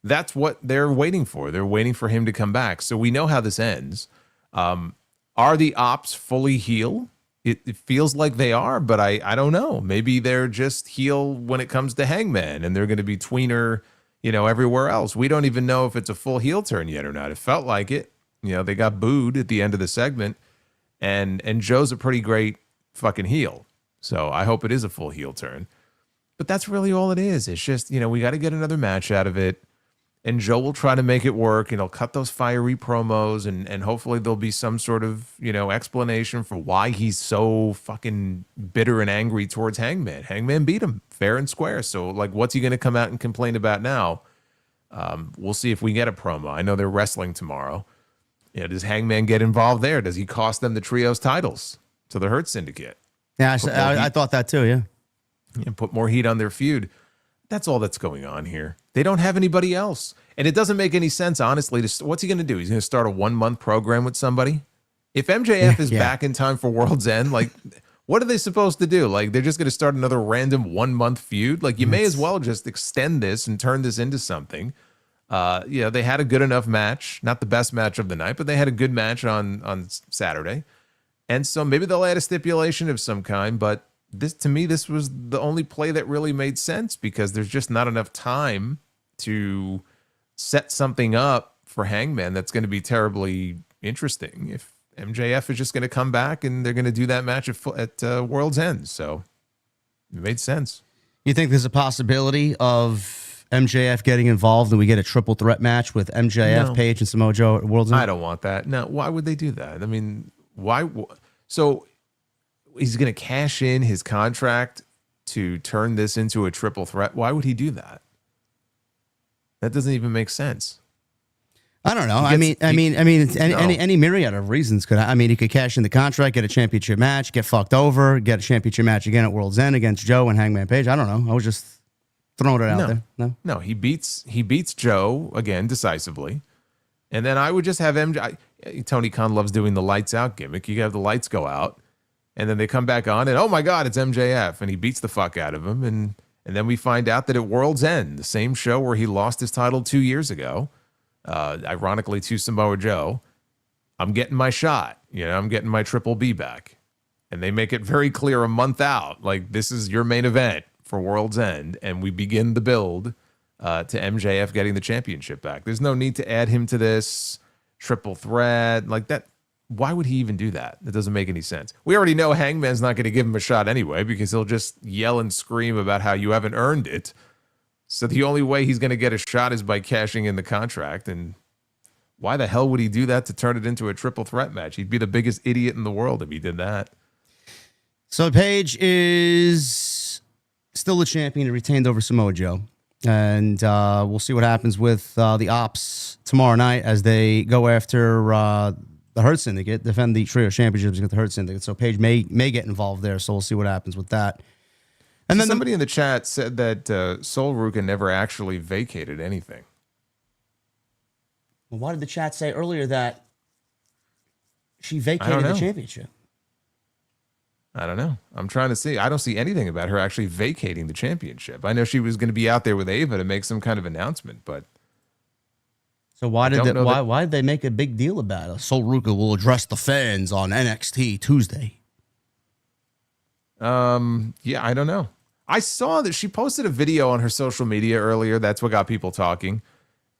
that's what they're waiting for. They're waiting for him to come back. So we know how this ends. Are the Ops fully heel? It feels like they are, but I don't know. Maybe they're just heel when it comes to Hangman, and they're going to be tweener, everywhere else. We don't even know if it's a full heel turn yet or not. It felt like it. They got booed at the end of the segment, and Joe's a pretty great fucking heel. So I hope it is a full heel turn. But that's really all it is. It's just, we got to get another match out of it, and Joe will try to make it work, cut those fiery promos, and hopefully there'll be some sort of, explanation for why he's so fucking bitter and angry towards Hangman. Hangman beat him fair and square. So, what's he going to come out and complain about now? We'll see if we get a promo. I know they're wrestling tomorrow. Does Hangman get involved there? Does he cost them the trios titles to the Hurt Syndicate? Yeah, I thought that too, yeah. Put more heat on their feud. That's all that's going on here. They don't have anybody else. And it doesn't make any sense, honestly. What's he going to do? He's going to start a 1-month program with somebody? If MJF is back in time for World's End, what are they supposed to do? They're just going to start another random 1-month feud? You may as well just extend this and turn this into something. They had a good enough match, not the best match of the night, but they had a good match on Saturday. And so maybe they'll add a stipulation of some kind, but to me, this was the only play that really made sense because there's just not enough time to set something up for Hangman that's going to be terribly interesting. If MJF is just going to come back and they're going to do that match at World's End. So it made sense. You think there's a possibility of MJF getting involved and we get a triple threat match with MJF, Page, and Samoa Joe at World's End? I don't want that. No, why would they do that? I mean, why? So he's going to cash in his contract to turn this into a triple threat. Why would he do that? That doesn't even make sense. I don't know. It's any myriad of reasons could. He could cash in the contract, get a championship match, get fucked over, get a championship match again at World's End against Joe and Hangman Page. I don't know. I was just throwing it out there. No, he beats Joe again decisively, and then I would just have MJ. Tony Khan loves doing the lights out gimmick. You have the lights go out, and then they come back on, and oh my God, it's MJF, and he beats the fuck out of him, and then we find out that at World's End, the same show where he lost his title 2 years ago, ironically to Samoa Joe, I'm getting my shot. I'm getting my Triple B back, and they make it very clear a month out, this is your main event for World's End, and we begin the build to MJF getting the championship back. There's no need to add him to this triple threat like that. Why would he even do that? That doesn't make any sense. We already know Hangman's not going to give him a shot anyway because he'll just yell and scream about how you haven't earned it. So the only way he's going to get a shot is by cashing in the contract. And why the hell would he do that to turn it into a triple threat match? He'd be the biggest idiot in the world if he did that. So Paige is still the champion, retained over Samoa Joe. And we'll see what happens with the Ops tomorrow night as they go after the Hurt Syndicate, defend the Trio Championships against the Hurt Syndicate. So Paige may get involved there, so we'll see what happens with that. And then somebody in the chat said that Sol Ruka never actually vacated anything. Well, why did the chat say earlier that she vacated the championship? I don't know. I'm trying to see. I don't see anything about her actually vacating the championship. I know she was going to be out there with Ava to make some kind of announcement, but so why did they make a big deal about it? Sol Ruka will address the fans on NXT Tuesday. Yeah, I don't know. I saw that she posted a video on her social media earlier. That's what got people talking.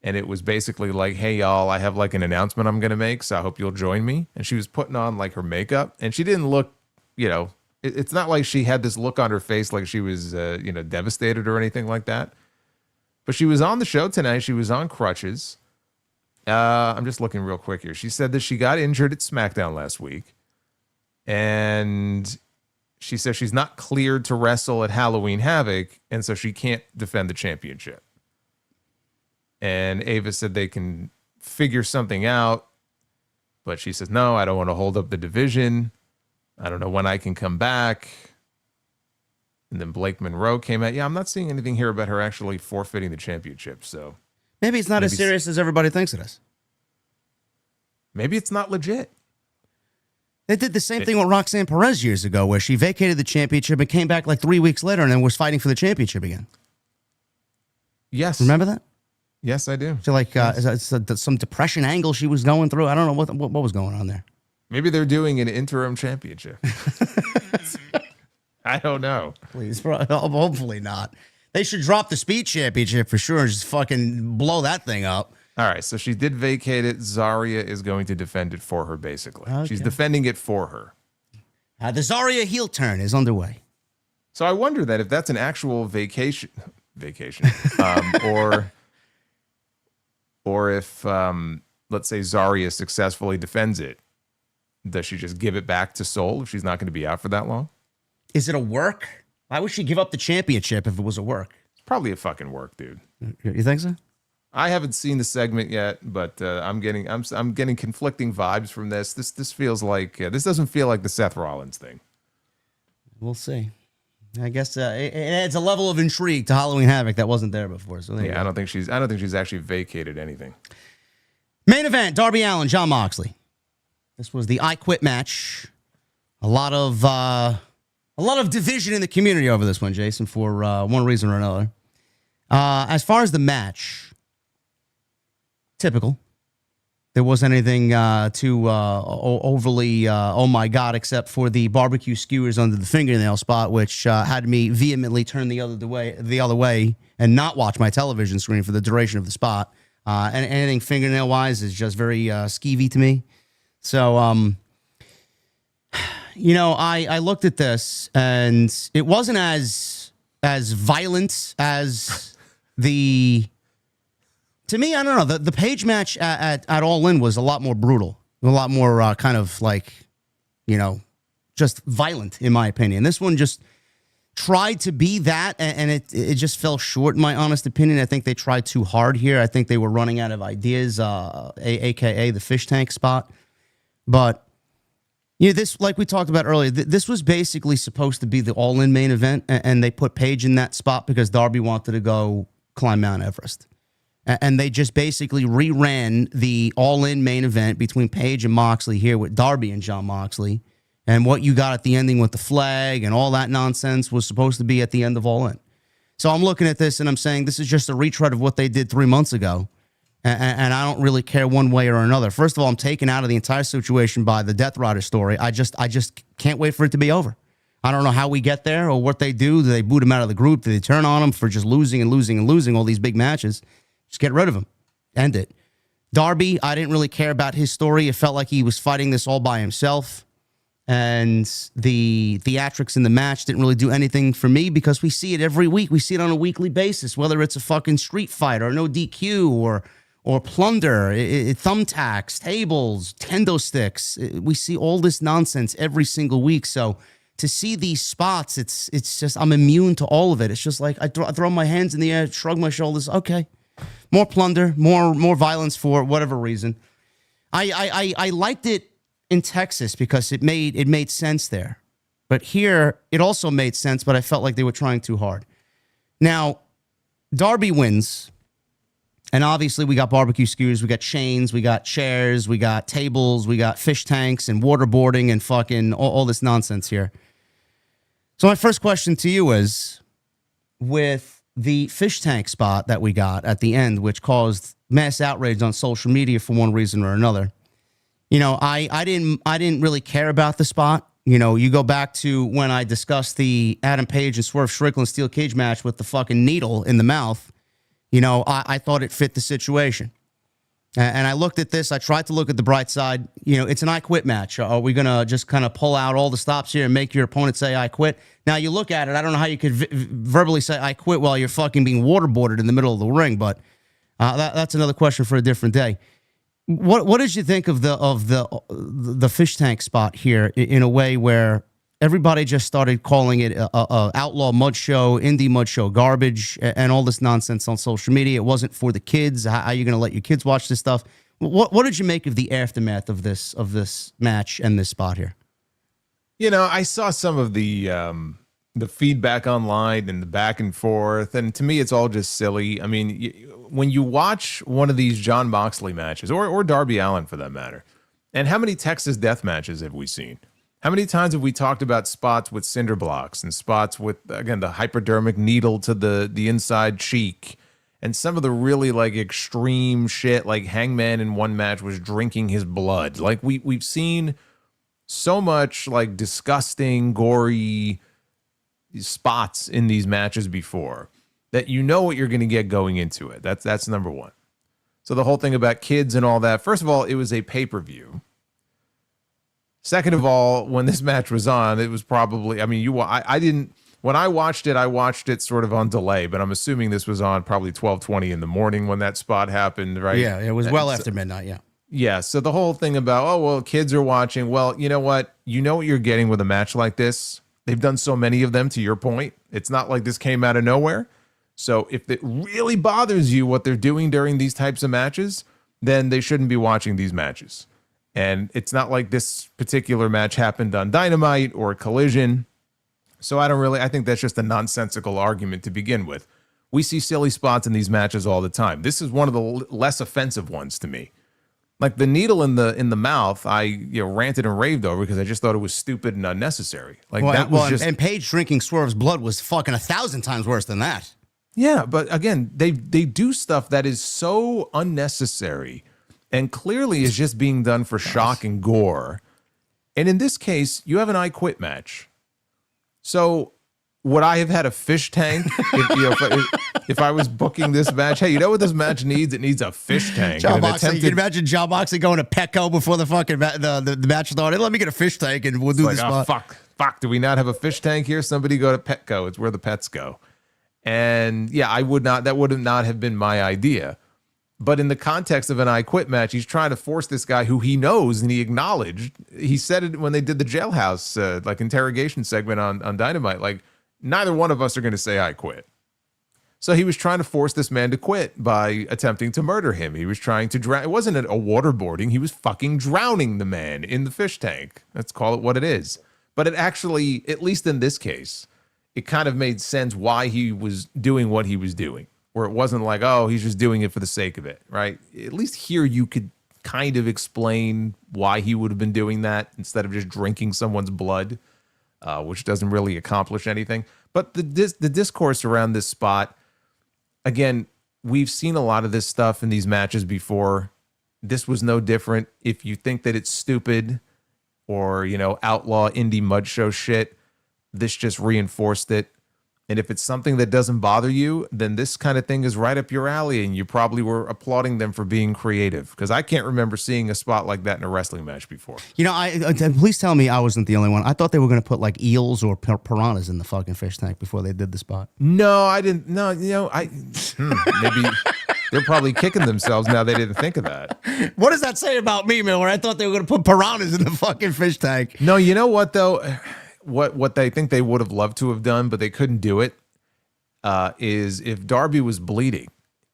And it was basically like, hey, y'all, I have like an announcement I'm going to make, so I hope you'll join me. And she was putting on like her makeup, and she didn't look, it's not like she had this look on her face like she was, devastated or anything like that. But she was on the show tonight. She was on crutches. I'm just looking real quick here. She said that she got injured at SmackDown last week. And she says she's not cleared to wrestle at Halloween Havoc, and so she can't defend the championship. And Ava said they can figure something out, but she says, no, I don't want to hold up the division. I don't know when I can come back. And then Blake Monroe came out. Yeah, I'm not seeing anything here about her actually forfeiting the championship. So maybe it's not as serious as everybody thinks it is. Maybe it's not legit. They did the same thing with Roxanne Perez years ago, where she vacated the championship and came back like 3 weeks later and then was fighting for the championship again. Yes. Remember that? Yes, I do. So like some depression angle she was going through. I don't know what was going on there. Maybe they're doing an interim championship. I don't know. Please, hopefully not. They should drop the Speed Championship for sure and just fucking blow that thing up. All right, so she did vacate it. Zaria is going to defend it for her, basically. Okay. She's defending it for her. The Zaria heel turn is underway. So I wonder that if that's an actual vacation, or if, let's say, Zaria successfully defends it, does she just give it back to Sol if she's not going to be out for that long? Is it a work? Why would she give up the championship if it was a work? It's probably a fucking work, dude. You think so? I haven't seen the segment yet, but I'm getting conflicting vibes from this. This feels like this doesn't feel like the Seth Rollins thing. We'll see. I guess it adds a level of intrigue to Halloween Havoc that wasn't there before. So I don't think she's actually vacated anything. Main event: Darby Allin, Jon Moxley. This was the I Quit match. A lot of division in the community over this one, Jason, for one reason or another. As far as the match, typical. There wasn't anything too overly, oh my God, except for the barbecue skewers under the fingernail spot, which had me vehemently turn the other way and not watch my television screen for the duration of the spot. And anything fingernail-wise is just very skeevy to me. So, I looked at this, and it wasn't as violent as the... To me, I don't know. The Page match at All In was a lot more brutal, a lot more kind of like, just violent, in my opinion. This one just tried to be that, and it just fell short, in my honest opinion. I think they tried too hard here. I think they were running out of ideas, aka the fish tank spot. But this, like we talked about earlier, this was basically supposed to be the All In main event, and they put Page in that spot because Darby wanted to go climb Mount Everest. And they just basically reran the All-In main event between Page and Moxley here with Darby and Jon Moxley. And what you got at the ending with the flag and all that nonsense was supposed to be at the end of All-In. So I'm looking at this and I'm saying this is just a retread of what they did 3 months ago. And I don't really care one way or another. First of all, I'm taken out of the entire situation by the Death Rider story. I just can't wait for it to be over. I don't know how we get there or what they do. Do they boot him out of the group? Do they turn on him for just losing all these big matches? Just get rid of him. End it. Darby, I didn't really care about his story. It felt like he was fighting this all by himself. And the theatrics in the match didn't really do anything for me because we see it every week. We see it on a weekly basis, whether it's a fucking street fight or no DQ or plunder, thumbtacks, tables, kendo sticks. We see all this nonsense every single week. So to see these spots, it's just, I'm immune to all of it. It's just like I throw my hands in the air, shrug my shoulders. Okay, more plunder, more violence for whatever reason. I liked it in Texas because it made sense there. But here, it also made sense, but I felt like they were trying too hard. Now, Darby wins. And obviously, we got barbecue skewers, we got chains, we got chairs, we got tables, we got fish tanks and waterboarding and fucking all this nonsense here. So my first question to you is, with the fish tank spot that we got at the end, which caused mass outrage on social media for one reason or another, you know, I didn't really care about the spot. You know, you go back to when I discussed the Adam Page and Swerve Strickland steel cage match with the fucking needle in the mouth. You know, I thought it fit the situation. And I looked at this. I tried to look at the bright side. You know, it's an I quit match. Are we going to just kind of pull out all the stops here and make your opponent say I quit? Now, you look at it. I don't know how you could verbally say I quit while you're fucking being waterboarded in the middle of the ring. But that's another question for a different day. What did you think of the fish tank spot here in a way where everybody just started calling it a outlaw mud show, indie mud show garbage, and all this nonsense on social media? It wasn't for the kids. How are you going to let your kids watch this stuff? What did you make of the aftermath of this match and this spot here? You know, I saw some of the feedback online and the back and forth, and to me, it's all just silly. I mean, when you watch one of these Jon Moxley matches, or Darby Allin for that matter, and how many Texas death matches have we seen? How many times have we talked about spots with cinder blocks and spots with, again, the hypodermic needle to the inside cheek, and some of the really like extreme shit, like Hangman in one match was drinking his blood. Like we've seen so much like disgusting, gory spots in these matches before that you know what you're going to get going into it. That's number one. So the whole thing about kids and all that, first of all, it was a pay-per-view. Second of all, when this match was on, it was probably, I mean, I didn't, when I watched it sort of on delay, but I'm assuming this was on probably 12:20 in the morning when that spot happened, right? Yeah, it was well after midnight, yeah. Yeah, so the whole thing about, oh, well, kids are watching. Well, you know what? You know what you're getting with a match like this. They've done so many of them, to your point. It's not like this came out of nowhere. So if it really bothers you what they're doing during these types of matches, then they shouldn't be watching these matches. And it's not like this particular match happened on Dynamite or Collision. So I think that's just a nonsensical argument to begin with. We see silly spots in these matches all the time. This is one of the less offensive ones to me. Like the needle in the mouth, I ranted and raved over because I just thought it was stupid and unnecessary. Like and Paige drinking Swerve's blood was fucking 1,000 times worse than that. Yeah, but again, they do stuff that is so unnecessary and clearly is just being done for shock and gore. And in this case, you have an I Quit match. So would I have had a fish tank if I was booking this match? Hey, you know what this match needs? It needs a fish tank. Jon Moxley, you can imagine Jon Moxley going to Petco before the fucking the match started. Let me get a fish tank and we'll do this. Oh, fuck. Do we not have a fish tank here? Somebody go to Petco. It's where the pets go. And yeah, that would not have been my idea. But in the context of an I Quit match, he's trying to force this guy who he knows and he acknowledged. He said it when they did the jailhouse like interrogation segment on Dynamite. Like, neither one of us are going to say I quit. So he was trying to force this man to quit by attempting to murder him. He was trying to drown. It wasn't a waterboarding. He was fucking drowning the man in the fish tank. Let's call it what it is. But it actually, at least in this case, it kind of made sense why he was doing what he was doing, where it wasn't like, oh, he's just doing it for the sake of it, right? At least here you could kind of explain why he would have been doing that instead of just drinking someone's blood, which doesn't really accomplish anything. But the discourse around this spot, again, we've seen a lot of this stuff in these matches before. This was no different. If you think that it's stupid or, outlaw indie mud show shit, this just reinforced it. And if it's something that doesn't bother you, then this kind of thing is right up your alley, and you probably were applauding them for being creative. Because I can't remember seeing a spot like that in a wrestling match before. You know, please tell me I wasn't the only one. I thought they were going to put like eels or piranhas in the fucking fish tank before they did the spot. No, I didn't. No, maybe they're probably kicking themselves now they didn't think of that. What does that say about me, Miller? I thought they were going to put piranhas in the fucking fish tank. No, you know what though? What they think they would have loved to have done, but they couldn't do it, is if Darby was bleeding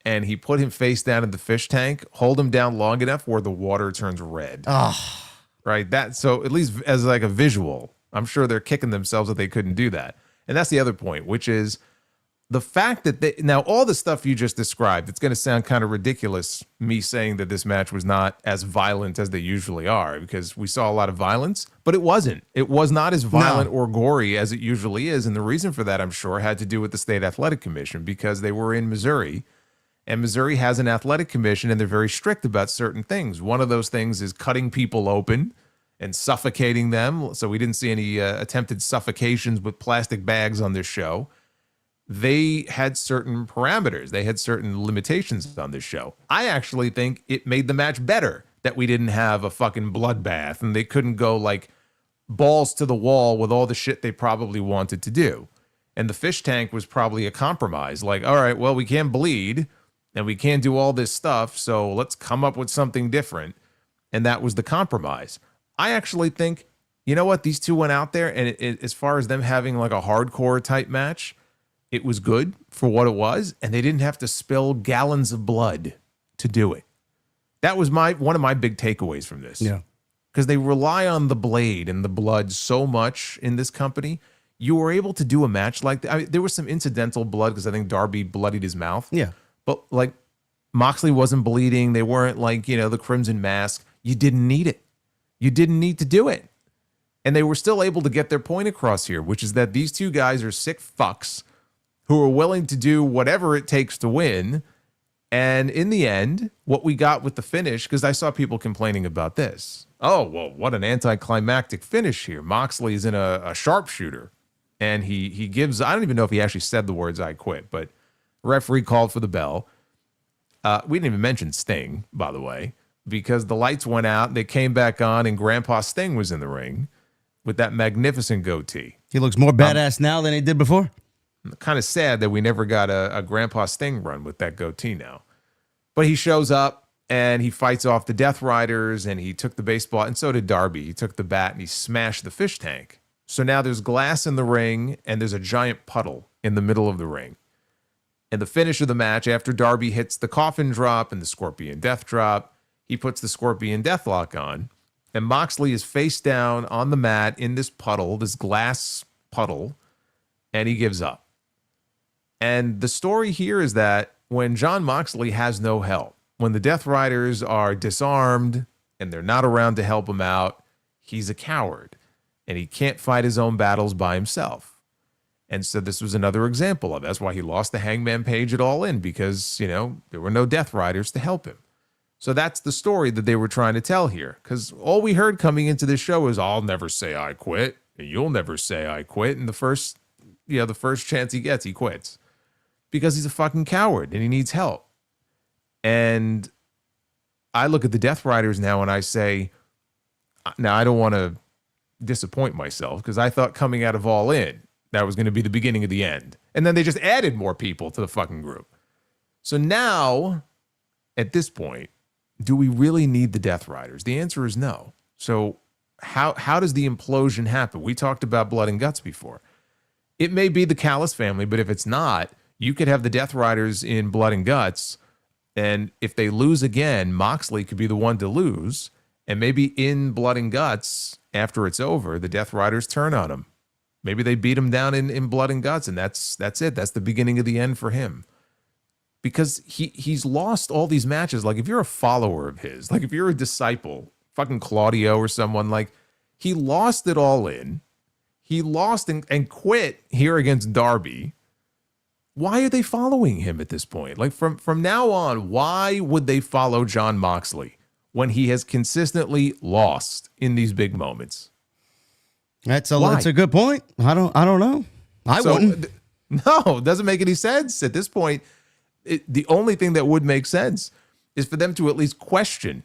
and he put him face down in the fish tank, hold him down long enough where the water turns red. Oh. Right? So at least as like a visual, I'm sure they're kicking themselves that they couldn't do that. And that's the other point, which is the fact that now all the stuff you just described, it's going to sound kind of ridiculous, me saying that this match was not as violent as they usually are, because we saw a lot of violence, but it wasn't. It was not as violent or gory as it usually is. And the reason for that, I'm sure, had to do with the State Athletic Commission, because they were in Missouri, and Missouri has an athletic commission, and they're very strict about certain things. One of those things is cutting people open and suffocating them. So we didn't see any attempted suffocations with plastic bags on this show. They had certain parameters. They had certain limitations on this show. I actually think it made the match better that we didn't have a fucking bloodbath and they couldn't go like balls to the wall with all the shit they probably wanted to do. And the fish tank was probably a compromise. Like, all right, well, we can't bleed and we can't do all this stuff, so let's come up with something different. And that was the compromise. I actually think, you know what? These two went out there, and as far as them having like a hardcore type match, it was good for what it was, and they didn't have to spill gallons of blood to do it. That was one of my big takeaways from this. Yeah. Because they rely on the blade and the blood so much in this company. You were able to do a match like that. I mean, there was some incidental blood because I think Darby bloodied his mouth. Yeah. But like Moxley wasn't bleeding. They weren't like, the Crimson Mask. You didn't need it. You didn't need to do it. And they were still able to get their point across here, which is that these two guys are sick fucks who are willing to do whatever it takes to win. And in the end, what we got with the finish, because I saw people complaining about this. Oh, well, what an anticlimactic finish here. Moxley is in a sharpshooter. And he gives, I don't even know if he actually said the words "I quit," but referee called for the bell. We didn't even mention Sting, by the way, because the lights went out, they came back on, and Grandpa Sting was in the ring with that magnificent goatee. He looks more badass now than he did before. Kind of sad that we never got a Grandpa Sting run with that goatee now. But he shows up and he fights off the Death Riders, and he took the baseball, and so did Darby. He took the bat and he smashed the fish tank. So now there's glass in the ring and there's a giant puddle in the middle of the ring. And the finish of the match, after Darby hits the coffin drop and the Scorpion Death drop, he puts the Scorpion Deathlock on, and Moxley is face down on the mat in this puddle, this glass puddle, and he gives up. And the story here is that when Jon Moxley has no help, when the Death Riders are disarmed and they're not around to help him out, he's a coward and he can't fight his own battles by himself. And so this was another example of it. That's why he lost the Hangman Page at All In, because, there were no Death Riders to help him. So that's the story that they were trying to tell here. Because all we heard coming into this show is, I'll never say I quit, and you'll never say I quit. And the first chance he gets, he quits. Because he's a fucking coward and he needs help. And I look at the Death Riders now and I say, now I don't want to disappoint myself, because I thought coming out of All In, that was going to be the beginning of the end. And then they just added more people to the fucking group. So now, at this point, do we really need the Death Riders? The answer is no. So how does the implosion happen? We talked about Blood and Guts before. It may be the Callis family, but if it's not, you could have the Death Riders in Blood and Guts, and if they lose again, Moxley could be the one to lose, and maybe in Blood and Guts, after it's over, the Death Riders turn on him. Maybe they beat him down in Blood and Guts, and that's it. That's the beginning of the end for him. Because he's lost all these matches. Like, if you're a follower of his, like if you're a disciple, fucking Claudio or someone, like, he lost it all in. He lost and quit here against Darby. Why are they following him at this point? Like, from now on, why would they follow Jon Moxley when he has consistently lost in these big moments? That's a good point. I don't know. I wouldn't. No, it doesn't make any sense at this point. The only thing that would make sense is for them to at least question.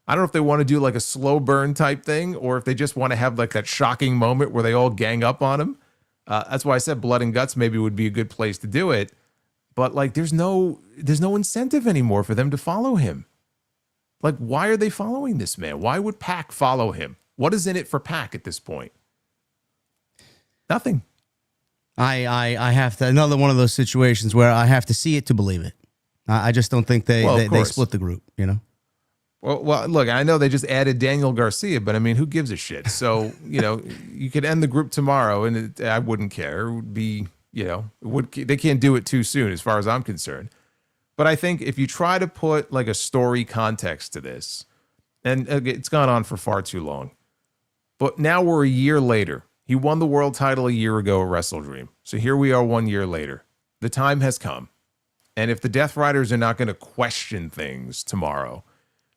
I don't know if they want to do like a slow burn type thing, or if they just want to have like that shocking moment where they all gang up on him. That's why I said blood and guts maybe would be a good place to do it. But like, there's no incentive anymore for them to follow him. Like, why are they following this man? Why would Pac follow him? What is in it for Pac at this point? Nothing. I have to, another one of those situations where I have to see it to believe it. I just don't think they split the group, you know? Well, look, I know they just added Daniel Garcia, but I mean, who gives a shit? So, you could end the group tomorrow and I wouldn't care. It would be, they can't do it too soon as far as I'm concerned. But I think if you try to put like a story context to this, and it's gone on for far too long, but now we're a year later. He won the world title a year ago at WrestleDream. So here we are 1 year later. The time has come. And if the Death Riders are not going to question things tomorrow,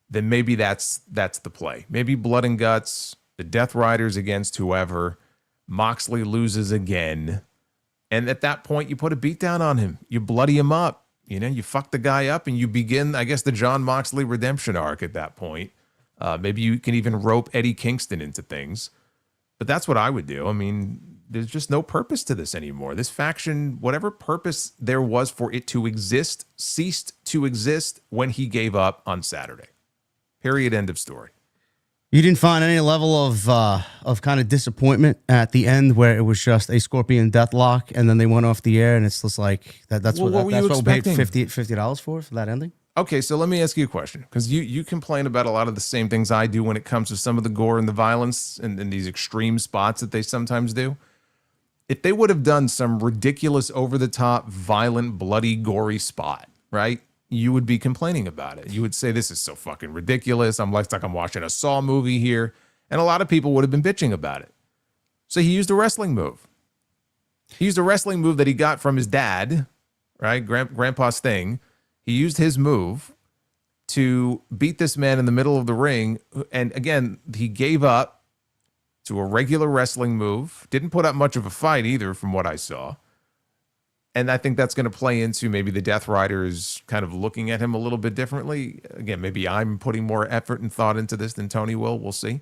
then maybe that's the play. Maybe blood and guts, the Death Riders against whoever, Moxley loses again. And at that point, you put a beat down on him. You bloody him up. You fuck the guy up and you begin, I guess, the John Moxley redemption arc at that point. Maybe you can even rope Eddie Kingston into things. But that's what I would do. I mean, there's just no purpose to this anymore. This faction, whatever purpose there was for it to exist, ceased to exist when he gave up on Saturday. Period. End of story. You didn't find any level of kind of disappointment at the end where it was just a Scorpion deathlock and then they went off the air and it's just like that's what we paid $50 for that ending? Okay, so let me ask you a question, because you complain about a lot of the same things I do when it comes to some of the gore and the violence and these extreme spots that they sometimes do. If they would have done some ridiculous, over-the-top, violent, bloody, gory spot, right, you would be complaining about it. You would say, this is so fucking ridiculous. I'm like I'm watching a Saw movie here. And a lot of people would have been bitching about it. So he used a wrestling move. He used a wrestling move that he got from his dad, right, Grandpa's thing. He used his move to beat this man in the middle of the ring. And again, he gave up to a regular wrestling move. Didn't put up much of a fight either from what I saw. And I think that's going to play into maybe the Death Riders kind of looking at him a little bit differently. Again, maybe I'm putting more effort and thought into this than Tony will. We'll see.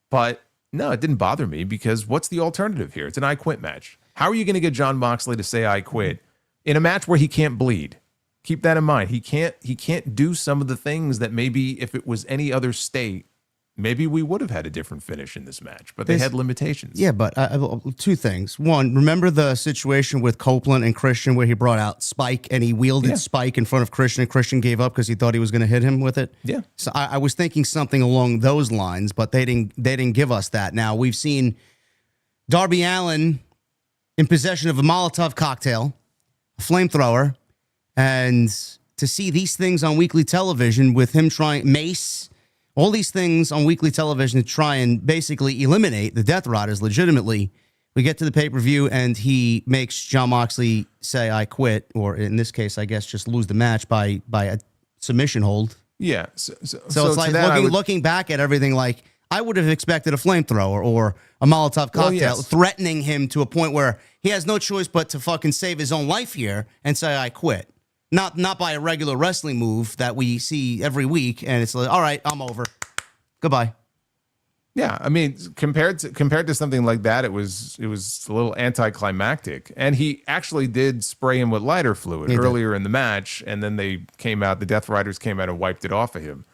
But no, it didn't bother me because what's the alternative here? It's an I quit match. How are you going to get John Moxley to say I quit in a match where he can't bleed? Keep that in mind. He can't do some of the things that maybe if it was any other state, maybe we would have had a different finish in this match, but they had limitations. Yeah, but two things. One, remember the situation with Copeland and Christian where he brought out Spike and he wielded Spike in front of Christian and Christian gave up because he thought he was going to hit him with it? Yeah. So I was thinking something along those lines, but they didn't give us that. Now, we've seen Darby Allin in possession of a Molotov cocktail, a flamethrower, and to see these things on weekly television with him trying mace, all these things on weekly television to try and basically eliminate the Death Riders legitimately. We get to the pay-per-view and he makes John Moxley say, I quit, or in this case, I guess just lose the match by a submission hold. Yeah. So it's like looking back at everything, like I would have expected a flamethrower or a Molotov cocktail threatening him to a point where he has no choice but to fucking save his own life here and say, I quit. Not by a regular wrestling move that we see every week, and it's like, all right, I'm over. Goodbye. Yeah, I mean, compared to something like that, it was a little anticlimactic. And he actually did spray him with lighter fluid earlier in the match, and then the Death Riders came out and wiped it off of him.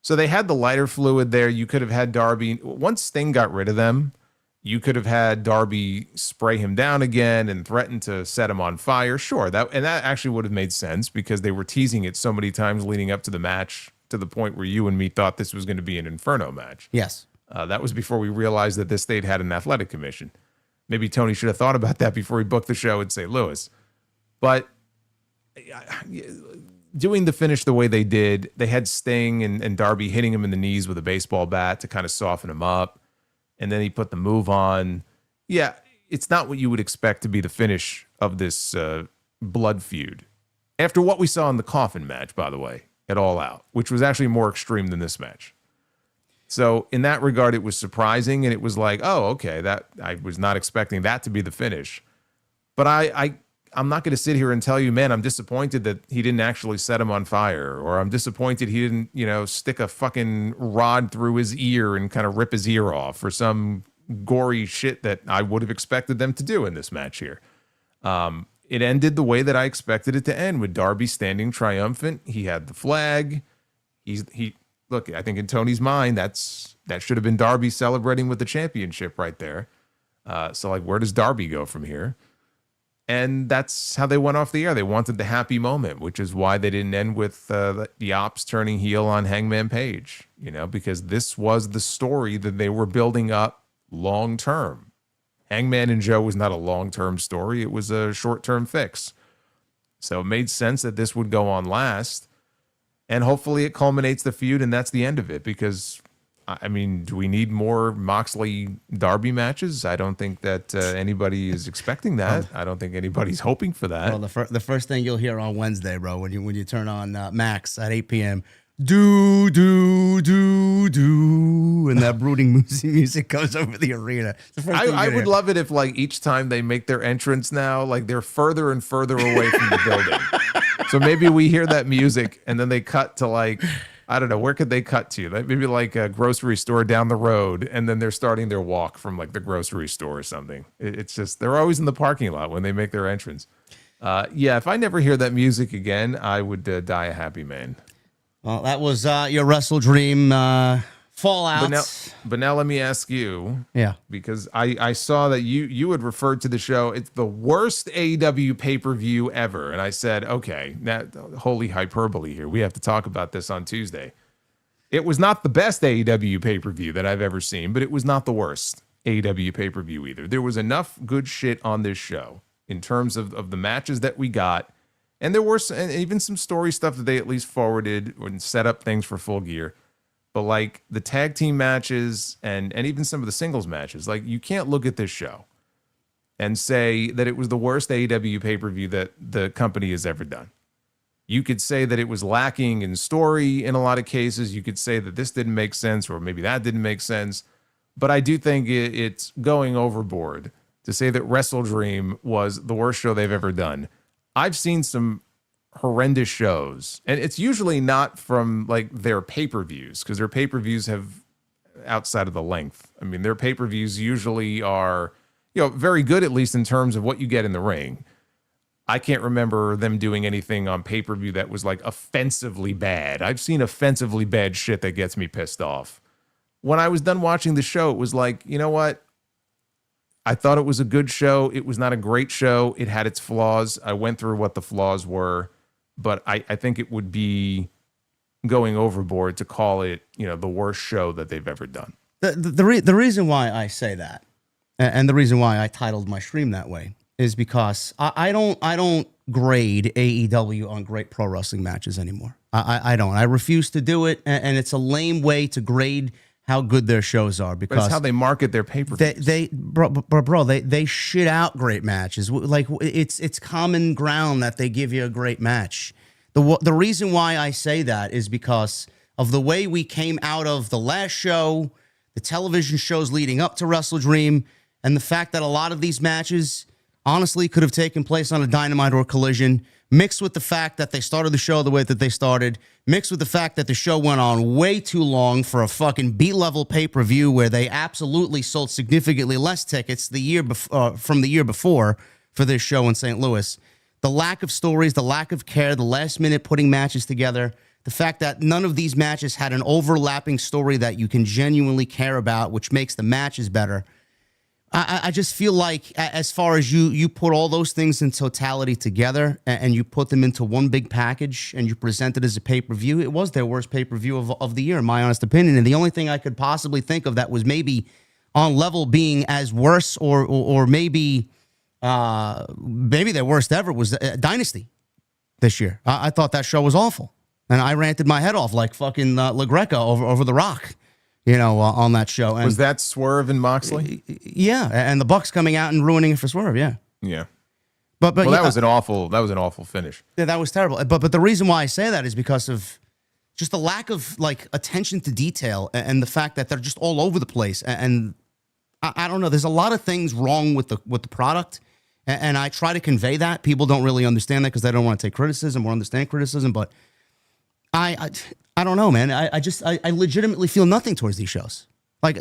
So they had the lighter fluid there. You could have had Darby, once Sting got rid of them, you could have had Darby spray him down again and threaten to set him on fire. Sure, that actually would have made sense because they were teasing it so many times leading up to the match to the point where you and me thought this was going to be an Inferno match. Yes. That was before we realized that this state had an athletic commission. Maybe Tony should have thought about that before he booked the show in St. Louis. But doing the finish the way they did, they had Sting and Darby hitting him in the knees with a baseball bat to kind of soften him up. And then he put the move on. Yeah, it's not what you would expect to be the finish of this blood feud. After what we saw in the coffin match, by the way, at All Out, which was actually more extreme than this match. So in that regard, it was surprising. And it was like, oh, okay, that I was not expecting that to be the finish. But I'm not going to sit here and tell you, man, I'm disappointed that he didn't actually set him on fire, or I'm disappointed he didn't, stick a fucking rod through his ear and kind of rip his ear off, or some gory shit that I would have expected them to do in this match here. It ended the way that I expected it to end, with Darby standing triumphant. He had the flag. He look, I think in Tony's mind, that should have been Darby celebrating with the championship right there. So like, where does Darby go from here? And that's how they went off the air. They wanted the happy moment, which is why they didn't end with the Ops turning heel on Hangman Page, because this was the story that they were building up long term. Hangman and Joe was not a long-term story. It was a short-term fix. So it made sense that this would go on last. And hopefully it culminates the feud, and that's the end of it. Because, I mean, do we need more Moxley-Darby matches? I don't think that anybody is expecting that. I don't think anybody's hoping for that. Well, the first thing you'll hear on Wednesday, bro, when you turn on Max at 8 p.m., do, and that brooding music goes over the arena. I would love it if, like, each time they make their entrance now, like, they're further and further away from the building. So maybe we hear that music and then they cut to, like, I don't know, where could they cut to? Maybe like a grocery store down the road, and then they're starting their walk from like the grocery store or something. It's just, they're always in the parking lot when they make their entrance. Yeah, if I never hear that music again, I would die a happy man. Well, that was your WrestleDream fallout. But now let me ask you. Yeah. Because I saw that you had referred to the show, it's the worst AEW pay-per-view ever. And I said, okay, now, holy hyperbole here. We have to talk about this on Tuesday. It was not the best AEW pay-per-view that I've ever seen, but it was not the worst AEW pay-per-view either. There was enough good shit on this show in terms of the matches that we got. And there were even some story stuff that they at least forwarded and set up things for Full Gear. But like the tag team matches and even some of the singles matches, like you can't look at this show and say that it was the worst AEW pay-per-view that the company has ever done. You could say that it was lacking in story in a lot of cases. You could say that this didn't make sense, or maybe that didn't make sense. But I do think it's going overboard to say that WrestleDream was the worst show they've ever done. I've seen some horrendous shows, and it's usually not from like their pay-per-views, because their pay-per-views have, outside of the length, I mean, their pay-per-views usually are, very good, at least in terms of what you get in the ring. I can't remember them doing anything on pay-per-view that was like offensively bad. I've seen offensively bad shit that gets me pissed off. When I was done watching the show, it was like, you know what? I thought it was a good show. It was not a great show. It had its flaws. I went through what the flaws were, but I think it would be going overboard to call it, the worst show that they've ever done. The reason why I say that, and the reason why I titled my stream that way, is because I don't grade AEW on great pro wrestling matches anymore. I don't. I refuse to do it, and it's a lame way to grade how good their shows are, because it's how they market their pay-per-views. They shit out great matches. Like it's common ground that they give you a great match. The reason why I say that is because of the way we came out of the last show, the television shows leading up to WrestleDream, and the fact that a lot of these matches honestly could have taken place on a Dynamite or Collision, mixed with the fact that they started the show the way that they started, mixed with the fact that the show went on way too long for a fucking B-level pay-per-view where they absolutely sold significantly less tickets from the year before for this show in St. Louis. The lack of stories, the lack of care, the last minute putting matches together, the fact that none of these matches had an overlapping story that you can genuinely care about, which makes the matches better. I just feel like, as far as you put all those things in totality together and you put them into one big package and you present it as a pay-per-view, it was their worst pay-per-view of the year, in my honest opinion. And the only thing I could possibly think of that was maybe on level being as worse or maybe their worst ever was Dynasty this year. I thought that show was awful. And I ranted my head off like fucking LaGreca over The Rock. On that show. And was that Swerve and Moxley? Yeah, and the Bucks coming out and ruining it for Swerve. Yeah, yeah. But that was an awful finish. Yeah, that was terrible. But the reason why I say that is because of just the lack of like attention to detail and the fact that they're just all over the place. And I don't know. There's a lot of things wrong with the product And I try to convey that. People don't really understand that because they don't want to take criticism or understand criticism. But I don't know, man. I legitimately feel nothing towards these shows. Like,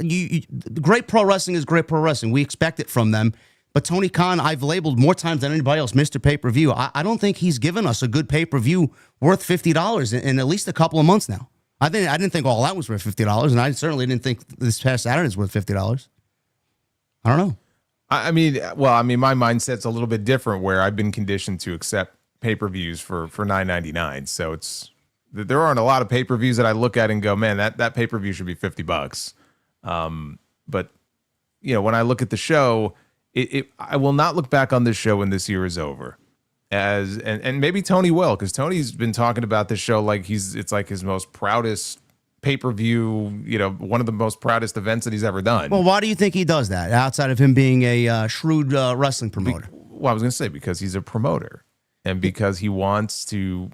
great pro wrestling is great pro wrestling. We expect it from them. But Tony Khan, I've labeled more times than anybody else, Mr. Pay-Per-View. I don't think he's given us a good pay-per-view worth $50 in at least a couple of months now. I didn't think All Out was worth $50, and I certainly didn't think this past Saturday is worth $50. I don't know. I mean, my mindset's a little bit different where I've been conditioned to accept pay-per-views for $9.99. So there aren't a lot of pay-per-views that I look at and go, man, that pay-per-view should be $50. But when I look at the show, I will not look back on this show when this year is over. And maybe Tony will, because Tony's been talking about this show like it's like his most proudest pay-per-view, one of the most proudest events that he's ever done. Well, why do you think he does that, outside of him being a shrewd wrestling promoter? Well, I was going to say because he's a promoter and because he wants to,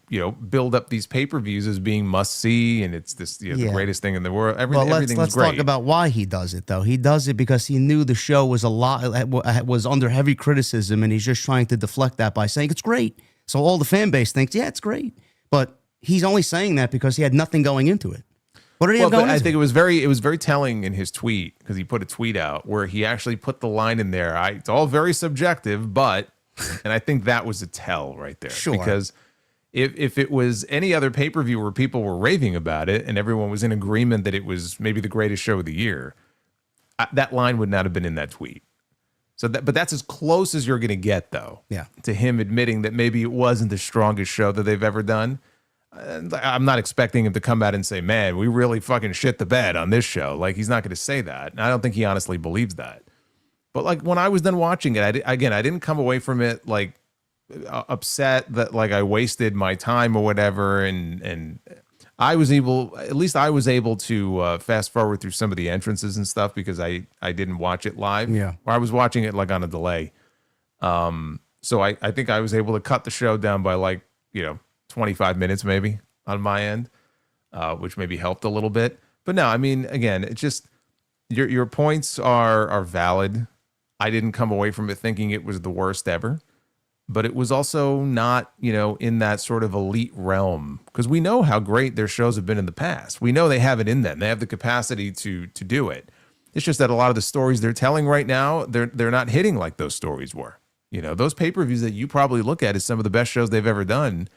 build up these pay-per-views as being must-see, and it's this the greatest thing in the world. Everything's let's great. Talk about why he does it, though. He does it because he knew the show was was under heavy criticism, and he's just trying to deflect that by saying it's great. So all the fan base thinks, yeah, it's great. But he's only saying that because he had nothing going into it. What did he have going into I think it was very telling in his tweet, because he put a tweet out where he actually put the line in there. It's all very subjective, but... And I think that was a tell right there. Sure. Because if it was any other pay-per-view where people were raving about it and everyone was in agreement that it was maybe the greatest show of the year, that line would not have been in that tweet. But that's as close as you're going to get, though. Yeah. To him admitting that maybe it wasn't the strongest show that they've ever done. I'm not expecting him to come out and say, man, we really fucking shit the bed on this show. Like, he's not going to say that. And I don't think he honestly believes that. But like when I was done watching it, I didn't come away from it like upset that like I wasted my time or whatever. And I was able to fast forward through some of the entrances and stuff because I didn't watch it live. Yeah. Or I was watching it like on a delay. So I think I was able to cut the show down by like, 25 minutes maybe on my end, which maybe helped a little bit. But no, I mean, again, it's just your points are valid. I didn't come away from it thinking it was the worst ever, but it was also not, in that sort of elite realm, because we know how great their shows have been in the past. We know they have it in them. They have the capacity to do it. It's just that a lot of the stories they're telling right now, they're not hitting like those stories were. Those pay-per-views that you probably look at as some of the best shows they've ever done,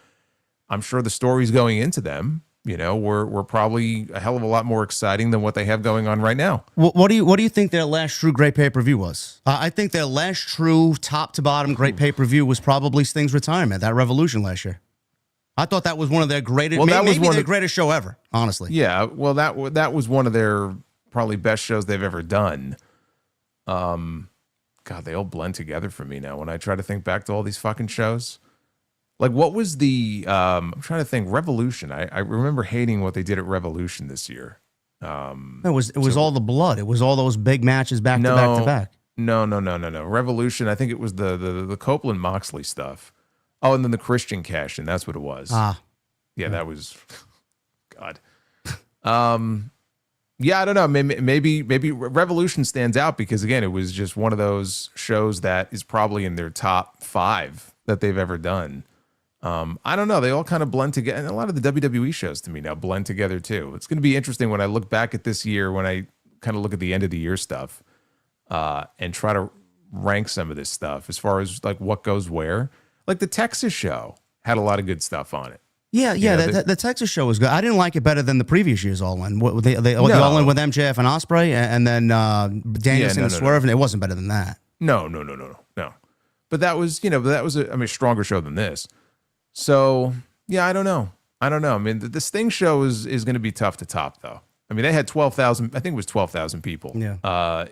I'm sure the stories going into them, were probably a hell of a lot more exciting than what they have going on right now. What do you think their last true great pay-per-view was? I think their last true top to bottom great pay-per-view was probably Sting's retirement, that Revolution last year. I thought that was one of their greatest, maybe their greatest show ever, honestly. Yeah, well, that was one of their probably best shows they've ever done. God, they all blend together for me now when I try to think back to all these fucking shows. Like, what was the, I'm trying to think, Revolution. I remember hating what they did at Revolution this year. It was all the blood. It was all those big matches back to back to back. No. Revolution, I think it was the Copeland Moxley stuff. Oh, and then the Christian cash, and that's what it was. Yeah, that was, God. Yeah, I don't know. Maybe Revolution stands out because, again, it was just one of those shows that is probably in their top 5 that they've ever done. I don't know. They all kind of blend together. And a lot of the WWE shows to me now blend together too. It's going to be interesting when I look back at this year, when I kind of look at the end of the year stuff, and try to rank some of this stuff as far as like what goes where. Like the Texas show had a lot of good stuff on it. Yeah. The Texas show was good. I didn't like it better than the previous year's All-In. The All-In with MJF and Ospreay, and then Danielson and Swerve, and it wasn't better than that. No. But that was, a stronger show than this. So, yeah, I don't know. I mean, the Sting show is going to be tough to top, though. I mean, they had 12,000, I think it was 12,000 people. Yeah.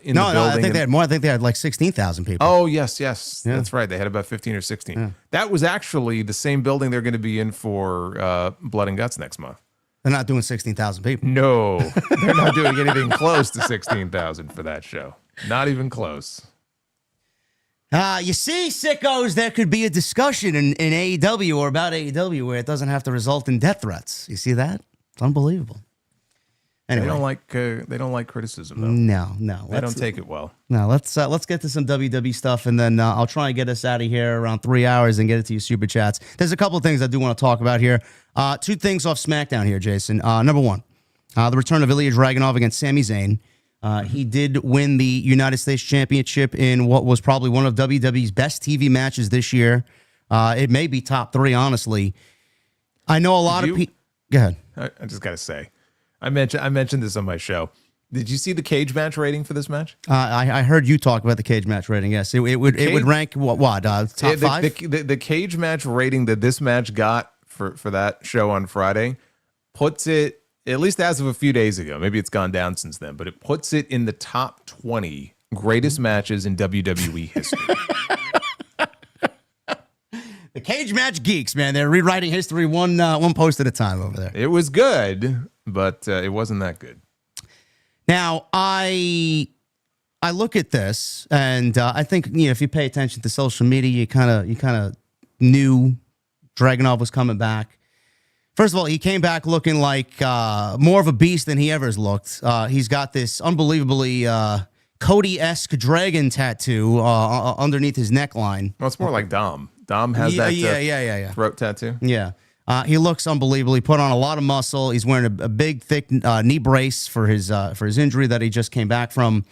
In the building. I think they had more. I think they had like 16,000 people. Oh, yes. Yeah. That's right. They had about 15 or 16. Yeah. That was actually the same building they're going to be in for Blood and Guts next month. They're not doing 16,000 people. No, they're not doing anything close to 16,000 for that show. Not even close. You see, sickos, there could be a discussion in AEW or about AEW where it doesn't have to result in death threats. You see that? It's unbelievable. Anyway. They don't like criticism though. No. They don't take it well. No, let's get to some WWE stuff, and then I'll try and get us out of here around 3 hours and get it to your super chats. There's a couple of things I do want to talk about here. 2 things off SmackDown here, Jason. Number one, the return of Ilya Dragunov against Sami Zayn. He did win the United States Championship in what was probably one of WWE's best TV matches this year. It may be top 3, honestly. I know a lot of people. Go ahead. I just gotta say, I mentioned this on my show. Did you see the cage match rating for this match? I heard you talk about the cage match rating. Yes, it would rank what top 5? The cage match rating that this match got for that show on Friday puts it, at least as of a few days ago, maybe it's gone down since then, but it puts it in the top 20 greatest matches in WWE history. The cage match geeks, man, they're rewriting history one post at a time over there. It was good, but it wasn't that good. Now, I look at this, and I think if you pay attention to social media, you kind of knew Dragunov was coming back. First of all, he came back looking like more of a beast than he ever has looked. He's got this unbelievably Cody-esque dragon tattoo underneath his neckline. Well, it's more like Dom. Dom has that throat tattoo. Yeah. He looks unbelievable. He put on a lot of muscle. He's wearing a big, thick knee brace for his injury that he just came back from.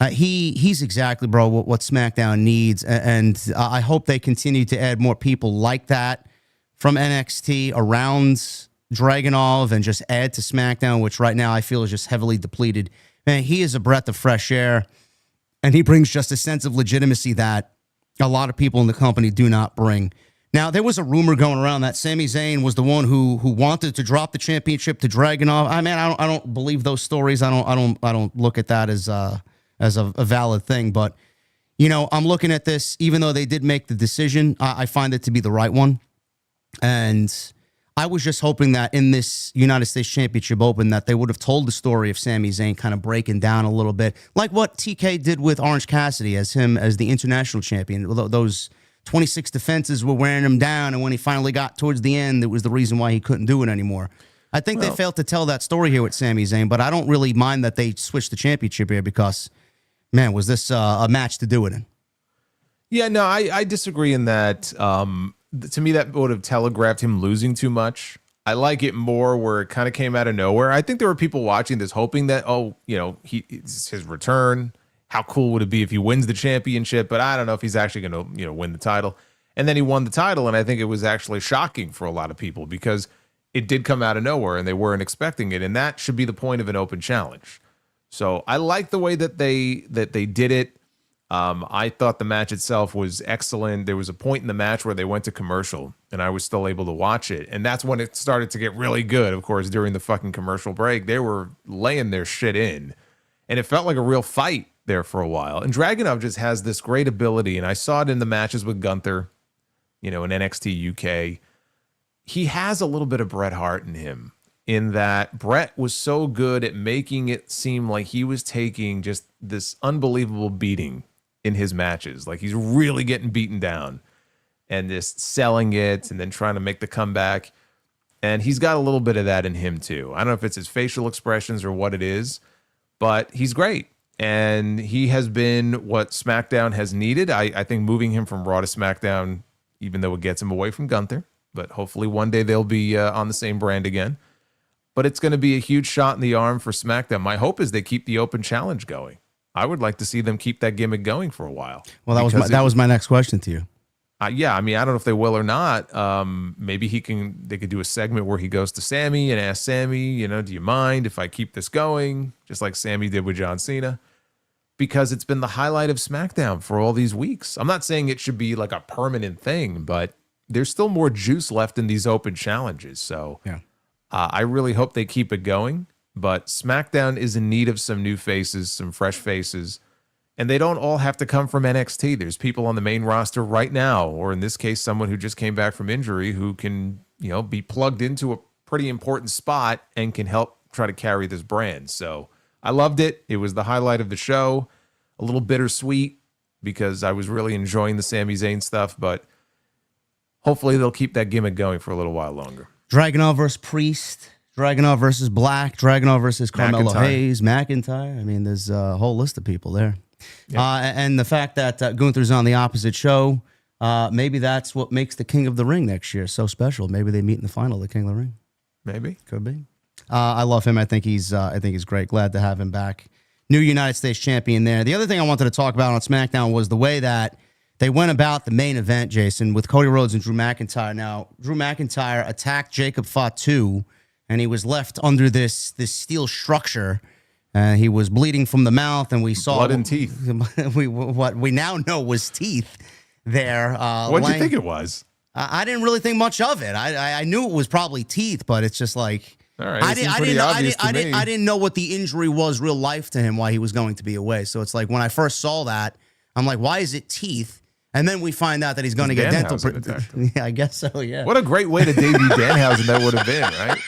He's exactly, bro, what SmackDown needs, and I hope they continue to add more people like that from NXT around Dragunov and just add to SmackDown, which right now I feel is just heavily depleted. Man, he is a breath of fresh air, and he brings just a sense of legitimacy that a lot of people in the company do not bring. Now, there was a rumor going around that Sami Zayn was the one who wanted to drop the championship to Dragunov. I mean, I don't believe those stories. I don't look at that as a valid thing. But I'm looking at this. Even though they did make the decision, I find it to be the right one. And I was just hoping that in this United States Championship Open that they would have told the story of Sami Zayn kind of breaking down a little bit, like what TK did with Orange Cassidy as the international champion. Those 26 defenses were wearing him down, and when he finally got towards the end, it was the reason why he couldn't do it anymore. I think they failed to tell that story here with Sami Zayn, but I don't really mind that they switched the championship here because, man, was this a match to do it in? Yeah, no, I disagree in that. To me, that would have telegraphed him losing too much. I like it more where it kind of came out of nowhere. I think there were people watching this hoping that, it's his return. How cool would it be if he wins the championship? But I don't know if he's actually going to, win the title. And then he won the title, and I think it was actually shocking for a lot of people because it did come out of nowhere, and they weren't expecting it. And that should be the point of an open challenge. So I like the way that they did it. I thought the match itself was excellent. There was a point in the match where they went to commercial, and I was still able to watch it. And that's when it started to get really good. Of course, during the fucking commercial break, they were laying their shit in, and it felt like a real fight there for a while. And Dragunov just has this great ability, and I saw it in the matches with Gunther, in NXT UK. He has a little bit of Bret Hart in him, in that Bret was so good at making it seem like he was taking just this unbelievable beating in his matches. Like he's really getting beaten down and just selling it and then trying to make the comeback. And he's got a little bit of that in him too. I don't know if it's his facial expressions or what it is, but he's great. And he has been what SmackDown has needed. I think moving him from Raw to SmackDown, even though it gets him away from Gunther, but hopefully one day they'll be on the same brand again. But it's going to be a huge shot in the arm for SmackDown. My hope is they keep the open challenge going. I would like to see them keep that gimmick going for a while. Well, that was my next question to you. Yeah, I mean, I don't know if they will or not. Maybe they could do a segment where he goes to Sammy and asks Sammy, do you mind if I keep this going? Just like Sammy did with John Cena. Because it's been the highlight of SmackDown for all these weeks. I'm not saying it should be like a permanent thing, but there's still more juice left in these open challenges. So yeah. I really hope they keep it going. But SmackDown is in need of some new faces, some fresh faces. And they don't all have to come from NXT. There's people on the main roster right now, or in this case, someone who just came back from injury who can, be plugged into a pretty important spot and can help try to carry this brand. So I loved it. It was the highlight of the show. A little bittersweet because I was really enjoying the Sami Zayn stuff, but hopefully they'll keep that gimmick going for a little while longer. Dragunov versus Priest. Dragunov versus Black, Dragunov versus Carmelo McIntyre. Hayes, McIntyre. I mean, there's a whole list of people there. And the fact that Gunther's on the opposite show, maybe that's what makes the King of the Ring next year so special. Maybe they meet in the final of the King of the Ring. Maybe. Could be. I love him. I think he's great. Glad to have him back. New United States champion there. The other thing I wanted to talk about on SmackDown was the way that they went about the main event, Jason, with Cody Rhodes and Drew McIntyre. Now, Drew McIntyre attacked Jacob Fatu, and he was left under this steel structure. He was bleeding from the mouth, and we saw blood and teeth. What we now know was teeth there. What did you think it was? I didn't really think much of it. I knew it was probably teeth, but it's just like All right, I didn't know what the injury was real life to him, why he was going to be away. So it's like when I first saw that, I'm like, why is it teeth? And then we find out that he's going to get dental. Yeah, I guess so. Yeah. What a great way to debut Danhausen that would have been, right?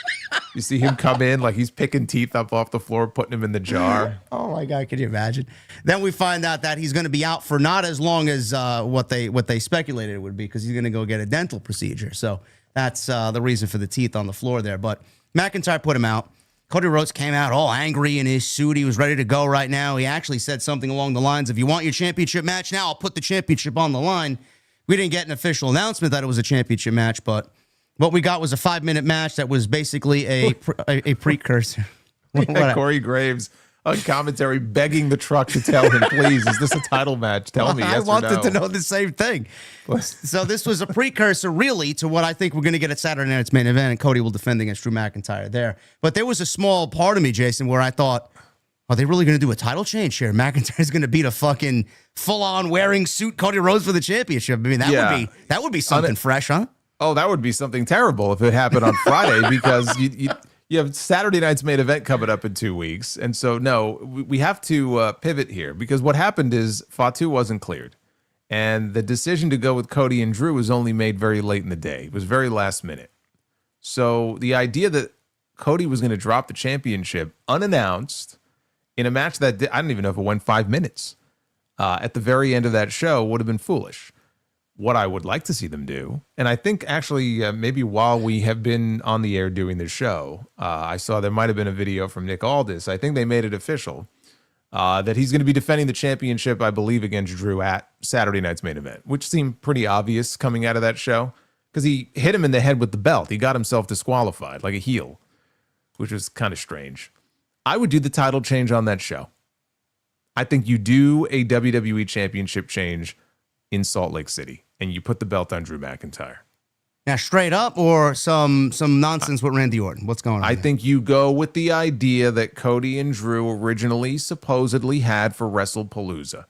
You see him come in like he's picking teeth up off the floor, putting them in the jar. Oh my God, can you imagine? Then we find out that he's going to be out for not as long as what they speculated it would be, because he's going to go get a dental procedure. So that's the reason for the teeth on the floor there. But McIntyre put him out. Cody Rhodes came out all angry in his suit. He was ready to go right now. He actually said something along the lines, if you want your championship match now, I'll put the championship on the line. We didn't get an official announcement that it was a championship match, but what we got was a 5-minute match that was basically a precursor. Yeah, Corey Graves on commentary begging the truck to tell him, please, is this a title match? Tell me, yes I or wanted no. to know the same thing. So this was a precursor, really, to what I think we're going to get at Saturday Night's main event, and Cody will defend against Drew McIntyre there. But there was a small part of me, Jason, where I thought, are they really going to do a title change here? McIntyre's going to beat a fucking full-on wearing suit Cody Rhodes for the championship. I mean, that would be something fresh, huh? Oh, that would be something terrible if it happened on Friday, because you have Saturday night's main event coming up in 2 weeks. And so, no, we have to pivot here, because what happened is Fatu wasn't cleared. And the decision to go with Cody and Drew was only made very late in the day. It was very last minute. So the idea that Cody was going to drop the championship unannounced in a match that I don't even know if it went 5 minutes at the very end of that show would have been foolish. What I would like to see them do, and I think actually maybe while we have been on the air doing this show, I saw there might have been a video from Nick Aldis. I think they made it official that he's going to be defending the championship, I believe, against Drew at Saturday night's main event, which seemed pretty obvious coming out of that show, because he hit him in the head with the belt. He got himself disqualified like a heel, which was kind of strange. I would do the title change on that show. I think you do a WWE championship change in Salt Lake City, and you put the belt on Drew McIntyre. Now, straight up, or some nonsense with Randy Orton? What's going on? I think you go with the idea that Cody and Drew originally supposedly had for WrestlePalooza,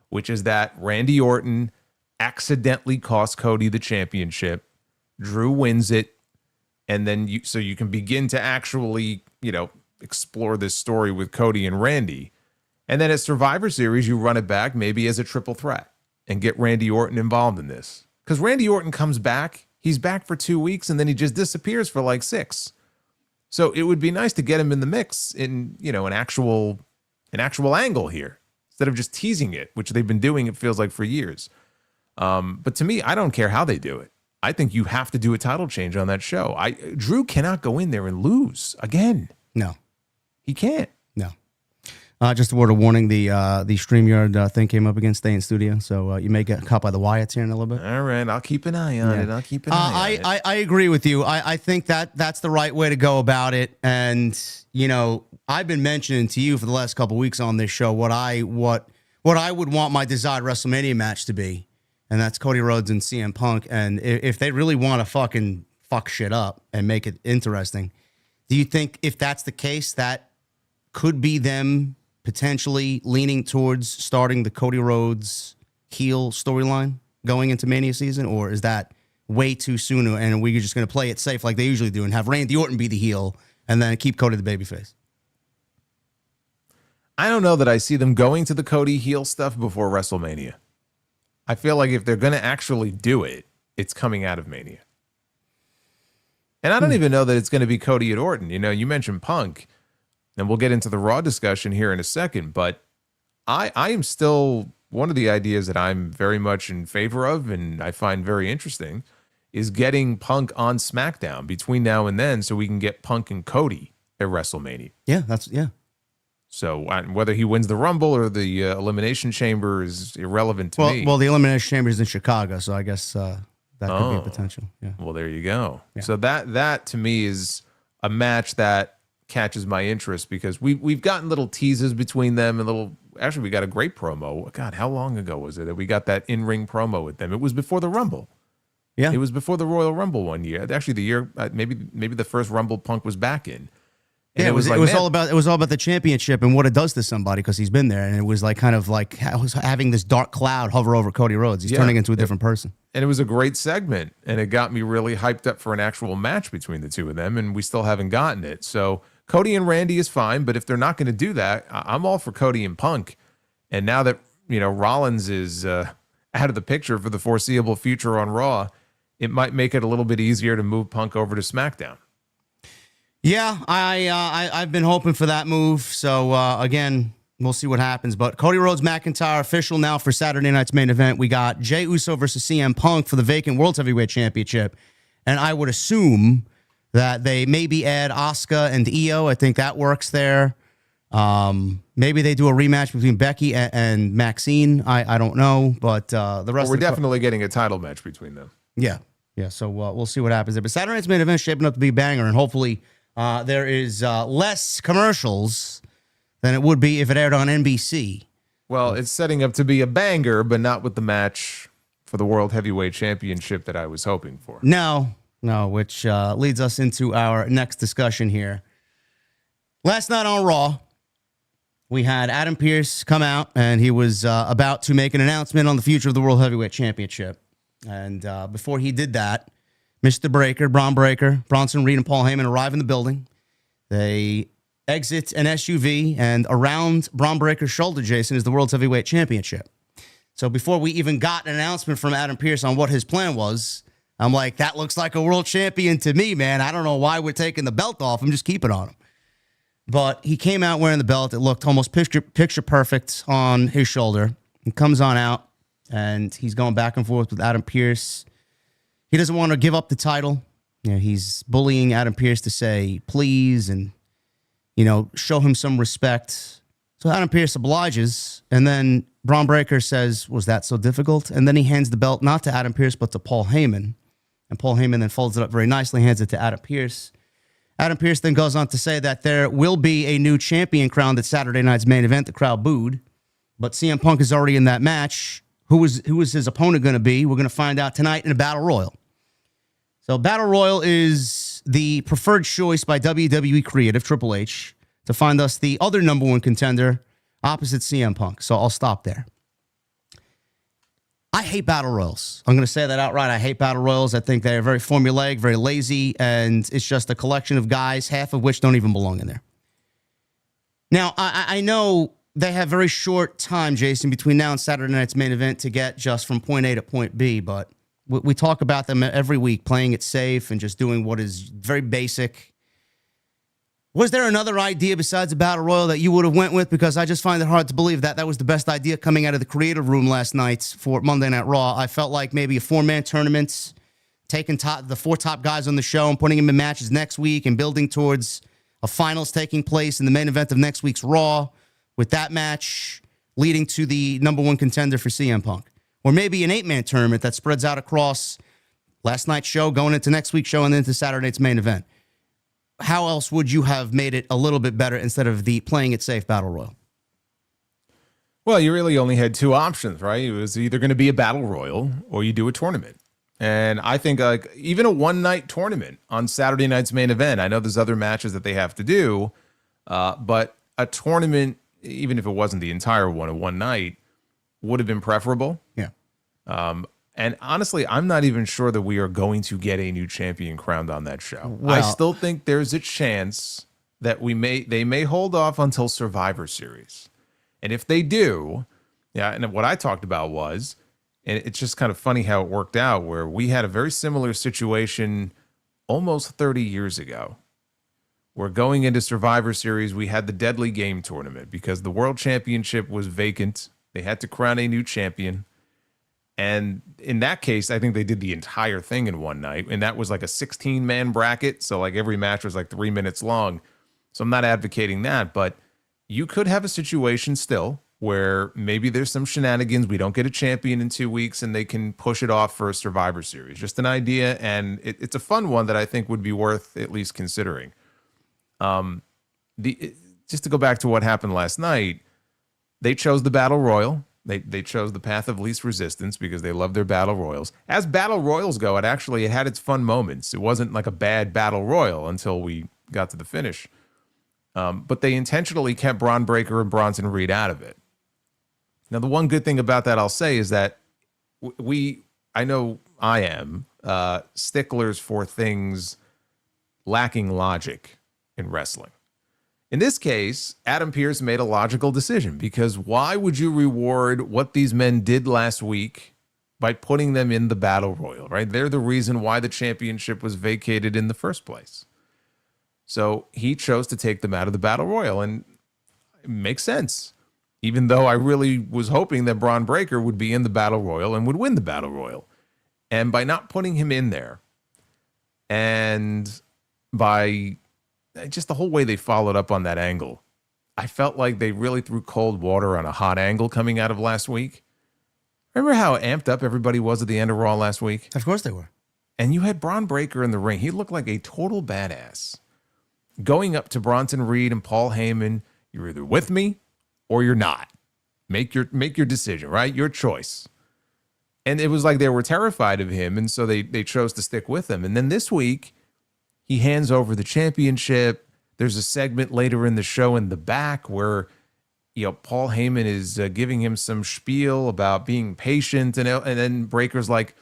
which is that Randy Orton accidentally cost Cody the championship, Drew wins it, and then you can begin to actually, explore this story with Cody and Randy. And then at Survivor Series, you run it back maybe as a triple threat and get Randy Orton involved in this. Because Randy Orton comes back, he's back for 2 weeks, and then he just disappears for like 6. So it would be nice to get him in the mix in, an actual angle here, instead of just teasing it, which they've been doing, it feels like, for years. But to me, I don't care how they do it. I think you have to do a title change on that show. Drew cannot go in there and lose again. No. He can't. No. Just a word of warning, the StreamYard thing came up again, stay in studio. So you may get caught by the Wyatts here in a little bit. All right, I'll keep an eye on it. I'll keep an eye on it. I agree with you. I think that's the right way to go about it. And, I've been mentioning to you for the last couple of weeks on this show what I would want my desired WrestleMania match to be. And that's Cody Rhodes and CM Punk. And if they really want to fucking fuck shit up and make it interesting, do you think if that's the case, that could be them potentially leaning towards starting the Cody Rhodes heel storyline going into Mania season? Or is that way too soon and we're just going to play it safe like they usually do and have Randy Orton be the heel and then keep Cody the babyface? I don't know that I see them going to the Cody heel stuff before WrestleMania. I feel like if they're going to actually do it, it's coming out of Mania. And I don't even know that it's going to be Cody and Orton. You mentioned Punk, and we'll get into the Raw discussion here in a second, but I am still, one of the ideas that I'm very much in favor of and I find very interesting is getting Punk on SmackDown between now and then so we can get Punk and Cody at WrestleMania. Yeah. So whether he wins the Rumble or the Elimination Chamber is irrelevant to me. Well, the Elimination Chamber is in Chicago, so I guess that could be a potential. Yeah. Well, there you go. Yeah. So that to me is a match that catches my interest because we've gotten little teases between them and actually we got a great promo. God, how long ago was it that we got that in-ring promo with them? It was before the Rumble. Yeah. It was before the Royal Rumble one year. Actually, the year maybe the first Rumble Punk was back in. And yeah, it was like, all about the championship and what it does to somebody because he's been there, and it was like kind of like having this dark cloud hover over Cody Rhodes. He's turning into a different person. And it was a great segment, and it got me really hyped up for an actual match between the two of them, and we still haven't gotten it. So Cody and Randy is fine, but if they're not going to do that, I'm all for Cody and Punk. And now that Rollins is out of the picture for the foreseeable future on Raw, it might make it a little bit easier to move Punk over to SmackDown. Yeah, I've been hoping for that move. So again, we'll see what happens. But Cody Rhodes McIntyre official now for Saturday night's main event. We got Jey Uso versus CM Punk for the vacant World Heavyweight Championship, and I would assume that they maybe add Asuka and Io. I think that works there. Maybe they do a rematch between Becky and Maxine. I don't know, but the rest. We're definitely getting a title match between them. Yeah. So we'll see what happens there. But Saturday night's main event is shaping up to be a banger, and hopefully there is less commercials than it would be if it aired on NBC. Well, it's setting up to be a banger, but not with the match for the World Heavyweight Championship that I was hoping for. No, which leads us into our next discussion here. Last night on Raw, we had Adam Pearce come out, and he was about to make an announcement on the future of the World Heavyweight Championship. And before he did that, Mr. Breaker, Bron Breaker, Bronson Reed, and Paul Heyman arrive in the building. They exit an SUV, and around Bron Breaker's shoulder, Jason, is the World Heavyweight Championship. So before we even got an announcement from Adam Pearce on what his plan was, I'm like, that looks like a world champion to me, man. I don't know why we're taking the belt off. I'm just keeping it on him. But he came out wearing the belt. It looked almost picture perfect on his shoulder. He comes on out, and he's going back and forth with Adam Pearce. He doesn't want to give up the title. He's bullying Adam Pearce to say please and, show him some respect. So Adam Pearce obliges, and then Bron Breakker says, was that so difficult? And then he hands the belt not to Adam Pearce, but to Paul Heyman. And Paul Heyman then folds it up very nicely, hands it to Adam Pearce. Adam Pearce then goes on to say that there will be a new champion crowned at Saturday night's main event. The crowd booed, but CM Punk is already in that match. Who is his opponent going to be? We're going to find out tonight in a Battle Royal. So Battle Royal is the preferred choice by WWE Creative, Triple H, to find us the other number one contender opposite CM Punk. So I'll stop there. I hate Battle Royals. I'm going to say that outright. I hate Battle Royals. I think they're very formulaic, very lazy, and it's just a collection of guys, half of which don't even belong in there. Now, I know they have very short time, Jason, between now and Saturday night's main event to get just from point A to point B, but we talk about them every week, playing it safe and just doing what is very basic. Was there another idea besides a Battle Royal that you would have went with? Because I just find it hard to believe that was the best idea coming out of the creative room last night for Monday Night Raw. I felt like maybe a 4-man tournament, taking the 4 top guys on the show and putting them in matches next week and building towards a finals taking place in the main event of next week's Raw, with that match leading to the number one contender for CM Punk. Or maybe an 8-man tournament that spreads out across last night's show, going into next week's show, and then into Saturday night's main event. How else would you have made it a little bit better instead of the playing it safe Battle Royal? Well, you really only had 2 options, right? It was either going to be a Battle Royal or you do a tournament. And I think even a one-night tournament on Saturday night's main event, I know there's other matches that they have to do, but a tournament, even if it wasn't the entire one, a one night, would have been preferable. Yeah. And honestly, I'm not even sure that we are going to get a new champion crowned on that show. Well, I still think there's a chance that they may hold off until Survivor Series. And if they do, and what I talked about was, and it's just kind of funny how it worked out, where we had a very similar situation almost 30 years ago. We're going into Survivor Series. We had the Deadly Game tournament because the World Championship was vacant. They had to crown a new champion. And in that case, I think they did the entire thing in one night. And that was like a 16-man bracket. So like every match was like 3 minutes long. So I'm not advocating that, but you could have a situation still where maybe there's some shenanigans. We don't get a champion in 2 weeks and they can push it off for a Survivor Series. Just an idea. And it's a fun one that I think would be worth at least considering. Just to go back to what happened last night, they chose the Battle Royal. They chose the path of least resistance because they love their Battle Royals. As Battle Royals go, it had its fun moments. It wasn't like a bad Battle Royal until we got to the finish. But they intentionally kept Bron Breakker and Bronson Reed out of it. Now, the one good thing about that I'll say is that I know I am, sticklers for things lacking logic in wrestling. In this case, Adam Pearce made a logical decision because why would you reward what these men did last week by putting them in the Battle Royal, right? They're the reason why the championship was vacated in the first place. So he chose to take them out of the Battle Royal, and it makes sense. Even though I really was hoping that Bron Breakker would be in the Battle Royal and would win the Battle Royal. And by not putting him in there, and by just the whole way they followed up on that angle, I felt like they really threw cold water on a hot angle coming out of last week. Remember how amped up everybody was at the end of Raw last week? Of course they were. And you had Bron Breakker in the ring. He looked like a total badass. Going up to Bronson Reed and Paul Heyman, you're either with me or you're not. Make your decision, right? Your choice. And it was like they were terrified of him, and so they chose to stick with him. And then this week, he hands over the championship. There's a segment later in the show in the back where, Paul Heyman is giving him some spiel about being patient, and then Breaker's like,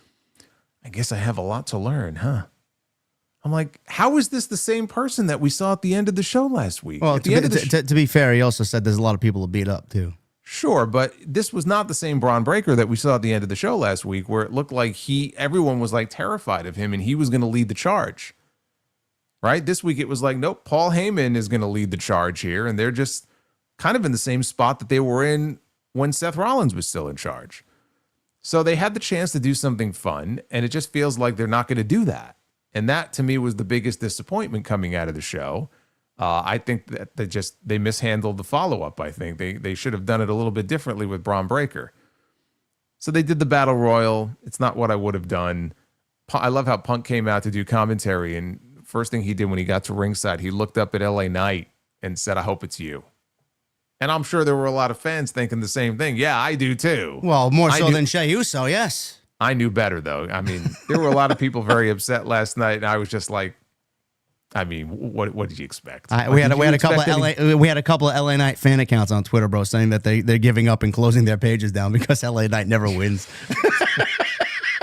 I guess I have a lot to learn, huh? I'm like, how is this the same person that we saw at the end of the show last week? Well, to be fair, he also said there's a lot of people to beat up, too. Sure, but this was not the same Bron Breakker that we saw at the end of the show last week, where it looked like everyone was like terrified of him and he was going to lead the charge. Right? This week it was like, nope, Paul Heyman is going to lead the charge here, and they're just kind of in the same spot that they were in when Seth Rollins was still in charge. So they had the chance to do something fun, and it just feels like they're not going to do that. And that, to me, was the biggest disappointment coming out of the show. I think that they mishandled the follow-up, I think. They should have done it a little bit differently with Bron Breakker. So they did the Battle Royal. It's not what I would have done. I love how Punk came out to do commentary, and first thing he did when he got to ringside, he looked up at LA Knight and said, I hope it's you. And I'm sure there were a lot of fans thinking the same thing. Yeah, I do too. Well, more so than Jey Uso, yes. I knew better, though. I mean, there were a lot of people very upset last night, and I was just like, I mean, what did you expect? We had a couple of LA Knight fan accounts on Twitter, bro, saying that they're giving up and closing their pages down because LA Knight never wins.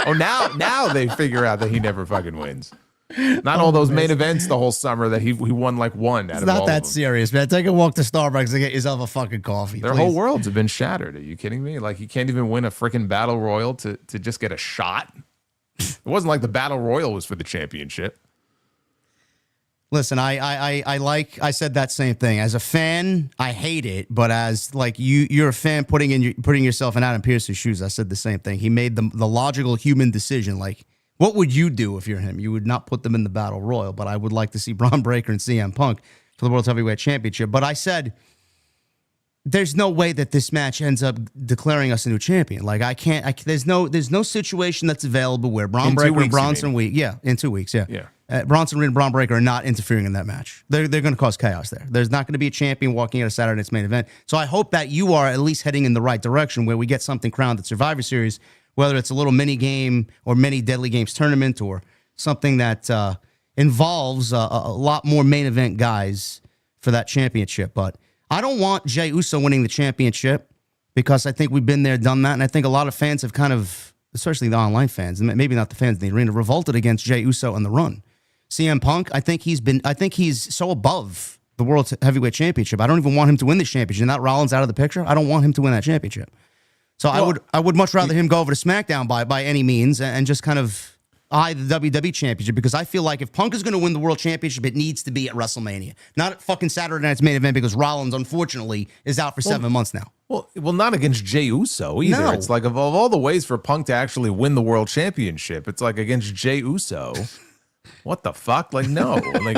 Oh, now they figure out that he never fucking wins. Not all those main events the whole summer that he won like one out of all of them. It's not that serious, man. Take a walk to Starbucks and get yourself a fucking coffee. Their whole worlds have been shattered. Are you kidding me? Like, he can't even win a freaking Battle Royal to just get a shot. It wasn't like the Battle Royal was for the championship. Listen, I said that same thing. As a fan, I hate it, but as like you're a fan putting yourself in Adam Pearce's shoes, I said the same thing. He made the logical human decision. Like, what would you do if you're him? You would not put them in the Battle Royal, but I would like to see Bron Breakker and CM Punk for the World Heavyweight Championship. But I said, there's no way that this match ends up declaring us a new champion. Like, there's no situation that's available where Bron Breakker and Bronson Reed, in 2 weeks, Bronson Reed and Bron Breakker are not interfering in that match. They're going to cause chaos there. There's not going to be a champion walking out of Saturday night's main event. So I hope that you are at least heading in the right direction where we get something crowned at Survivor Series, whether it's a little mini game or mini Deadly Games tournament or something that involves a lot more main event guys for that championship. But I don't want Jey Uso winning the championship because I think we've been there, done that. And I think a lot of fans have kind of, especially the online fans, and maybe not the fans in the arena, revolted against Jey Uso on the run. CM Punk, I think he's so above the World Heavyweight Championship. I don't even want him to win this championship. Not Rollins out of the picture. I don't want him to win that championship. So I would much rather him go over to SmackDown by any means and just kind of eye the WWE Championship, because I feel like if Punk is going to win the World Championship, it needs to be at WrestleMania, not at fucking Saturday night's main event, because Rollins, unfortunately, is out for 7 months now. Well, not against Jey Uso either. No. It's like of all the ways for Punk to actually win the world championship, it's like against Jey Uso. What the fuck? Like, no, like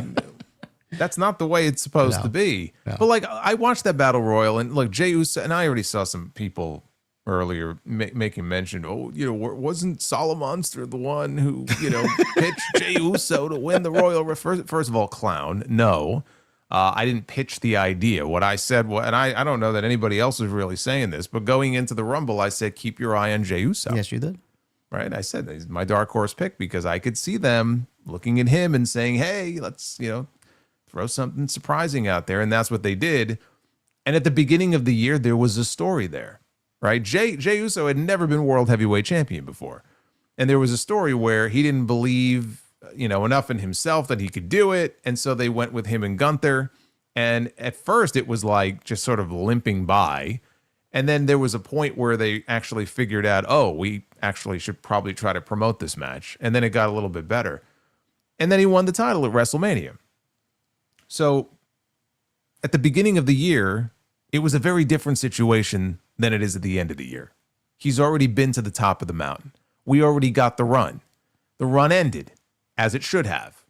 that's not the way it's supposed to be. No. But like, I watched that battle royal, and look, Jey Uso, and I already saw some people earlier making mention. Oh, wasn't Solomonster the one who pitched Jey Uso to win the royal? First of all, clown. No. I didn't pitch the idea. What I said, and I don't know that anybody else was really saying this, but going into the Rumble, I said, keep your eye on Jey Uso. Yes, you did. Right? I said, he's my dark horse pick because I could see them looking at him and saying, hey, let's, throw something surprising out there. And that's what they did. And at the beginning of the year, there was a story there, right? Jey Uso had never been world heavyweight champion before. And there was a story where he didn't believe enough in himself that he could do it. And so they went with him and Gunther. And at first it was like just sort of limping by. And then there was a point where they actually figured out, oh, we actually should probably try to promote this match. And then it got a little bit better. And then he won the title at WrestleMania. So at the beginning of the year, it was a very different situation than it is at the end of the year. He's already been to the top of the mountain. We already got the run. The run ended, as it should have.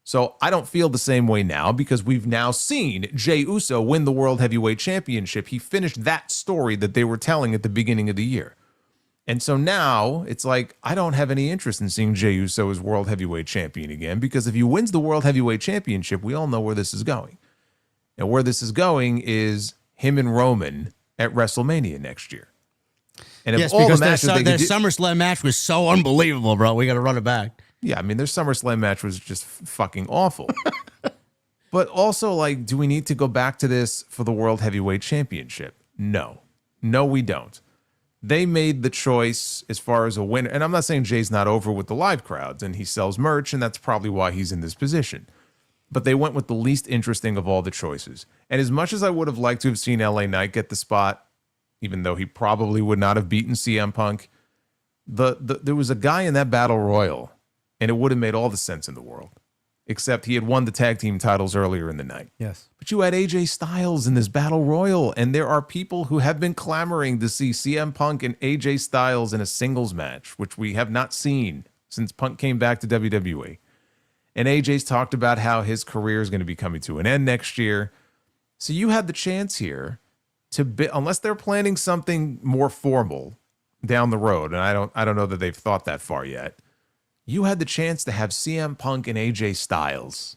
So I don't feel the same way now because we've now seen Jey Uso win the World Heavyweight Championship. He finished that story that they were telling at the beginning of the year. And so now it's like, I don't have any interest in seeing Jey Uso as World Heavyweight Champion again, because if he wins the World Heavyweight Championship, we all know where this is going. And where this is going is him and Roman at WrestleMania next year. And Yes, because their SummerSlam match was so unbelievable, bro. We got to run it back. Yeah, I mean, their SummerSlam match was just fucking awful. But also, like, do we need to go back to this for the World Heavyweight Championship? No. No, we don't. They made the choice as far as a winner. And I'm not saying Jay's not over with the live crowds, and he sells merch, and that's probably why he's in this position. But they went with the least interesting of all the choices. And as much as I would have liked to have seen LA Knight get the spot, even though he probably would not have beaten CM Punk, there was a guy in that battle royal, and it would have made all the sense in the world. Except he had won the tag team titles earlier in the night. Yes. But you had AJ Styles in this battle royal, and there are people who have been clamoring to see CM Punk and AJ Styles in a singles match, which we have not seen since Punk came back to WWE. And AJ's talked about how his career is going to be coming to an end next year. So you had the chance here to be, unless they're planning something more formal down the road, and I don't know that they've thought that far yet. You had the chance to have CM Punk and AJ Styles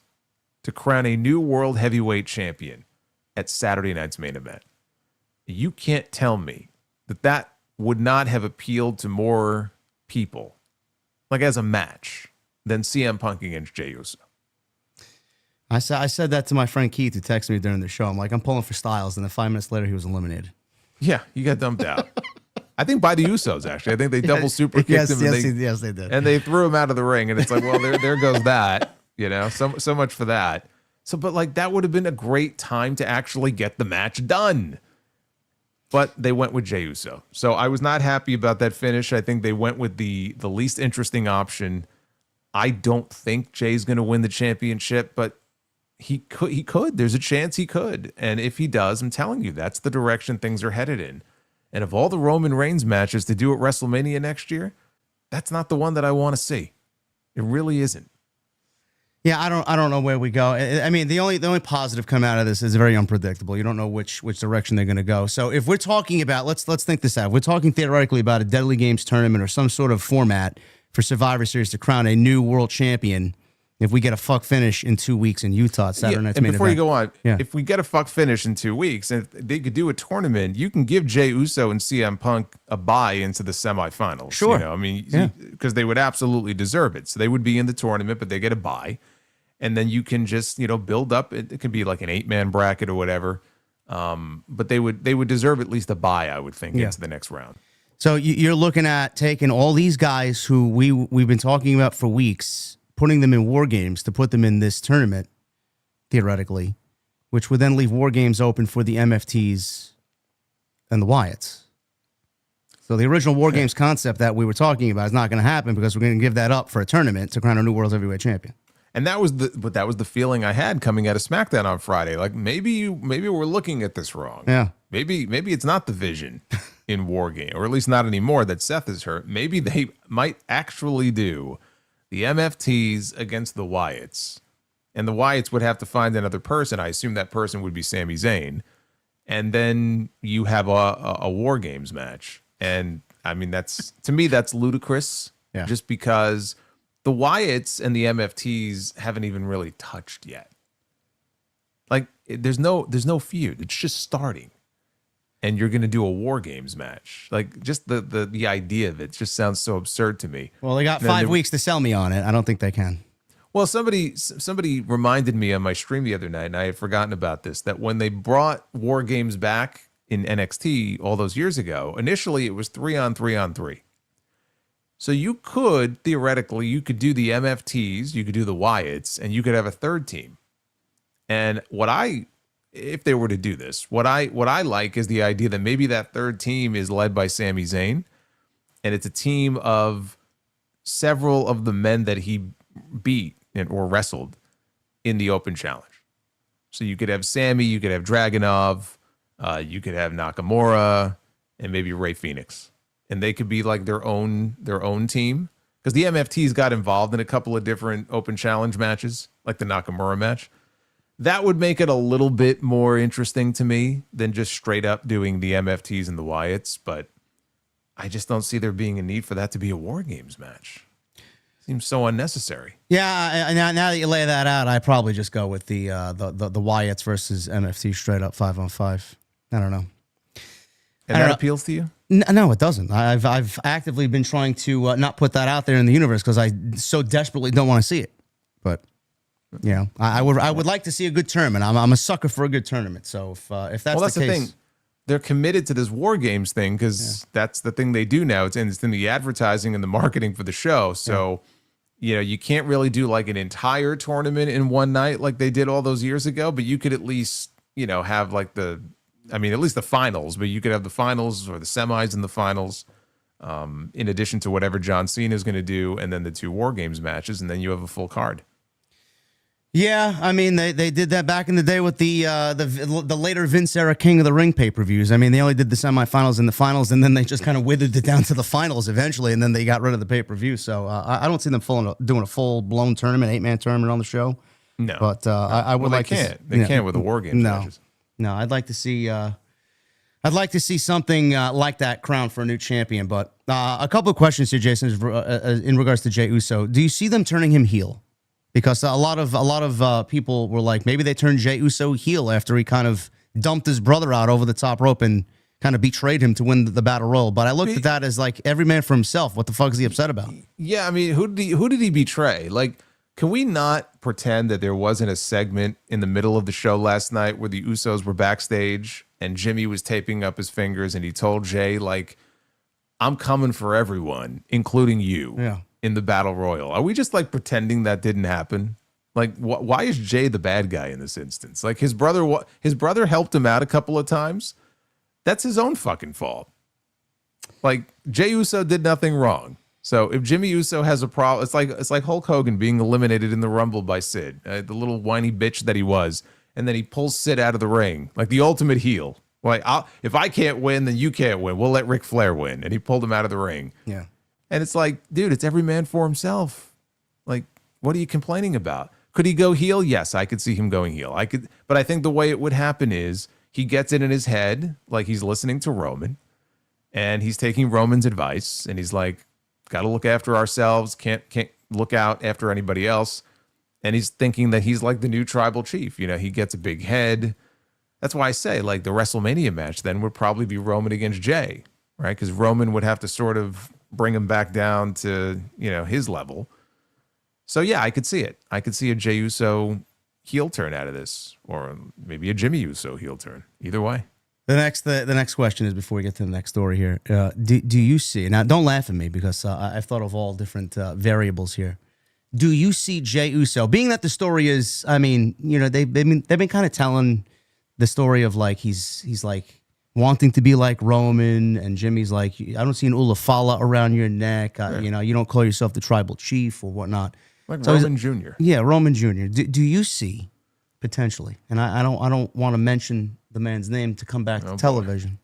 to crown a new World Heavyweight Champion at Saturday night's main event. You can't tell me that would not have appealed to more people, like as a match, than CM Punk against Jey Uso. I said that to my friend Keith, who texted me during the show. I'm like, I'm pulling for Styles, and then 5 minutes later, he was eliminated. Yeah, you got dumped out. I think by the Usos, actually. I think they double super kicked him. Yes, they did. And they threw him out of the ring. And it's like, well, there goes that. So much for that. So, but like, that would have been a great time to actually get the match done. But they went with Jey Uso. So I was not happy about that finish. I think they went with the least interesting option. I don't think Jay's going to win the championship, but he could. There's a chance he could. And if he does, I'm telling you, that's the direction things are headed in. And of all the Roman Reigns matches to do at WrestleMania next year, that's not the one that I want to see. It really isn't. Yeah, I don't know where we go. I mean, the only positive come out of this is very unpredictable. You don't know which direction they're going to go. So if we're talking about, let's think this out. We're talking theoretically about a Deadly Games tournament or some sort of format for Survivor Series to crown a new world champion. If we get a fuck finish in 2 weeks in Utah, Saturday night's main event. Before you go on, yeah. If we get a fuck finish in 2 weeks, and if they could do a tournament, you can give Jey Uso and CM Punk a bye into the semifinals. Sure. Because they would absolutely deserve it. So they would be in the tournament, but they get a bye. And then you can just, build up. It could be like an 8-man bracket or whatever. But they would deserve at least a bye, I would think, into the next round. So you're looking at taking all these guys who we've been talking about for weeks, putting them in War Games to put them in this tournament, theoretically, which would then leave War Games open for the MFTs and the Wyatts. So the original War Games concept that we were talking about is not going to happen because we're going to give that up for a tournament to crown a new World Heavyweight Champion. And that was the feeling I had coming out of SmackDown on Friday. Like maybe we're looking at this wrong. Yeah. Maybe it's not the Vision in War Game, or at least not anymore that Seth is hurt. Maybe they might actually do the MFTs against the Wyatts. And the Wyatts would have to find another person. I assume that person would be Sami Zayn. And then you have a War Games match. And I mean, to me, that's ludicrous. Yeah. Just because the Wyatts and the MFTs haven't even really touched yet. Like, there's no feud. It's just starting. And you're going to do a War Games match. Like, just the idea of it just sounds so absurd to me. Well, they got 5 weeks to sell me on it. I don't think they can. Well, somebody reminded me on my stream the other night, and I had forgotten about this, that when they brought War Games back in NXT all those years ago, initially it was 3-on-3-on-3. So you could, theoretically, you could do the MFTs, you could do the Wyatts, and you could have a third team. And if they were to do this, what I like is the idea that maybe that third team is led by Sami Zayn, and it's a team of several of the men that he beat or wrestled in the Open Challenge. So you could have Sammy, you could have Dragunov, you could have Nakamura, and maybe Rey Fenix, and they could be like their own team, because the MFTs got involved in a couple of different Open Challenge matches, like the Nakamura match. That would make it a little bit more interesting to me than just straight up doing the MFTs and the Wyatts, but I just don't see there being a need for that to be a War Games match. Seems so unnecessary. Yeah, now that you lay that out, I probably just go with the Wyatts versus MFT straight up 5-on-5. I don't know. And that appeals to you? No, it doesn't. I've actively been trying to not put that out there in the universe because I so desperately don't want to see it. But you know, I would like to see a good tournament. I'm a sucker for a good tournament. So if that's the case, thing. They're committed to this War Games thing because that's the thing they do now. It's in the advertising and the marketing for the show. So you know, you can't really do like an entire tournament in one night like they did all those years ago. But you could at least, you know, have like at least the finals. But you could have the finals or the semis and the finals, in addition to whatever John Cena is going to do, and then the 2 War Games matches, and then you have a full card. Yeah, I mean they did that back in the day with the later Vince era King of the Ring pay-per-views. I mean they only did the semifinals and the finals, and then they just kind of withered it down to the finals eventually, and then they got rid of the pay-per-view. So I don't see them doing a full-blown tournament, 8-man tournament on the show. No, but I would like to. They can't with the War Games matches. No, I'd like to see. I'd like to see something like that crowned for a new champion. But a couple of questions here, Jason, in regards to Jey Uso. Do you see them turning him heel? Because a lot of people were like, maybe they turned Jey Uso heel after he kind of dumped his brother out over the top rope and kind of betrayed him to win the battle royal. But I looked at that as like every man for himself. What the fuck is he upset about? Yeah, I mean, who did he betray? Like, can we not pretend that there wasn't a segment in the middle of the show last night where the Usos were backstage and Jimmy was taping up his fingers and he told Jey, like, I'm coming for everyone, including you. Yeah. In the battle royal? Are we just like pretending that didn't happen? Like, why is Jey the bad guy in this instance? Like his brother helped him out a couple of times. That's his own fucking fault. Like Jey Uso did nothing wrong. So if Jimmy Uso has a problem, it's like Hulk Hogan being eliminated in the Rumble by Sid, the little whiny bitch that he was, and then he pulls Sid out of the ring, like the ultimate heel. Like, if I can't win, then you can't win. We'll let Ric Flair win, and he pulled him out of the ring. Yeah. And it's like, dude, it's every man for himself. Like, what are you complaining about? Could he go heel? Yes, I could see him going heel. But I think the way it would happen is he gets it in his head, like he's listening to Roman, and he's taking Roman's advice, and he's like, got to look after ourselves, can't look out after anybody else. And he's thinking that he's like the new tribal chief. You know, he gets a big head. That's why I say, like, the WrestleMania match then would probably be Roman against Jey, right? Because Roman would have to sort of bring him back down to, you know, his level. So yeah, I could see it. I could see a Jey Uso heel turn out of this, or maybe a Jimmy Uso heel turn. Either way. The next question is, before we get to the next story here, do you see, now don't laugh at me because I've thought of all different variables here. Do you see Jey Uso, being that the story is, I mean, you know, they've been kind of telling the story of like he's like wanting to be like Roman, and Jimmy's like, I don't see an Ulafala around your neck. You know, you don't call yourself the tribal chief or whatnot. Like So Roman Jr. Yeah, Roman Jr. Do you see potentially? And I don't want to mention the man's name to come back to television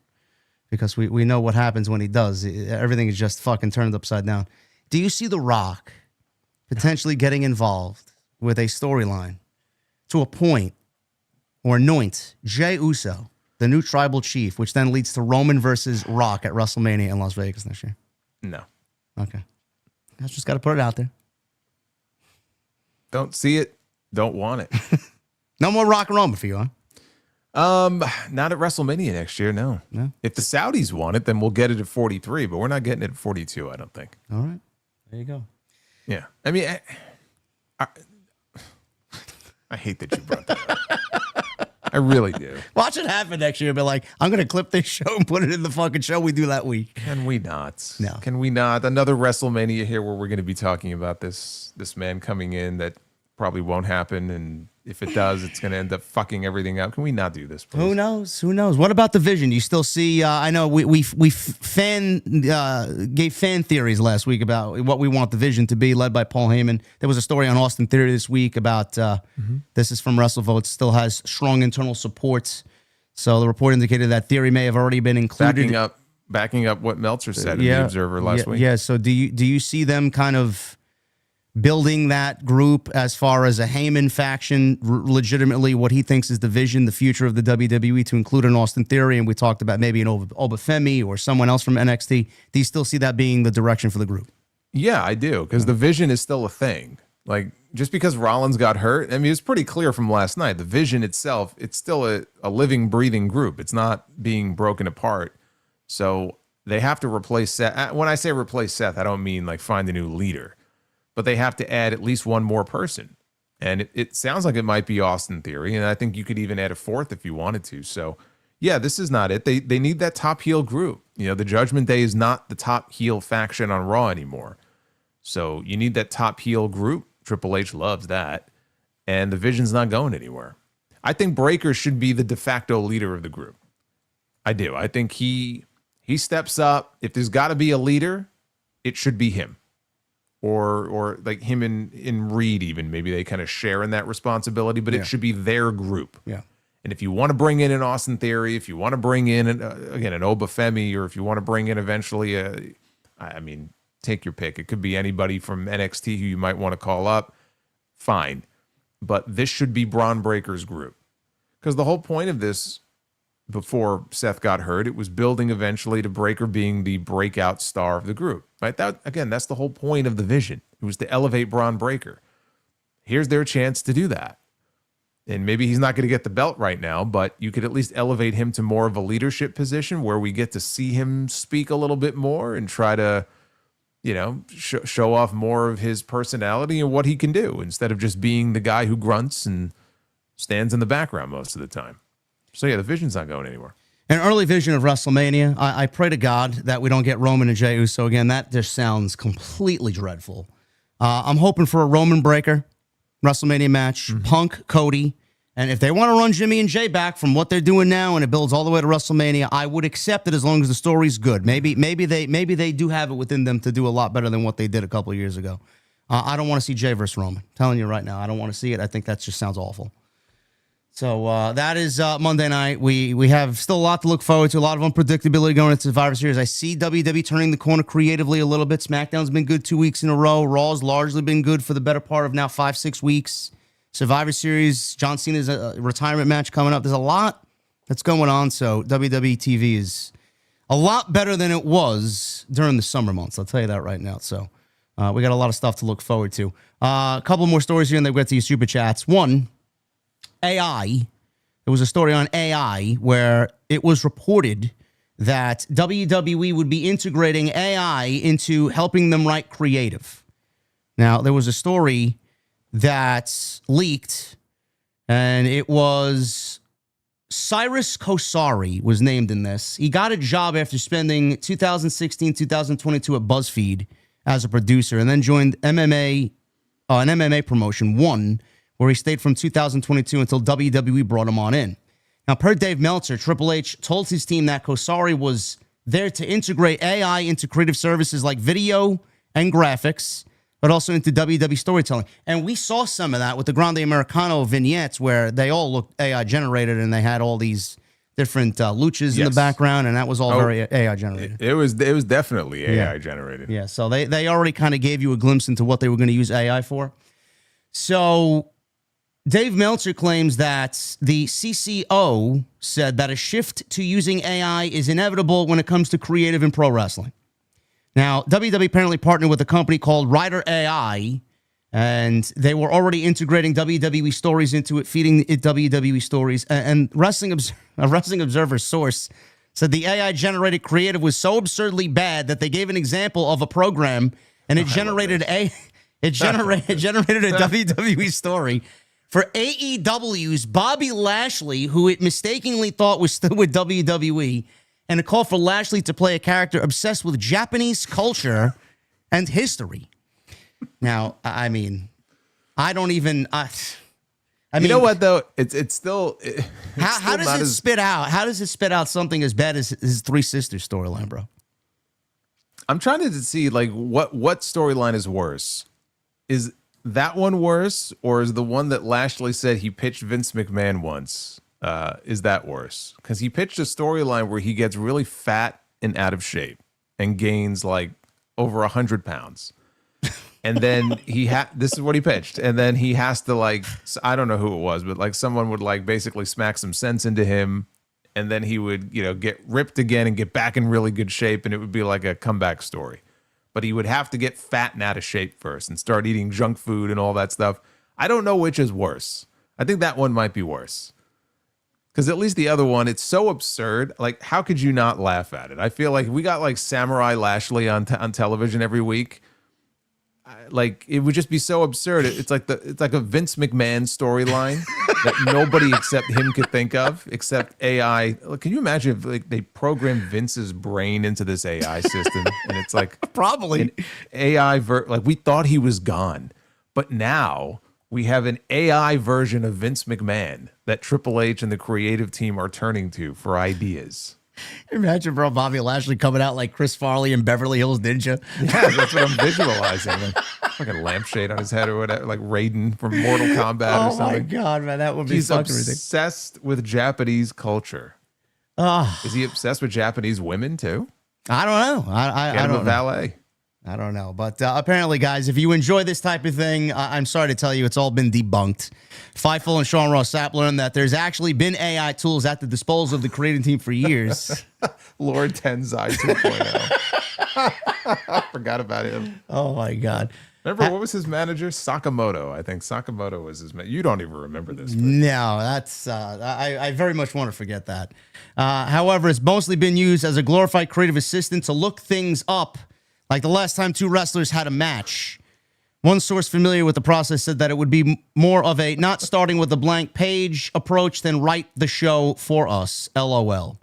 because we know what happens when he does. Everything is just fucking turned upside down. Do you see The Rock potentially getting involved with a storyline to a point or anoint Jey Uso, the new tribal chief, which then leads to Roman versus Rock at WrestleMania in Las Vegas next year? No. Okay. I just got to put it out there. Don't see it. Don't want it. No more Rock and Roman for you, huh? Not at WrestleMania next year, no. If the Saudis want it, then we'll get it at 43, but we're not getting it at 42, I don't think. All right. There you go. Yeah. I mean, I hate that you brought that up. I really do. Watch it happen next year. Be like, I'm going to clip this show and put it in the fucking show we do that week. Can we not? No. Can we not? Another WrestleMania here where we're going to be talking about this man coming in that probably won't happen. And if it does, it's going to end up fucking everything up. Can we not do this, please? Who knows? Who knows? What about the vision? You still see, I know we gave fan theories last week about what we want the vision to be, led by Paul Heyman. There was a story on Austin Theory this week about, this is from WrestleVote, still has strong internal support. So the report indicated that theory may have already been included. Backing up what Meltzer said in the Observer last week. Yeah, so do you see them kind of building that group as far as a Heyman faction, legitimately what he thinks is the vision, the future of the WWE, to include an Austin Theory, and we talked about maybe an Obafemi or someone else from NXT. Do you still see that being the direction for the group? Yeah, I do, because the vision is still a thing. Like, just because Rollins got hurt, I mean, it's pretty clear from last night. The vision itself, it's still a living, breathing group. It's not being broken apart. So they have to replace Seth. When I say replace Seth, I don't mean like find a new leader. But they have to add at least one more person. And it sounds like it might be Austin Theory, and I think you could even add a fourth if you wanted to. So, yeah, this is not it. They need that top heel group. You know, the Judgment Day is not the top heel faction on Raw anymore. So you need that top heel group. Triple H loves that. And the vision's not going anywhere. I think Breakker should be the de facto leader of the group. I do. I think he steps up. If there's got to be a leader, it should be him. Or like him and Reed even. Maybe they kind of share in that responsibility, but it should be their group. Yeah. And if you want to bring in an Austin Theory, if you want to bring in, an Obafemi, or if you want to bring in eventually take your pick. It could be anybody from NXT who you might want to call up. Fine. But this should be Bron Breakker's group. Because the whole point of this, before Seth got hurt, it was building eventually to Breakker being the breakout star of the group. Right? That's the whole point of the vision. It was to elevate Bron Breakker. Here's their chance to do that. And maybe he's not going to get the belt right now, but you could at least elevate him to more of a leadership position where we get to see him speak a little bit more and try to, show off more of his personality and what he can do instead of just being the guy who grunts and stands in the background most of the time. So, yeah, the vision's not going anywhere. An early vision of WrestleMania. I pray to God that we don't get Roman and Jey Uso again. That just sounds completely dreadful. I'm hoping for a Roman Breakker WrestleMania match, Punk, Cody. And if they want to run Jimmy and Jay back from what they're doing now and it builds all the way to WrestleMania, I would accept it as long as the story's good. Maybe they do have it within them to do a lot better than what they did a couple of years ago. I don't want to see Jay versus Roman. I'm telling you right now, I don't want to see it. I think that just sounds awful. So that is Monday night. We have still a lot to look forward to, a lot of unpredictability going into Survivor Series. I see WWE turning the corner creatively a little bit. SmackDown's been good 2 weeks in a row. Raw's largely been good for the better part of now 5-6 weeks. Survivor Series, John Cena's retirement match coming up. There's a lot that's going on, so WWE TV is a lot better than it was during the summer months. I'll tell you that right now. So we got a lot of stuff to look forward to. A couple more stories here, and then we'll get to your super chats. One, AI. There was a story on AI where it was reported that WWE would be integrating AI into helping them write creative. Now, there was a story that leaked, and it was Cyrus Kosari was named in this. He got a job after spending 2016, 2022 at BuzzFeed as a producer, and then joined an MMA promotion, One, where he stayed from 2022 until WWE brought him on in. Now, per Dave Meltzer, Triple H told his team that Kosari was there to integrate AI into creative services like video and graphics, but also into WWE storytelling. And we saw some of that with the Grande Americano vignettes where they all looked AI generated and they had all these different luchas in the background, and that was all very AI generated. It was definitely AI generated. Yeah, so they already kind of gave you a glimpse into what they were going to use AI for. So Dave Meltzer claims that the CCO said that a shift to using AI is inevitable when it comes to creative and pro wrestling. Now, WWE apparently partnered with a company called Rider AI, and they were already integrating WWE stories into it, feeding it WWE stories. And a Wrestling Observer source said the AI-generated creative was so absurdly bad that they gave an example of a program, and it generated a WWE story for AEW's Bobby Lashley, who it mistakenly thought was still with WWE, and a call for Lashley to play a character obsessed with Japanese culture and history. Now, I mean, I don't even. I mean, you know what though? It's still. How does it spit out? How does it spit out something as bad as his Three Sisters storyline, bro? I'm trying to see like what storyline is worse. Is that one worse, or is the one that Lashley said he pitched Vince McMahon once? Is that worse? Because he pitched a storyline where he gets really fat and out of shape and gains like over 100 pounds. And then this is what he pitched. And then he has to like, I don't know who it was, but like someone would like basically smack some sense into him. And then he would, get ripped again and get back in really good shape. And it would be like a comeback story. But he would have to get fat and out of shape first and start eating junk food and all that stuff. I don't know which is worse. I think that one might be worse. Because at least the other one, it's so absurd. Like, how could you not laugh at it? I feel like we got like Samurai Lashley on television every week. Like, it would just be so absurd. It's like a Vince McMahon storyline that nobody except him could think of, except AI. Can you imagine if like they programmed Vince's brain into this AI system, and it's like probably an AI like we thought he was gone, but now we have an AI version of Vince McMahon that Triple H and the creative team are turning to for ideas. Imagine, bro, Bobby Lashley coming out like Chris Farley in Beverly Hills Ninja. Yeah, that's what I'm visualizing. Like a lampshade on his head or whatever, like Raiden from Mortal Kombat or something. Oh my God, man, that would be He's fucking ridiculous. Obsessed with Japanese culture. Is he obsessed with Japanese women too? I don't know. I don't know. Valet. I don't know. But apparently, guys, if you enjoy this type of thing, I'm sorry to tell you, it's all been debunked. Fightful and Sean Ross Sapp learned that there's actually been AI tools at the disposal of the creative team for years. Lord Tenzai 2.0. I forgot about him. Oh, my God. Remember, what was his manager? Sakamoto. I think Sakamoto was his manager. You don't even remember this. But. No, that's I very much want to forget that. However, it's mostly been used as a glorified creative assistant to look things up, like the last time two wrestlers had a match. One source familiar with the process said that it would be more of a not starting with a blank page approach than write the show for us, LOL.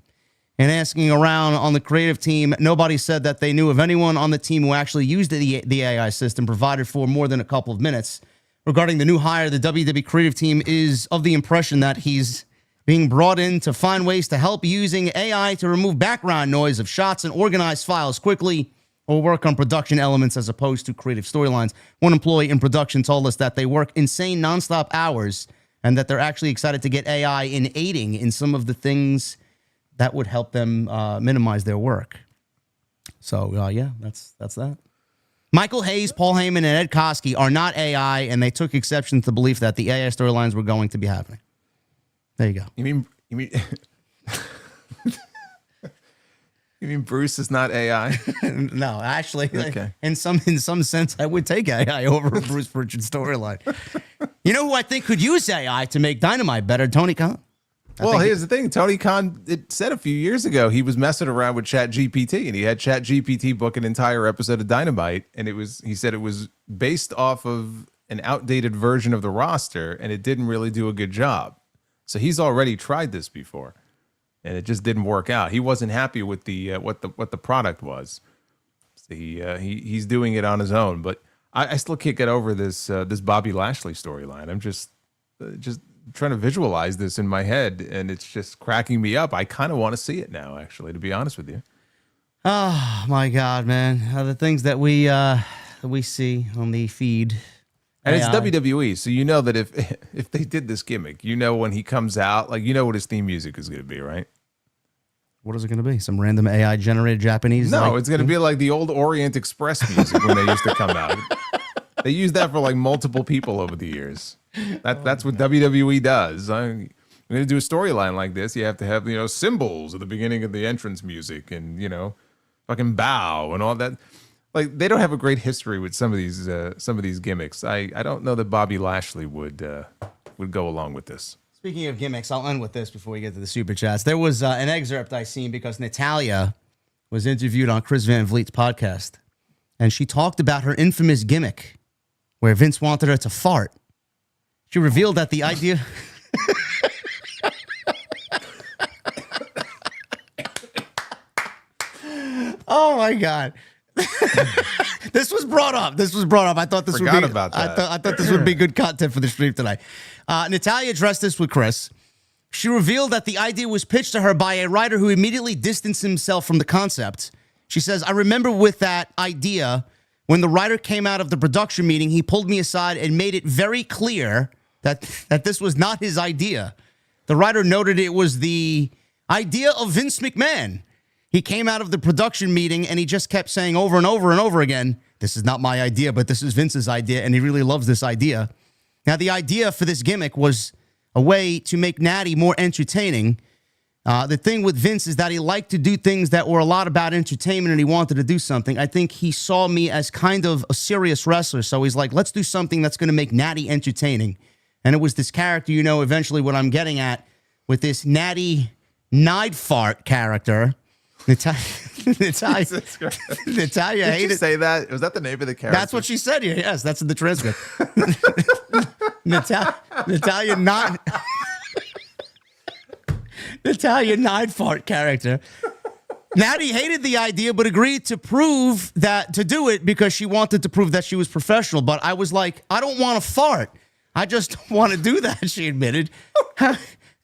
And asking around on the creative team, nobody said that they knew of anyone on the team who actually used the AI system provided for more than a couple of minutes. Regarding the new hire, the WWE creative team is of the impression that he's being brought in to find ways to help using AI to remove background noise of shots and organize files quickly, or work on production elements as opposed to creative storylines. One employee in production told us that they work insane nonstop hours and that they're actually excited to get AI in aiding in some of the things that would help them minimize their work. So, yeah, that's that. Michael Hayes, Paul Heyman, and Ed Koskey are not AI, and they took exception to the belief that the AI storylines were going to be happening. There you go. You mean you mean Bruce is not AI? No, actually, okay. in some sense, I would take AI over Bruce Pritchard's storyline. You know who I think could use AI to make Dynamite better? Tony Khan. Well, here's the thing. Tony Khan said a few years ago he was messing around with ChatGPT, and he had ChatGPT book an entire episode of Dynamite, and he said it was based off of an outdated version of the roster, and it didn't really do a good job. So he's already tried this before, and it just didn't work out. He wasn't happy with the what the product was. So he's doing it on his own, but I still can't get over this Bobby Lashley storyline. I'm just trying to visualize this in my head, and it's just cracking me up. I kind of want to see it now, actually, to be honest with you. Oh my God, man! The things that we that we see on the feed. And it's AI. WWE, so you know that if they did this gimmick, you know when he comes out, like you know what his theme music is going to be, right? What is it going to be? Some random AI generated Japanese? No, it's going to be like the old Orient Express music when they used to come out. They use that for like multiple people over the years. That's what WWE does. I'm going to do a storyline like this. You have to have, symbols at the beginning of the entrance music and, fucking bow and all that. Like they don't have a great history with some of these gimmicks. I don't know that Bobby Lashley would go along with this. Speaking of gimmicks, I'll end with this before we get to the super chats. There was an excerpt I seen because Natalya was interviewed on Chris Van Vliet's podcast, and she talked about her infamous gimmick where Vince wanted her to fart. She revealed that the idea... Oh, my God. This was brought up. I thought this Forgot would be about that. I thought this would be good content for the stream tonight. Natalya addressed this with Chris. She revealed that the idea was pitched to her by a writer who immediately distanced himself from the concept. She says, I remember with that idea, when the writer came out of the production meeting, he pulled me aside and made it very clear that this was not his idea. The writer noted it was the idea of Vince McMahon. He came out of the production meeting and he just kept saying over and over and over again, this is not my idea, but this is Vince's idea, and he really loves this idea. Now, the idea for this gimmick was a way to make Natty more entertaining. The thing with Vince is that he liked to do things that were a lot about entertainment, and he wanted to do something. I think he saw me as kind of a serious wrestler, so he's like, let's do something that's going to make Natty entertaining. And it was this character, eventually what I'm getting at with this Natty Nidefart character. Natalya Did hated. you say that? Was that the name of the character? That's what she said here. Yes, that's in the transcript. Natalya Nidefart character. Natty hated the idea, but agreed to do it because she wanted to prove that she was professional. But I was like, I don't want to fart. I just don't want to do that, she admitted.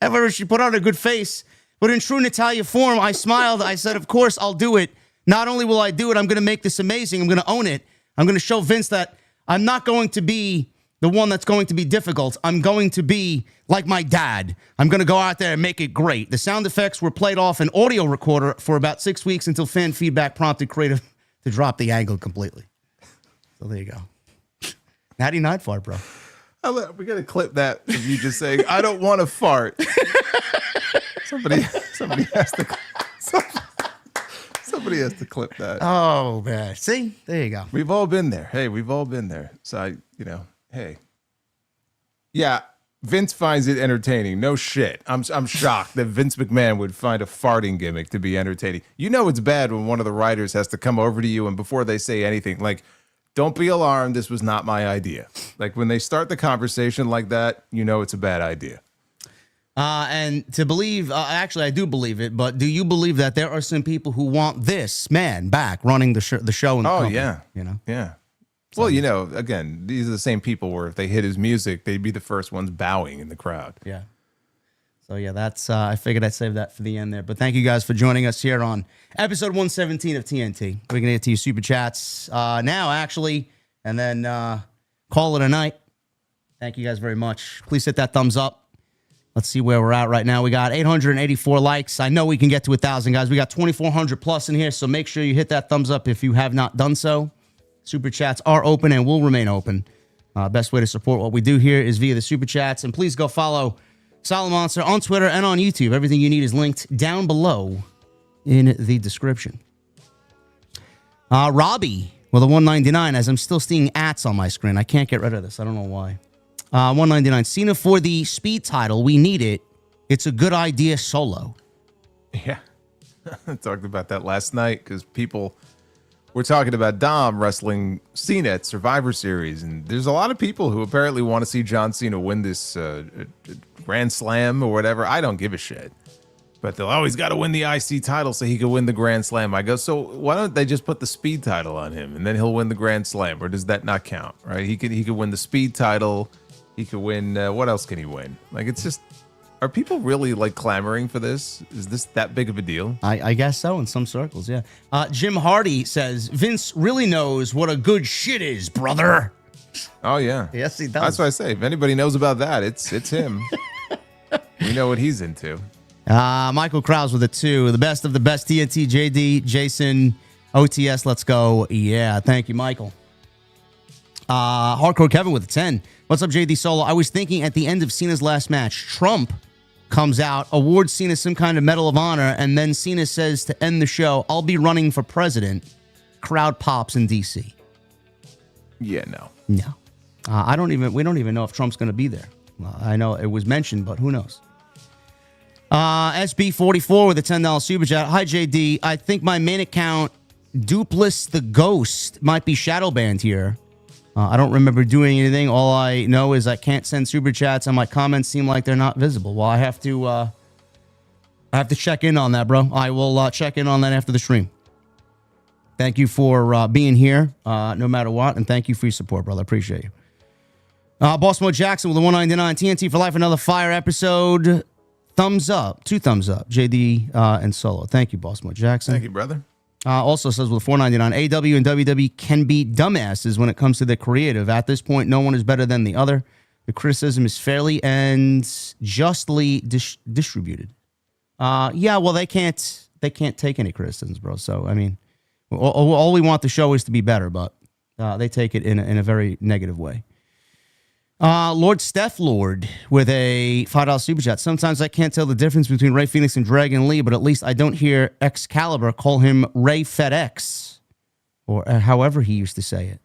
However, she put on a good face. But in true Natalya form, I smiled. I said, of course, I'll do it. Not only will I do it, I'm going to make this amazing. I'm going to own it. I'm going to show Vince that I'm not going to be the one that's going to be difficult. I'm going to be like my dad. I'm going to go out there and make it great. The sound effects were played off an audio recorder for about 6 weeks until fan feedback prompted creative to drop the angle completely. So there you go. Natty Nidefart, bro. We got to clip that of you just saying, I don't want to fart. Somebody has to clip that. Oh, man. See? There you go. We've all been there. Hey, we've all been there. So, hey. Yeah, Vince finds it entertaining. No shit. I'm shocked that Vince McMahon would find a farting gimmick to be entertaining. It's bad when one of the writers has to come over to you and before they say anything, like, don't be alarmed. This was not my idea. Like, when they start the conversation like that, it's a bad idea. And to believe, actually, I do believe it, but do you believe that there are some people who want this man back running the show and the company? Yeah. Yeah. Well, again, these are the same people where if they hit his music, they'd be the first ones bowing in the crowd. Yeah. So, yeah, that's, I figured I'd save that for the end there. But thank you guys for joining us here on episode 117 of TNT. We're going to get to your super chats now, actually, and then call it a night. Thank you guys very much. Please hit that thumbs up. Let's see where we're at right now. We got 884 likes. I know we can get to 1,000, guys. We got 2,400 plus in here, so make sure you hit that thumbs up if you have not done so. Super chats are open and will remain open. Best way to support what we do here is via the super chats. And please go follow Solomonster on Twitter and on YouTube. Everything you need is linked down below in the description. Robbie with a 199, as I'm still seeing ats on my screen. I can't get rid of this. I don't know why. 199. Cena for the speed title. We need it. It's a good idea solo. Yeah. I talked about that last night because people were talking about Dom wrestling Cena at Survivor Series. And there's a lot of people who apparently want to see John Cena win this Grand Slam or whatever. I don't give a shit. But they'll always got to win the IC title so he can win the Grand Slam. I go, so why don't they just put the speed title on him and then he'll win the Grand Slam? Or does that not count? Right? He could win the speed title. He could win. What else can he win? Like, it's just, Are people really like clamoring for this? Is this that big of a deal? I guess so in some circles, yeah. Jim Hardy says, Vince really knows what a good shit is, brother. Oh yeah. Yes, he does. That's what I say. If anybody knows about that, it's him. We know what he's into. Michael Krause with a 2. The best of the best, TNT, JD, Jason, OTS, let's go. Yeah, thank you, Michael. Hardcore Kevin with a 10. What's up, JD Solo? I was thinking at the end of Cena's last match, Trump comes out, awards Cena some kind of Medal of Honor, and then Cena says to end the show, I'll be running for president. Crowd pops in DC. Yeah, no. No. We don't even know if Trump's going to be there. I know it was mentioned, but who knows? SB44 with a $10 super chat. Hi, JD. I think my main account, Dupless the Ghost, might be shadow banned here. I don't remember doing anything. All I know is I can't send super chats, and my comments seem like they're not visible. Well, I have to check in on that, bro. I will check in on that after the stream. Thank you for being here, no matter what, and thank you for your support, brother. I appreciate you. Boss Mo Jackson with a 199 TNT for life. Another fire episode. Thumbs up, 2 thumbs up. JD and Solo. Thank you, Boss Mo Jackson. Thank you, brother. Also says with 499, AEW and WWE can be dumbasses when it comes to the creative. At this point, no one is better than the other. The criticism is fairly and justly distributed. Yeah, well, they can't take any criticisms, bro. So I mean, all we want the show is to be better, but they take it in a very negative way. Lord Steph Lord with a $5 super chat. Sometimes I can't tell the difference between Ray Phoenix and Dragon Lee, but at least I don't hear Excalibur call him Ray FedEx, or however he used to say it.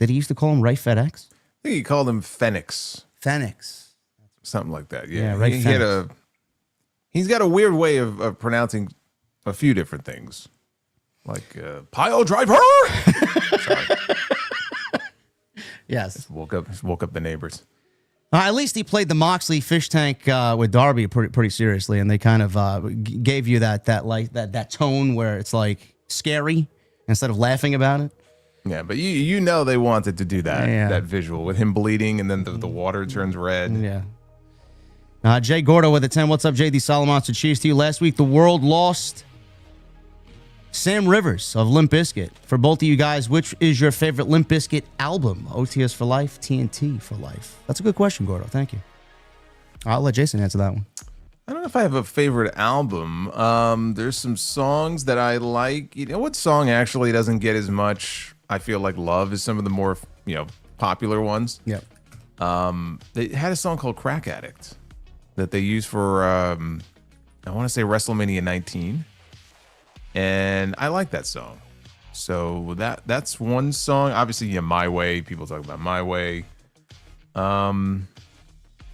Did he used to call him Ray FedEx? I think he called him Phoenix. Phoenix. Something like that. Yeah, Ray Phoenix. He's got a weird way of pronouncing a few different things. Like pile driver. Sorry. Yes. Woke up the neighbors. At least he played the Moxley fish tank with Darby pretty seriously, and they kind of gave you that tone where it's like scary instead of laughing about it. Yeah, but you know they wanted to do that that visual with him bleeding and then the water turns red. Yeah. Jay Gordo with a 10. What's up, JD Solomonster? Cheers to you. Last week the world lost Sam Rivers of Limp Bizkit. For both of you guys, which is your favorite Limp Bizkit album? OTS for life, TNT for life? That's a good question, Gordo. Thank you. I'll let Jason answer that one. I don't know if I have a favorite album. There's some songs that I like. You know what song actually doesn't get as much, I feel like, love as some of the more, popular ones? Yeah. They had a song called Crack Addict that they used for, I want to say WrestleMania 19. And I like that song. So that's one song. Obviously, My Way. People talk about My Way. Album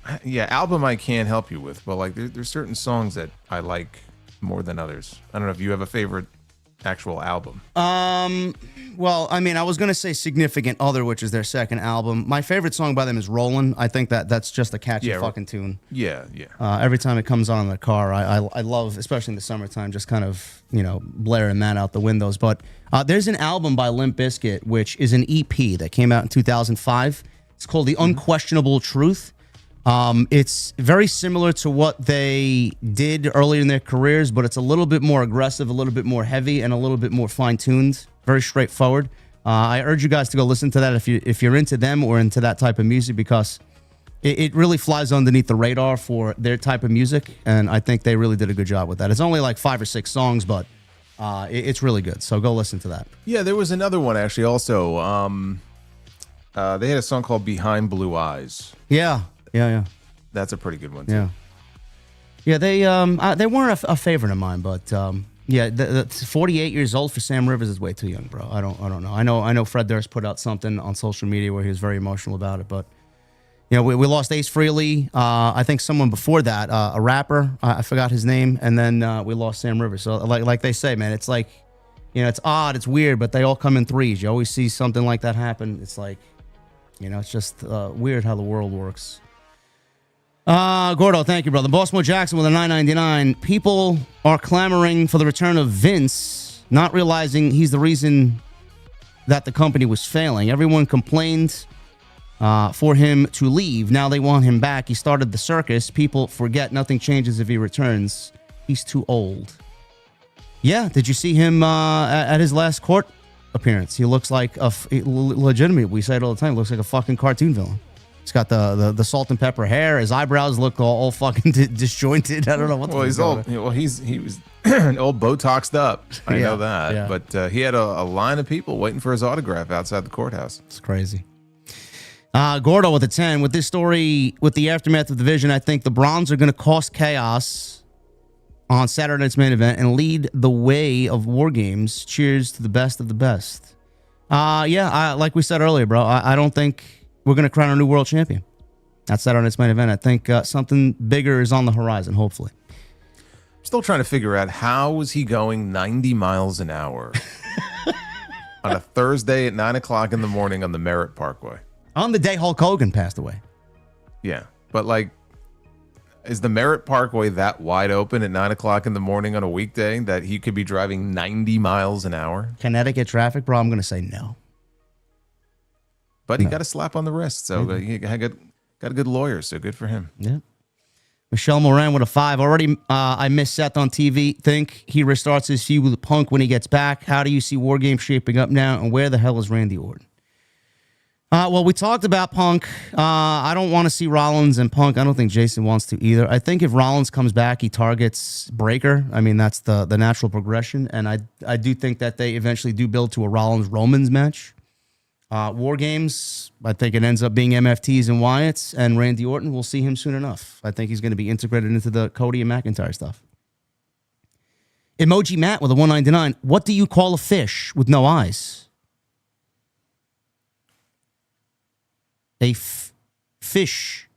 I can't help you with, but like there's certain songs that I like more than others. I don't know if you have a favorite actual album. Well, I mean, I was gonna say Significant Other, which is their second album. My favorite song by them is Rollin'. I think that's just a catchy fucking tune. Yeah. Every time it comes on in the car, I love, especially in the summertime, just kind of blaring that out the windows. But there's an album by Limp Bizkit, which is an EP that came out in 2005. It's called The Unquestionable Truth. It's very similar to what they did earlier in their careers, but it's a little bit more aggressive, a little bit more heavy, and a little bit more fine-tuned. Very straightforward. I urge you guys to go listen to that if you're into them or into that type of music, because it really flies underneath the radar for their type of music, and I think they really did a good job with that. It's only like 5 or 6 songs, but it's really good. So go listen to that. Yeah, there was another one actually also. They had a song called Behind Blue Eyes. Yeah. That's a pretty good one too. Yeah, they weren't a favorite of mine, but the 48 years old for Sam Rivers is way too young, bro. I don't know. I know Fred Durst put out something on social media where he was very emotional about it, but we lost Ace Frehley. I think someone before that, a rapper, I forgot his name, and then we lost Sam Rivers. So like they say, man, it's like, it's odd, it's weird, but they all come in threes. You always see something like that happen. It's like, it's just weird how the world works. Gordo, thank you, brother. Boss Mo Jackson with a $9.99. People are clamoring for the return of Vince, not realizing he's the reason that the company was failing. Everyone complained for him to leave. Now they want him back. He started the circus. People forget nothing changes if he returns. He's too old. Yeah, did you see him at his last court appearance? He looks like legitimate. We say it all the time. Looks like a fucking cartoon villain. He's got the salt and pepper hair. His eyebrows look all fucking disjointed. I don't know what. Well, he was all Botoxed up. I know that. Yeah. But he had a line of people waiting for his autograph outside the courthouse. It's crazy. Gordo with a 10. With this story, with the aftermath of the division, I think the Brons are going to cause chaos on Saturday night's main event and lead the way of War Games. Cheers to the best of the best. Like we said earlier, bro, I don't think we're going to crown a new world champion. That's Saturday night's main event. I think something bigger is on the horizon, hopefully. I'm still trying to figure out how was he going 90 miles an hour on a Thursday at 9 o'clock in the morning on the Merritt Parkway. On the day Hulk Hogan passed away. Yeah, but like, is the Merritt Parkway that wide open at 9 o'clock in the morning on a weekday that he could be driving 90 miles an hour? Connecticut traffic, bro, I'm going to say no. But he got a slap on the wrist, so he got a good lawyer, so good for him. Yeah. Michelle Moran with a 5. Already, I miss Seth on TV. Think he restarts his feud with Punk when he gets back. How do you see War Games shaping up now, and where the hell is Randy Orton? Well, we talked about Punk. I don't want to see Rollins and Punk. I don't think Jason wants to either. I think if Rollins comes back, he targets Breaker. I mean, that's the natural progression. And I do think that they eventually do build to a Rollins-Romans match. War Games, I think it ends up being MFTs and Wyatts. And Randy Orton, we'll see him soon enough. I think he's going to be integrated into the Cody and McIntyre stuff. Emoji Matt with a 199. What do you call a fish with no eyes? A fish.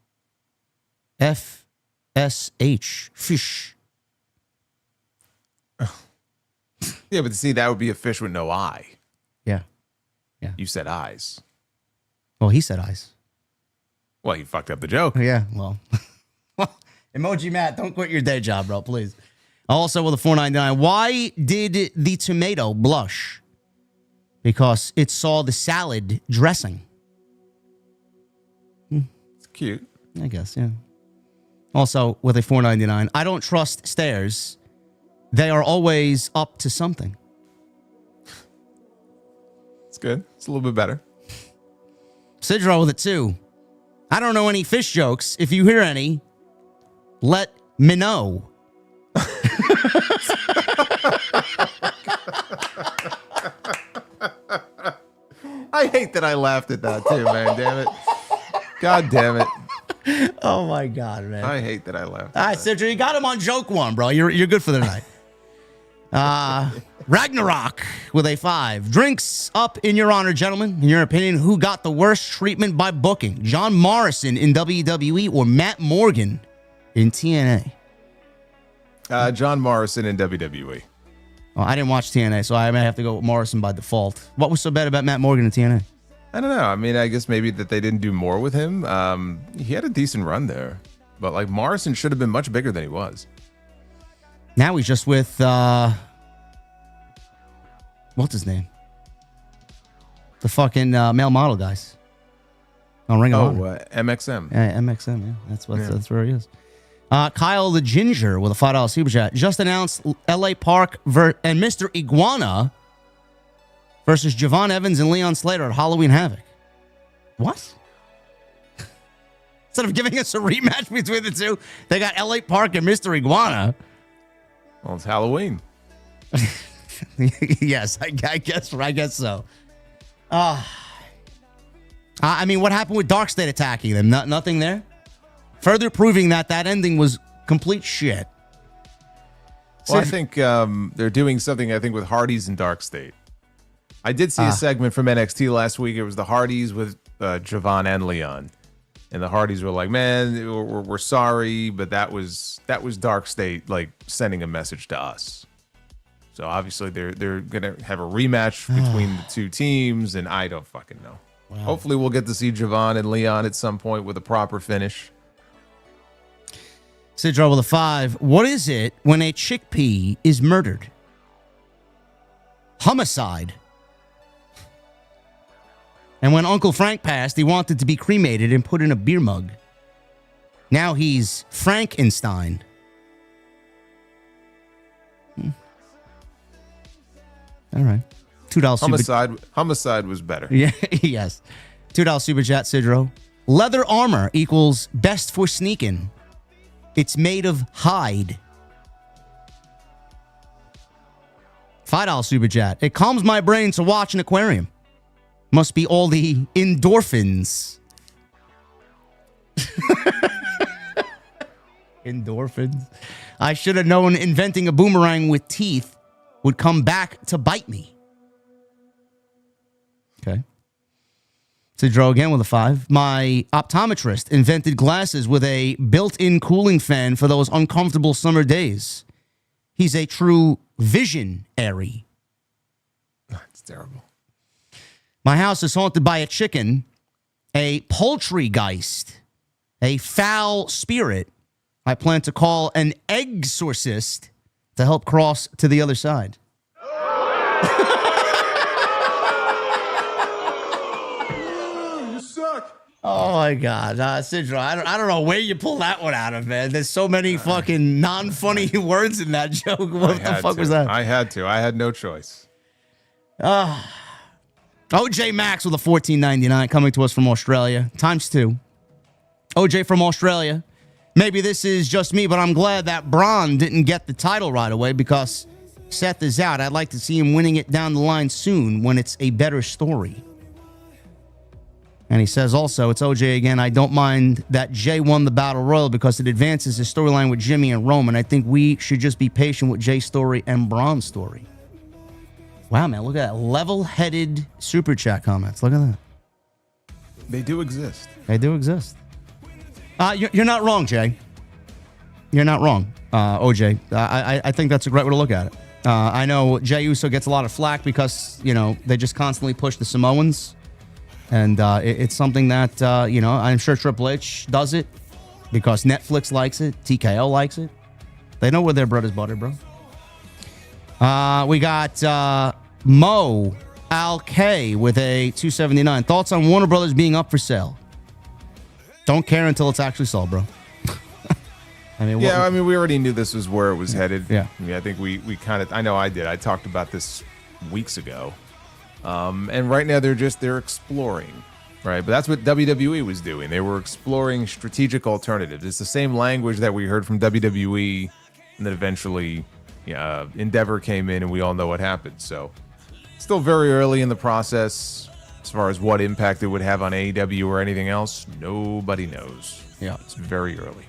F-S-H. Fish. Yeah, but see, that would be a fish with no eye. Yeah. You said eyes. Well, he said eyes. Well, you fucked up the joke. Yeah, well. Emoji Matt, don't quit your day job, bro, please. Also with a 499. Why did the tomato blush? Because it saw the salad dressing. It's cute. I guess, yeah. Also, with a 499, I don't trust stairs. They are always up to something. It's good. It's a little bit better. Sidro with a 2. I don't know any fish jokes. If you hear any, let me know. I hate that I laughed at that too, man. Damn it. God damn it. Oh my God, man. I hate that I laughed. All right, Sidro, you got him on joke 1, bro. You're good for the night. Ragnarok with a 5. Drinks up in your honor, gentlemen. In your opinion, who got the worst treatment by booking? John Morrison in WWE or Matt Morgan in TNA? John Morrison in WWE. Oh, I didn't watch TNA, so I may have to go with Morrison by default. What was so bad about Matt Morgan in TNA? I don't know. I mean, I guess maybe that they didn't do more with him. He had a decent run there, but like Morrison should have been much bigger than he was. Now he's just with what's his name? The fucking male model guys on Ring of Honor. MXM. Yeah, MXM. Yeah, that's where he is. Kyle the Ginger with a $5 super chat just announced LA Park and Mr. Iguana versus Javon Evans and Leon Slater at Halloween Havoc. What? Instead of giving us a rematch between the two, they got LA Park and Mr. Iguana. Well, it's Halloween. Yes, I guess so. I mean, what happened with Dark State attacking them? Nothing there? Further proving that ending was complete shit. Well, I think they're doing something, I think, with Hardys and Dark State. I did see a segment from NXT last week. It was the Hardys with Javon and Leon. And the Hardys were like, man, we're sorry, but that was Dark State like sending a message to us. So obviously they're going to have a rematch between the two teams, and I don't fucking know. Wow. Hopefully we'll get to see Javon and Leon at some point with a proper finish. Sidro with a 5. What is it when a chickpea is murdered? Homicide. And when Uncle Frank passed, he wanted to be cremated and put in a beer mug. Now he's Frankenstein. All right. $2 Homicide was better. Yeah, yes. $2 super chat, Sidro. Leather armor equals best for sneaking. It's made of hide. $5 super chat. It calms my brain to watch an aquarium. Must be all the endorphins. Endorphins. I should have known inventing a boomerang with teeth would come back to bite me. Okay. Sidro again with a 5. My optometrist invented glasses with a built-in cooling fan for those uncomfortable summer days. He's a true visionary. That's terrible. My house is haunted by a chicken, a poultrygeist, a foul spirit. I plan to call an exorcist to help cross to the other side. You suck. Oh my God, Sidro, I don't know where you pull that one out of, man. There's so many fucking non-funny words in that joke. What the fuck was that? I had to. I had no choice. OJ Max with a $14.99 coming to us from Australia, ×2. OJ from Australia. Maybe this is just me, but I'm glad that Bron didn't get the title right away because Seth is out. I'd like to see him winning it down the line soon when it's a better story. And he says also, it's OJ again, I don't mind that Jey won the Battle Royal because it advances his storyline with Jimmy and Roman. I think we should just be patient with Jey's story and Bron's story. Wow, man, look at that. Level-headed super chat comments. Look at that. They do exist. They do exist. You're not wrong, Jay. You're not wrong, OJ. I think that's a great way to look at it. I know Jey Uso gets a lot of flack because, they just constantly push the Samoans. And it's something that, I'm sure Triple H does it because Netflix likes it. TKO likes it. They know where their bread is buttered, bro. We got Mo Al K with a $2.79. Thoughts on Warner Brothers being up for sale? Don't care until it's actually sold, bro. we already knew this was where it was headed. Yeah. I think we kind of, I know I did. I talked about this weeks ago. And right now they're exploring, right? But that's what WWE was doing. They were exploring strategic alternatives. It's the same language that we heard from WWE, and then eventually Endeavor came in, and we all know what happened. So still very early in the process. As far as what impact it would have on AEW or anything else, nobody knows. Yeah. It's very early.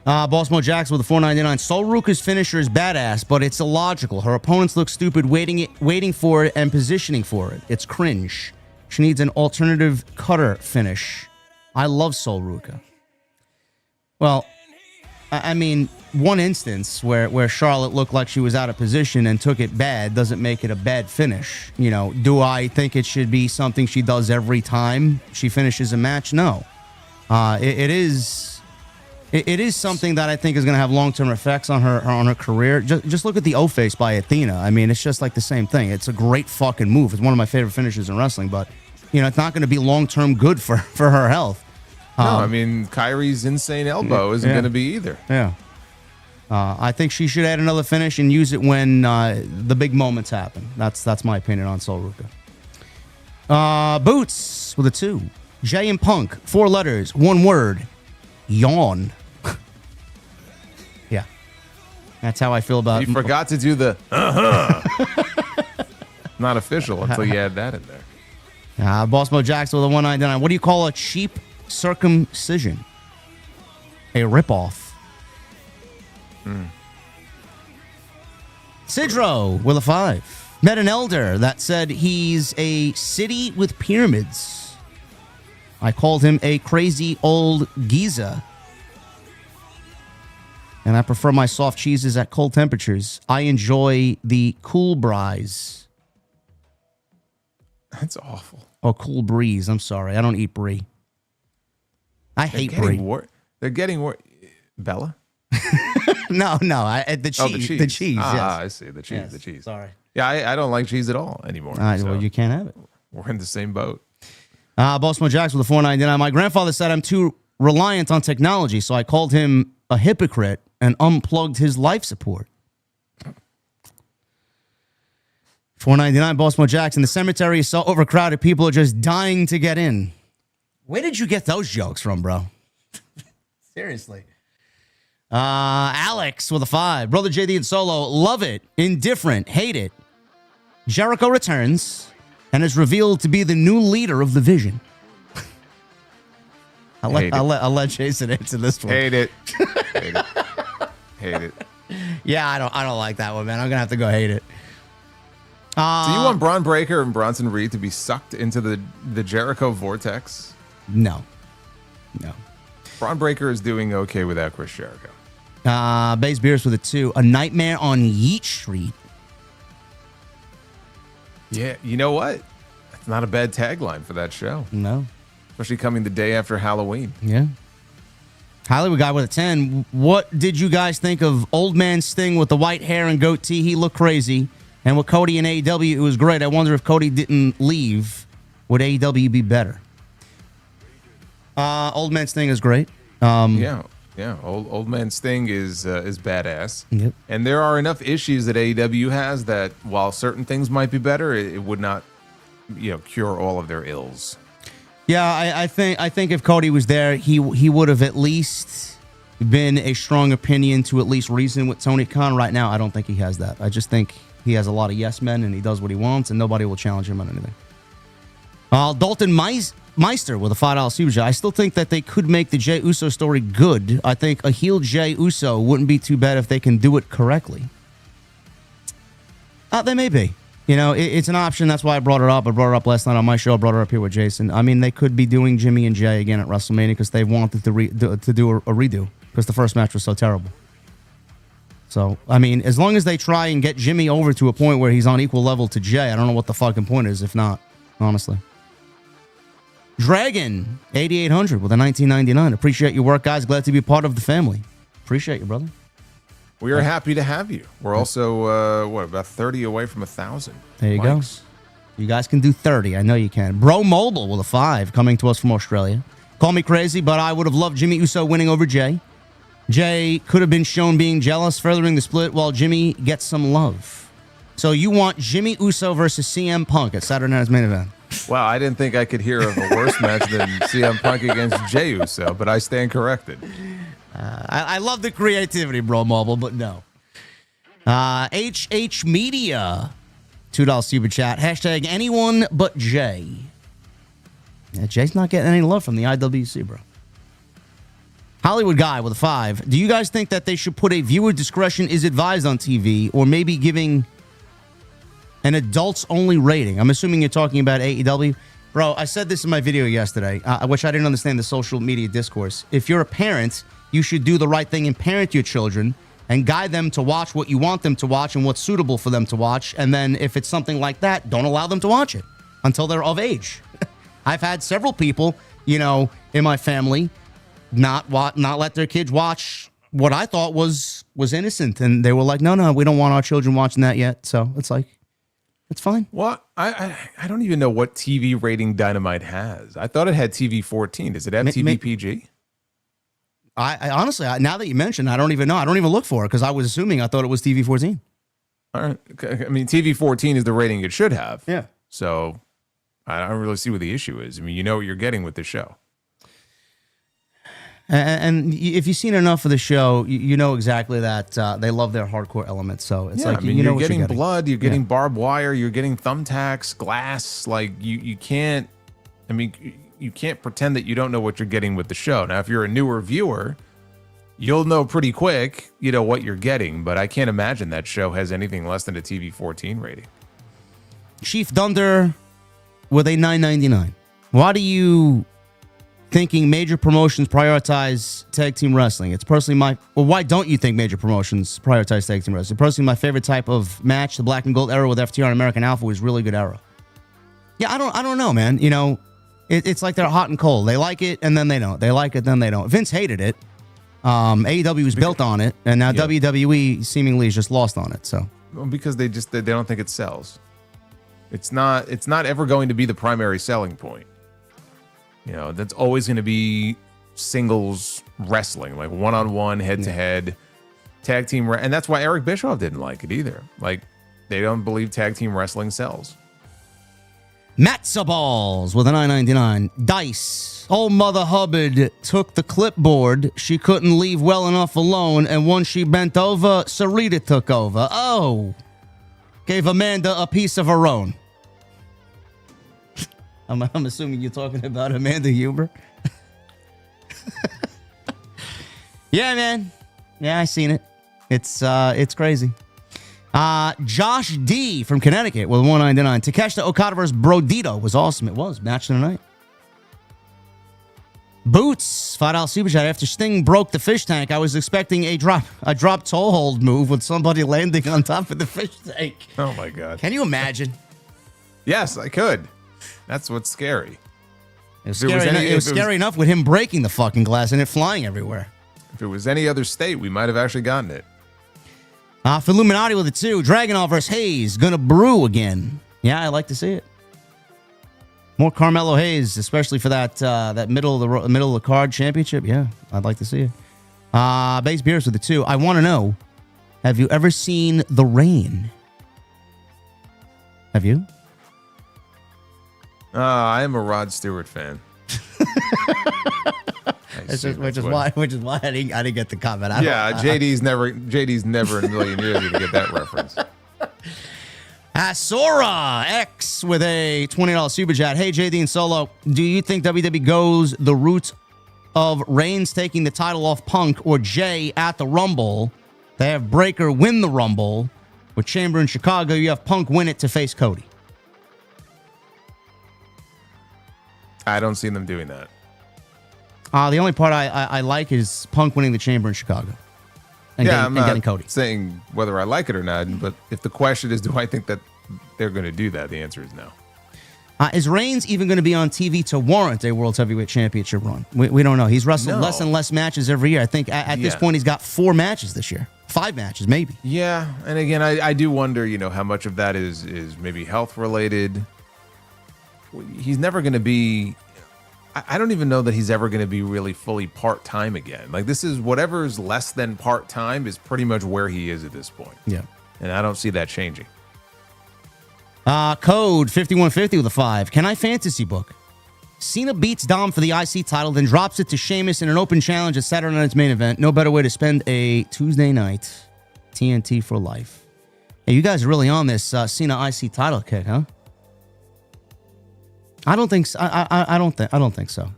Bossmo Jax with a $4.99. Sol Ruka's finisher is badass, but it's illogical. Her opponents look stupid waiting for it and positioning for it. It's cringe. She needs an alternative cutter finish. I love Sol Ruka. Well, I mean, one instance where Charlotte looked like she was out of position and took it bad doesn't make it a bad finish. Do I think it should be something she does every time she finishes a match? No. It is something that I think is going to have long-term effects on her career. Just look at the O-face by Athena. I mean, it's just like the same thing. It's a great fucking move. It's one of my favorite finishes in wrestling, but it's not going to be long-term good for her health. No, I mean, Kyrie's insane elbow isn't going to be either. Yeah. I think she should add another finish and use it when the big moments happen. That's my opinion on Sol Ruka. Boots with a 2. Jey and Punk, 4 letters, 1 word. Yawn. Yeah. That's how I feel about it. You forgot to do the not official until you add that in there. Bossmo Jackson with a $1.99. What do you call a cheap circumcision? A ripoff. Sidro with a 5. Met an elder that said he's a city with pyramids. I called him a crazy old Giza. And I prefer my soft cheeses at cold temperatures. I enjoy the cool bries. That's awful. Oh, cool breeze. I'm sorry. I don't eat brie. I hate brie. They're getting worse. Bella? No. The cheese. Oh, the cheese. The cheese, yes. I see. The cheese. Yes, the cheese. Sorry. Yeah, I don't like cheese at all anymore. Well, you can't have it. We're in the same boat. Bossmo Jax with a $4.99. My grandfather said I'm too reliant on technology, so I called him a hypocrite and unplugged his life support. $4.99. Bossmo Jackson. The cemetery is so overcrowded, people are just dying to get in. Where did you get those jokes from, bro? Seriously. Alex with a 5. Brother JD and Solo, love it, indifferent, hate it. Jericho returns and is revealed to be the new leader of the Vision. I'll let Jason answer this one. Hate it. Hate it. Hate it. Yeah, I don't like that one, man. I'm gonna have to go hate it. Do you want Bron Breakker and Bronson Reed to be sucked into the Jericho vortex? No. Bron Breakker is doing okay without Chris Jericho. Bass Beers with a 2. A Nightmare on Yeet Street. Yeah, you know what? That's not a bad tagline for that show. No. Especially coming the day after Halloween. Yeah. Hollywood Guy with a 10. What did you guys think of Old Man Sting with the white hair and goatee? He looked crazy. And with Cody in AEW, it was great. I wonder if Cody didn't leave, would AEW be better? Old Man Sting is great. Yeah. Old Man Sting is badass. Yep. And there are enough issues that AEW has that while certain things might be better, it would not, cure all of their ills. Yeah, I think if Cody was there, he would have at least been a strong opinion to at least reason with Tony Khan. Right now, I don't think he has that. I just think he has a lot of yes men and he does what he wants and nobody will challenge him on anything. Dalton Meister with a $5 super chat. I still think that they could make the Jey Uso story good. I think a heel Jey Uso wouldn't be too bad if they can do it correctly. They may be. It's an option. That's why I brought it up. I brought it up last night on my show. I brought it up here with Jason. I mean, they could be doing Jimmy and Jey again at WrestleMania because they wanted to do a redo because the first match was so terrible. So, I mean, as long as they try and get Jimmy over to a point where he's on equal level to Jey, I don't know what the fucking point is, if not, honestly. Dragon, 8800 with a $19.99. Appreciate your work, guys. Glad to be part of the family. Appreciate you, brother. We are happy to have you. We're also, about 30 away from 1,000. There you go. You guys can do 30. I know you can. Bro Mobile with a 5 coming to us from Australia. Call me crazy, but I would have loved Jimmy Uso winning over Jey. Jey could have been shown being jealous, furthering the split while Jimmy gets some love. So you want Jimmy Uso versus CM Punk at Saturday Night's Main Event. Wow, I didn't think I could hear of a worse match than CM Punk against Jey Uso, but I stand corrected. I love the creativity, Bro Mobile, but no. HH Media, $2 super chat. Hashtag anyone but Jey. Yeah, Jay's not getting any love from the IWC, bro. Hollywood Guy with a 5. Do you guys think that they should put a viewer discretion is advised on TV or maybe giving an adults only rating? I'm assuming you're talking about AEW. Bro, I said this in my video yesterday, which I didn't understand the social media discourse. If you're a parent, you should do the right thing and parent your children and guide them to watch what you want them to watch and what's suitable for them to watch. And then if it's something like that, don't allow them to watch it until they're of age. I've had several people, in my family not let their kids watch what I thought was innocent. And they were like, no, we don't want our children watching that yet. So it's like, it's fine. Well, I don't even know what TV rating Dynamite has. I thought it had TV 14. Does it have TV PG? I honestly, now that you mentioned, I don't even know. I don't even look for it because I was assuming I thought it was TV 14. All right. I mean, TV 14 is the rating it should have. Yeah. So I don't really see what the issue is. I mean, you know what you're getting with the show. And if you've seen enough of the show, you know exactly that they love their hardcore elements. So it's like, you're what getting you're blood, you're getting barbed wire, you're getting thumbtacks, glass. Like you can't, you can't pretend that you don't know what you're getting with the show. Now, if you're a newer viewer, you'll know pretty quick, what you're getting. But I can't imagine that show has anything less than a TV 14 rating. Chief Dunder with a $9.99. Why do you thinking major promotions prioritize tag team wrestling? It's personally why don't you think major promotions prioritize tag team wrestling? Personally, my favorite type of match, the Black and Gold era with FTR and American Alpha, was really good era. Yeah, I don't know, man. It's like they're hot and cold. They like it and then they don't. They like it, then they don't. Vince hated it. AEW was built on it, and now WWE seemingly is just lost on it. So because they don't think it sells. It's not ever going to be the primary selling point. You know, that's always going to be singles wrestling, like one-on-one, head-to-head, tag team. And that's why Eric Bischoff didn't like it either. Like, they don't believe tag team wrestling sells. Matzo Balls with a $9.99. Dice. Old Mother Hubbard took the clipboard. She couldn't leave well enough alone, and once she bent over, Sarita took over. Oh. Gave Amanda a piece of her own. I'm assuming you're talking about Amanda Huber. Yeah, man. Yeah, I seen it. It's crazy. Josh D from Connecticut with $1.99. Takeshita Okada versus Brodito was awesome. It was match of the night. Boots $5 super chat. After Sting broke the fish tank, I was expecting a drop toe hold move with somebody landing on top of the fish tank. Oh my God! Can you imagine? Yes, I could. That's what's scary. It was scary enough with him breaking the fucking glass and it flying everywhere. If it was any other state, we might have actually gotten it. For Illuminati with a 2, Dragunov versus Hayes gonna brew again. Yeah, I like to see it. More Carmelo Hayes, especially for that middle of the card championship. Yeah, I'd like to see it. Base Beers with a 2. I want to know, have you ever seen The Rain? Have you? I am a Rod Stewart fan. Which is why I didn't get the comment. JD's never in a million years going to get that reference. Sora X with a $20 super chat. Hey, JD and Solo, do you think WWE goes the route of Reigns taking the title off Punk or Jey at the Rumble? They have Breaker win the Rumble. With Chamber in Chicago, you have Punk win it to face Cody. I don't see them doing that. The only part I like is Punk winning the Chamber in Chicago. And getting Cody. Saying whether I like it or not, but if the question is, do I think that they're going to do that? The answer is no. Is Reigns even going to be on TV to warrant a World Heavyweight Championship run? We don't know. He's wrestled less and less matches every year. I think at this point he's got 4 matches this year. 5 matches, maybe. Yeah, and again, I do wonder, how much of that is maybe health related. He's never going to be. I don't even know that he's ever going to be really fully part-time again. Like, this is whatever's less than part-time is pretty much where he is at this point. Yeah. And I don't see that changing. Code 5150 with a 5. Can I fantasy book? Cena beats Dom for the IC title, then drops it to Sheamus in an open challenge at Saturday night's main event. No better way to spend a Tuesday night. TNT for life. Hey, you guys are really on this Cena IC title kick, huh? I don't think so. I don't think so.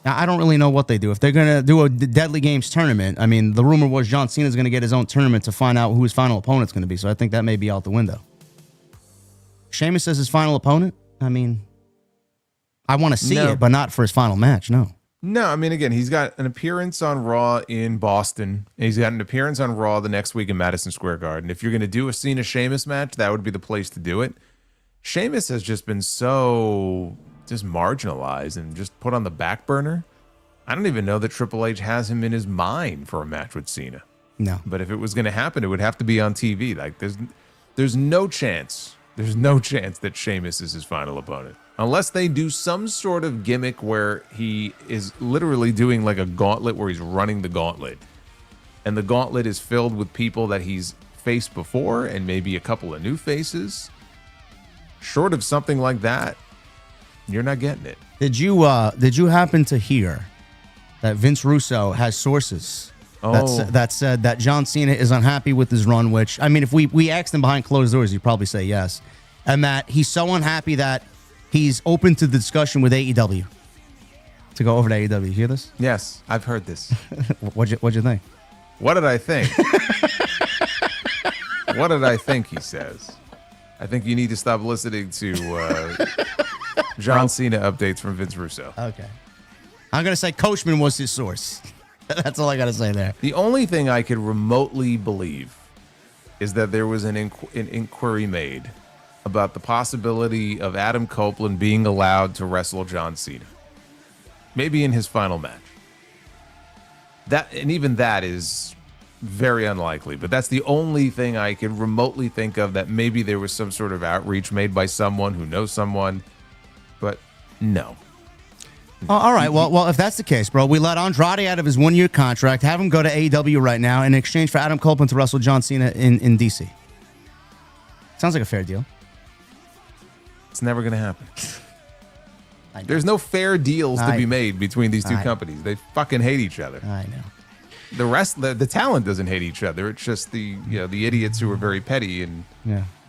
I don't really know what they do. If they're going to do a Deadly Games tournament, I mean, the rumor was John Cena's going to get his own tournament to find out who his final opponent's going to be. So I think that may be out the window. Sheamus as his final opponent? I mean, I want to see it, but not for his final match, no. No, I mean, again, he's got an appearance on Raw in Boston. And he's got an appearance on Raw the next week in Madison Square Garden. If you're going to do a Cena-Sheamus match, that would be the place to do it. Sheamus has just been so just marginalized and just put on the back burner. I don't even know that Triple H has him in his mind for a match with Cena. No. But if it was going to happen, it would have to be on TV. Like, there's no chance. There's no chance that Sheamus is his final opponent. Unless they do some sort of gimmick where he is literally doing like a gauntlet where he's running the gauntlet. And the gauntlet is filled with people that he's faced before and maybe a couple of new faces. Short of something like that, you're not getting it. Did you happen to hear that Vince Russo has sources that said that John Cena is unhappy with his run? Which, I mean, if we asked him behind closed doors, he'd probably say yes. And that he's so unhappy that he's open to the discussion with AEW to go over to AEW. You hear this? Yes, I've heard this. What'd you think? What did I think? What did I think? He says. I think you need to stop listening to John Cena updates from Vince Russo. Okay. I'm going to say Coachman was his source. That's all I got to say there. The only thing I could remotely believe is that there was an inquiry made about the possibility of Adam Copeland being allowed to wrestle John Cena. Maybe in his final match. And even that is very unlikely, but that's the only thing I could remotely think of, that maybe there was some sort of outreach made by someone who knows someone, but no. All right. Well, if that's the case, bro, we let Andrade out of his 1-year contract, have him go to AEW right now in exchange for Adam Copeland to wrestle John Cena in DC. Sounds like a fair deal. It's never going to happen. There's no fair deals to be made between these two companies. They fucking hate each other. I know. The rest, the talent doesn't hate each other. It's just the idiots who are very petty and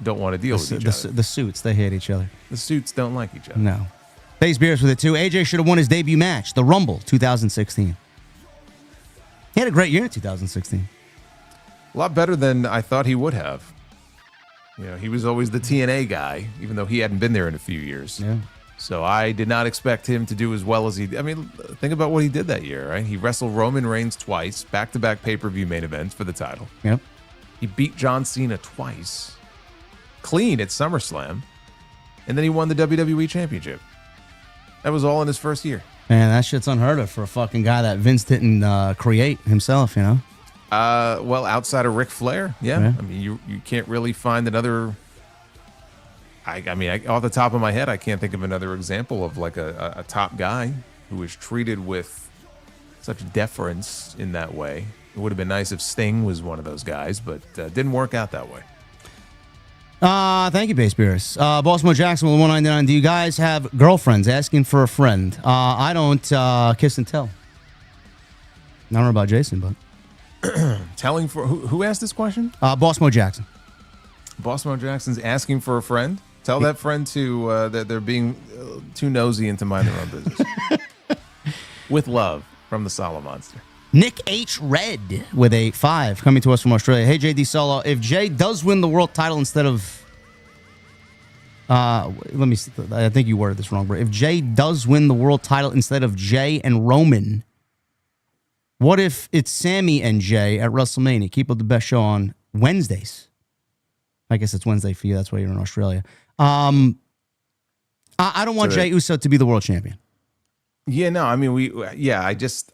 don't want to deal with each other. The suits, they hate each other. The suits don't like each other. No. Base Beers with it too. AJ should have won his debut match, the Rumble 2016. He had a great year in 2016. A lot better than I thought he would have. He was always the TNA guy, even though he hadn't been there in a few years. Yeah. So I did not expect him to do as well as he did. I mean, think about what he did that year, right? He wrestled Roman Reigns twice, back-to-back pay-per-view main events for the title. Yep. He beat John Cena twice, clean at SummerSlam, and then he won the WWE Championship. That was all in his first year. Man, that shit's unheard of for a fucking guy that Vince didn't create himself, Well, outside of Ric Flair, yeah. I mean, you can't really find another... I mean, off the top of my head, I can't think of another example of like a top guy who was treated with such deference in that way. It would have been nice if Sting was one of those guys, but didn't work out that way. Thank you, Base Beers. Baltimore Jackson with 199. Do you guys have girlfriends asking for a friend? I don't kiss and tell. I don't know about Jason, but Telling for who asked this question? Baltimore Jackson. Baltimore Jackson's asking for a friend. Tell that friend to that they're being too nosy and to mind their own business. With love from the Solomonster. Nick H. Red with a 5 coming to us from Australia. Hey, JD Solo, if Jey does win the world title instead of... let me see. I think you worded this wrong, bro. If Jey does win the world title instead of Jey and Roman, what if it's Sammy and Jey at WrestleMania? Keep up the best show on Wednesdays. I guess it's Wednesday for you. That's why you're in Australia. I don't want Jey Uso to be the world champion. Yeah, no, I mean,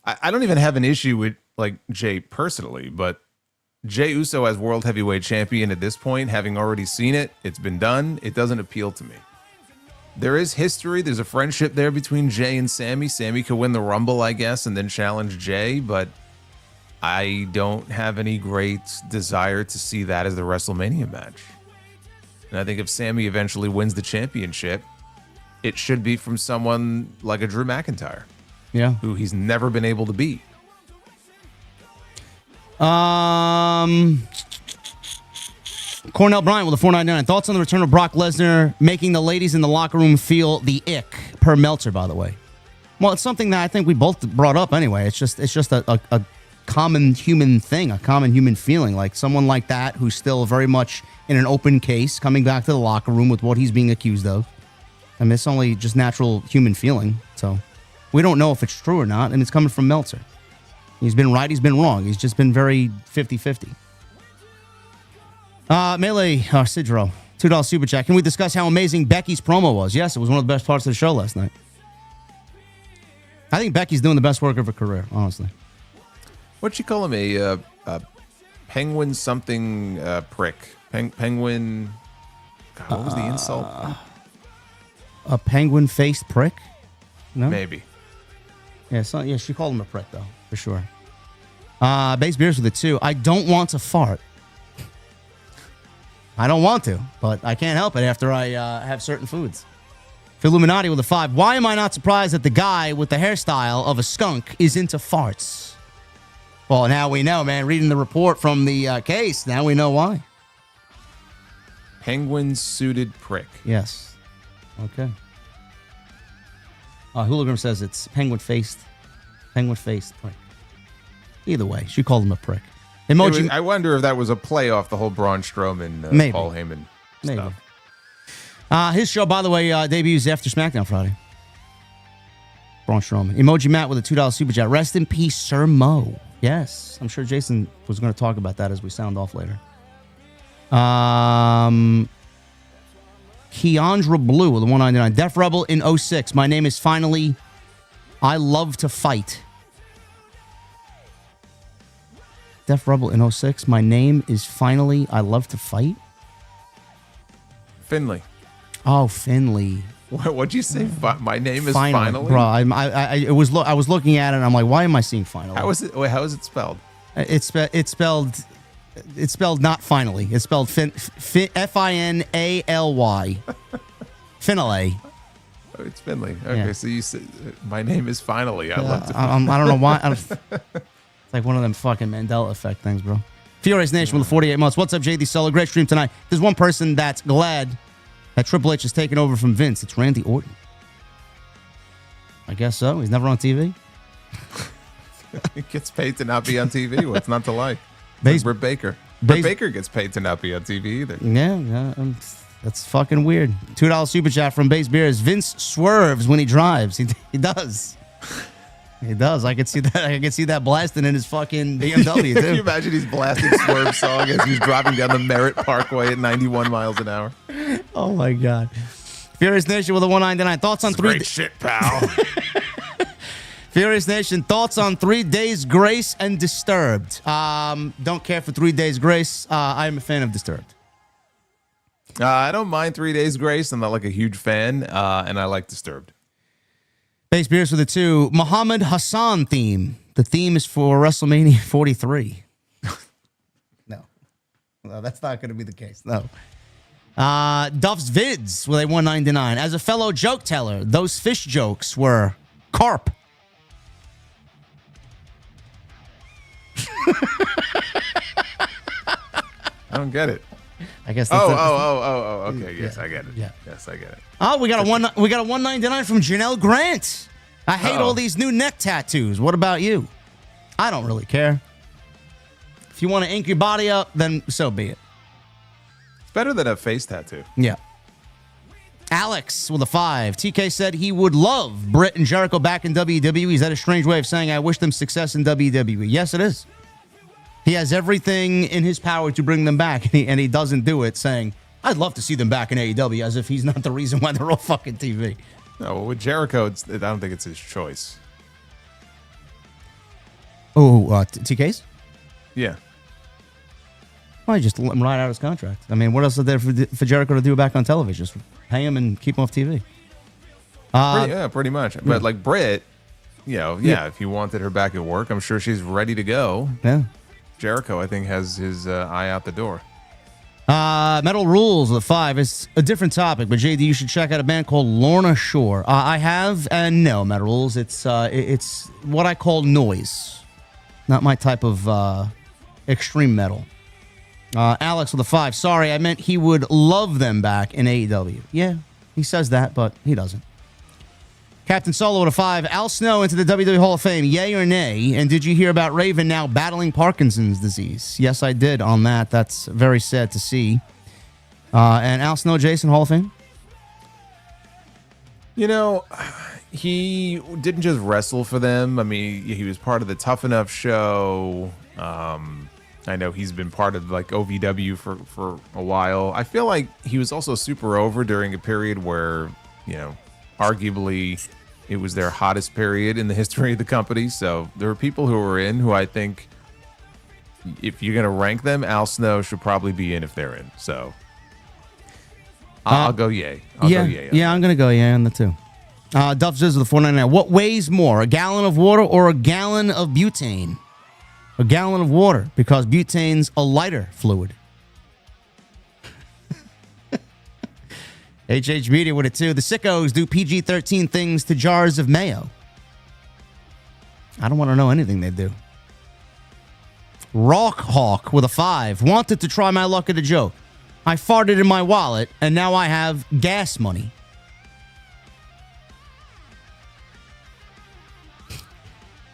I don't even have an issue with like Jey personally, but Jey Uso as world heavyweight champion at this point, having already seen it, it's been done. It doesn't appeal to me. There is history. There's a friendship there between Jey and Sammy. Sammy could win the Rumble, I guess, and then challenge Jey, but I don't have any great desire to see that as the WrestleMania match. And I think if Sammy eventually wins the championship, it should be from someone like a Drew McIntyre. Yeah. Who he's never been able to beat. Cornell Bryant with a 499. Thoughts on the return of Brock Lesnar making the ladies in the locker room feel the ick, per Meltzer, by the way. Well, it's something that I think we both brought up anyway. It's just a common human thing, a common human feeling. Like someone like that who's still very much in an open case, coming back to the locker room with what he's being accused of. I mean, it's only just natural human feeling. So we don't know if it's true or not, and it's coming from Meltzer. He's been right, he's been wrong. He's just been very 50-50. Melee, Sidro, $2 super chat. Can we discuss how amazing Becky's promo was? Yes, it was one of the best parts of the show last night. I think Becky's doing the best work of her career, honestly. What'd you call him? A penguin something prick? Penguin. God, what was the insult? A penguin-faced prick? No? Maybe. Yeah, she called him a prick, though, for sure. Base Beers with it, too. I don't want to fart. I don't want to, but I can't help it after I have certain foods. Illuminati with a 5. Why am I not surprised that the guy with the hairstyle of a skunk is into farts? Well, now we know, man. Reading the report from the case, now we know why. Penguin-suited prick. Yes. Okay. Hooligan says it's penguin-faced prick. Either way, she called him a prick. Emoji. I wonder if that was a play off the whole Braun Strowman, Paul Heyman stuff. His show, by the way, debuts after SmackDown Friday. Braun Strowman. Emoji Matt with a $2 super chat. Rest in peace, Sir Mo. Yes, I'm sure Jason was going to talk about that as we sound off later. Keandra Blue with a 199. Def Rebel in 06. My name is finally I Love to Fight. Def Rebel in 06. My name is finally I Love to Fight. Finley. Oh, Finley. What'd you say? My name is Finally, finally. bro. I was looking at it and I'm like, why am I seeing finally? How is it? Wait, how is it spelled? It's spelled not finally. It's spelled Finally. Finale. Oh, it's Finley. Okay, Yeah. so you said my name is finally. I love to. I don't know why. It's like one of them fucking Mandela effect things, bro. Furious Nation with the 48 months. What's up, JD Solo? Great stream tonight. There's one person that's glad that Triple H is taking over from Vince. It's Randy Orton. I guess so. He's never on TV. He gets paid to not be on TV. What's not to like? Base- Like Britt Baker. Base- Britt Baker gets paid to not be on TV either. Yeah, that's fucking weird. $2 super chat from Base Beers. Vince swerves when he drives. He does. He does. I could see that. I could see that blasting in his fucking BMW Can you too. imagine he's blasting Swerve song as he's driving down the Merritt Parkway at 91 miles an hour? Oh my god. Furious Nation with a 199. Thoughts on Great shit, pal. Furious Nation, thoughts on 3 Days Grace and Disturbed. Don't care for 3 Days Grace. I am a fan of Disturbed. I don't mind 3 Days Grace. I'm not like a huge fan, and I like Disturbed. Base Beers with a 2. Muhammad Hassan theme. The theme is for WrestleMania 43. No, that's not going to be the case. No. Duff's Vids with a 199. As a fellow joke teller, those fish jokes were carp. I don't get it. I guess that's Okay, yes, I get it. Yeah. Yes, I get it. Oh, we got a 199 from Janelle Grant. I hate all these new neck tattoos. What about you? I don't really care. If you want to ink your body up, then so be it. It's better than a face tattoo. Yeah. Alex with a 5. TK said he would love Britt and Jericho back in WWE. Is that a strange way of saying I wish them success in WWE? Yes, it is. He has everything in his power to bring them back, and he doesn't do it, saying, I'd love to see them back in AEW, as if he's not the reason why they're all fucking TV. No, with Jericho, I don't think it's his choice. Oh, TK's? Yeah. Well, just let him ride out his contract. I mean, what else is there for Jericho to do back on television? Just pay him and keep him off TV. Pretty much. But like Britt, if you wanted her back at work, I'm sure she's ready to go. Yeah. Jericho, I think, has his eye out the door. Metal Rules with a 5. It's a different topic, but JD, you should check out a band called Lorna Shore. I have, and no, Metal Rules. It's what I call noise, not my type of extreme metal. Alex with a 5. Sorry, I meant he would love them back in AEW. Yeah, he says that, but he doesn't. Captain Solo with a 5. Al Snow into the WWE Hall of Fame, yay or nay? And did you hear about Raven now battling Parkinson's disease? Yes, I did on that. That's very sad to see. And Al Snow, Jason, Hall of Fame? You know, he didn't just wrestle for them. I mean, he was part of the Tough Enough show. I know he's been part of like OVW for a while. I feel like he was also super over during a period where, arguably it was their hottest period in the history of the company. So there are people who are in who I think if you're going to rank them, Al Snow should probably be in if they're in. So I'll go yay. I'll go yay. Yeah, I'm going to go yay on the 2. Duff Ziz with the 499. What weighs more, a gallon of water or a gallon of butane? A gallon of water, because butane's a lighter fluid. HH Media with it 2. The sickos do PG-13 things to jars of mayo. I don't want to know anything they do. Rock Hawk with a 5. Wanted to try my luck at a joke. I farted in my wallet, and now I have gas money.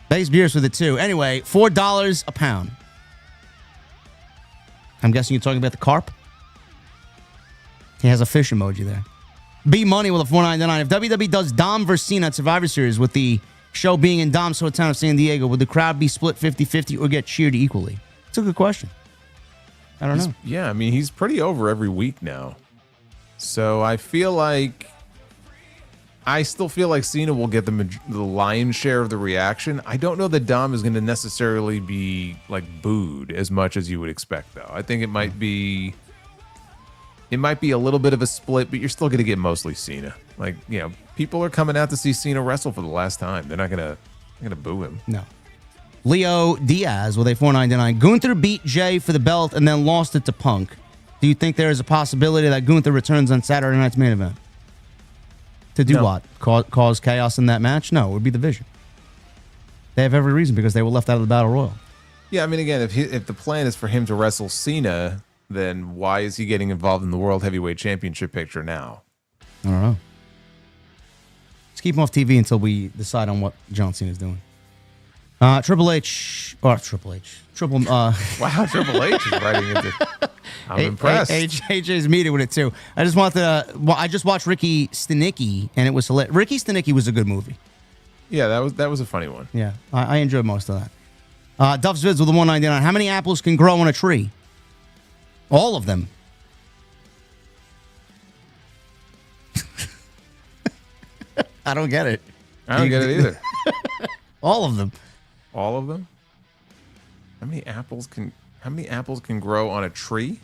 Base beers with it 2. Anyway, $4 a pound. I'm guessing you're talking about the carp? He has a fish emoji there. B Money with a $4.99. If WWE does Dom versus Cena at Survivor Series with the show being in Dom's hometown of San Diego, would the crowd be split 50-50 or get cheered equally? It's a good question. I don't know. Yeah, I mean, he's pretty over every week now. So I still feel like Cena will get the lion's share of the reaction. I don't know that Dom is going to necessarily be like booed as much as you would expect, though. I think it might be it might be a little bit of a split, but you're still going to get mostly Cena. Like, people are coming out to see Cena wrestle for the last time. They're not going to boo him. No. Leo Diaz with a 499. Gunther beat Jey for the belt and then lost it to Punk. Do you think there is a possibility that Gunther returns on Saturday night's main event? To do what? Cause chaos in that match? No, it would be the Vision. They have every reason because they were left out of the Battle Royal. Yeah, I mean, again, if the plan is for him to wrestle Cena, then why is he getting involved in the World Heavyweight Championship picture now? I don't know. Let's keep him off TV until we decide on what John Cena's doing. Wow, Triple H is writing into. I'm impressed. AJ's meeting with it too. I just watched Ricky Stenicki and it was hilarious. Ricky Stenicki was a good movie. Yeah, that was a funny one. Yeah, I enjoyed most of that. Duff's Vids with the 199. How many apples can grow on a tree? All of them. I don't get it. I don't get it either. All of them. All of them? How many apples can grow on a tree?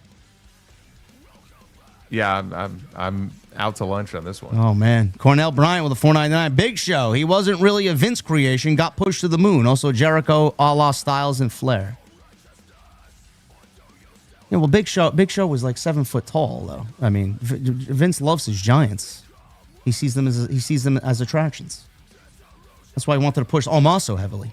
Yeah, I'm out to lunch on this one. Oh man, Cornell Bryant with a 499. Big Show. He wasn't really a Vince creation. Got pushed to the moon. Also Jericho, a la Styles and Flair. Yeah, well, Big Show was like 7 foot tall though. I mean, Vince loves his giants. He sees them as attractions. That's why he wanted to push Omos so heavily.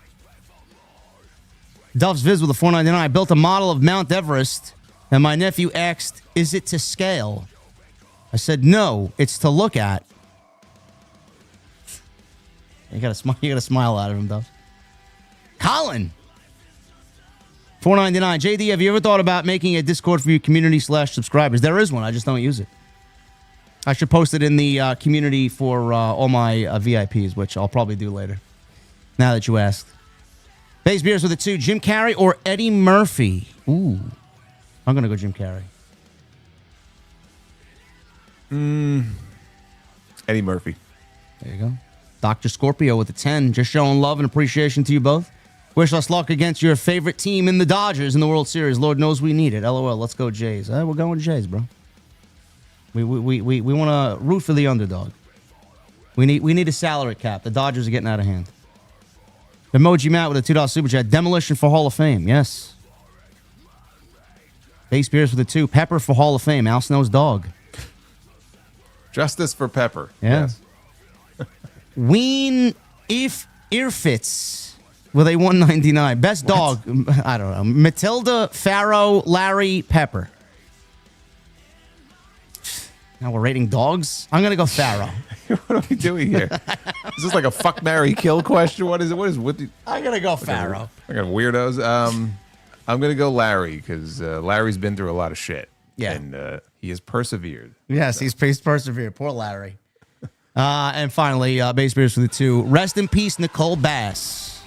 Dove's Viz with a 499. I built a model of Mount Everest, and my nephew asked, "Is it to scale?" I said, "No, it's to look at." You got to smile out of him, Dove. Colin, 499. JD, have you ever thought about making a Discord for your community/subscribers? There is one. I just don't use it. I should post it in the community for all my VIPs, which I'll probably do later. Now that you asked. Base Beers with a 2. Jim Carrey or Eddie Murphy? Ooh. I'm going to go Jim Carrey. Eddie Murphy. There you go. Dr. Scorpio with a 10. Just showing love and appreciation to you both. Wish us luck against your favorite team in the Dodgers in the World Series. Lord knows we need it. LOL. Let's go Jays. We're going Jays, bro. We want to root for the underdog. We need a salary cap. The Dodgers are getting out of hand. Emoji Matt with a $2 super chat. Demolition for Hall of Fame. Yes. Base Beers with a 2. Pepper for Hall of Fame. Al Snow's dog. Justice for Pepper. Yeah. Yes. Ween Earfits with a 199. Best dog. I don't know. Matilda, Farrow, Larry, Pepper. Now we're rating dogs. I'm gonna go Farrow. What are we doing here? Is this like a fuck, marry, kill question? What is it? What is with? I'm gonna go Farrow. I got weirdos. I'm gonna go Larry because Larry's been through a lot of shit. Yeah, and he has persevered. Yes, he's persevered. Poor Larry. And finally, Base Beers for the 2. Rest in peace, Nicole Bass.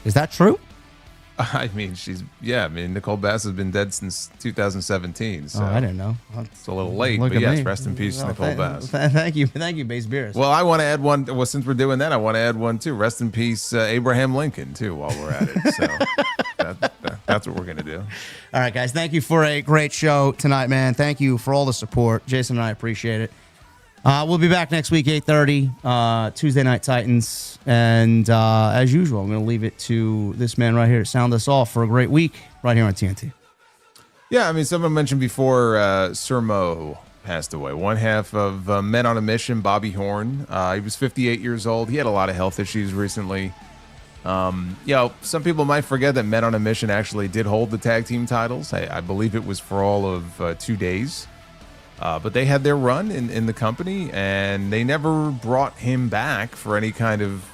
Is that true? I mean, Nicole Bass has been dead since 2017. So I didn't know. It's a little late, but yes, rest in peace, Nicole Bass. Thank you, Base Beers. Well, I want to add one. Well, since we're doing that, I want to add one too. Rest in peace, Abraham Lincoln, too, while we're at it. So that's what we're gonna do. All right, guys. Thank you for a great show tonight, man. Thank you for all the support, Jason and I appreciate it. We'll be back next week, 8:30, Tuesday Night Titans. And as usual, I'm going to leave it to this man right here to sound us off for a great week right here on TNT. Yeah, I mean, someone mentioned before Sir Mo passed away. One half of Men on a Mission, Bobby Horn. He was 58 years old. He had a lot of health issues recently. Some people might forget that Men on a Mission actually did hold the tag team titles. I believe it was for all of 2 days. But they had their run in the company, and they never brought him back for any kind of,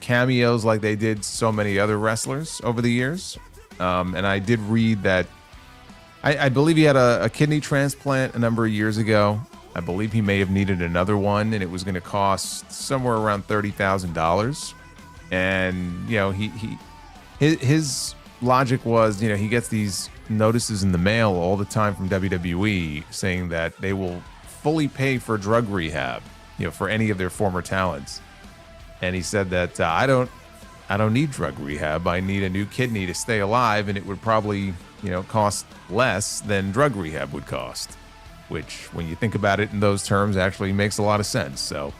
cameos like they did so many other wrestlers over the years. And I did read that I believe he had a kidney transplant a number of years ago. I believe he may have needed another one, and it was going to cost somewhere around $30,000. And, his logic was, he gets these notices in the mail all the time from WWE saying that they will fully pay for drug rehab, for any of their former talents. And he said that I don't need drug rehab. I need a new kidney to stay alive, and it would probably, cost less than drug rehab would cost. which when you think about it in those terms actually makes a lot of sense. So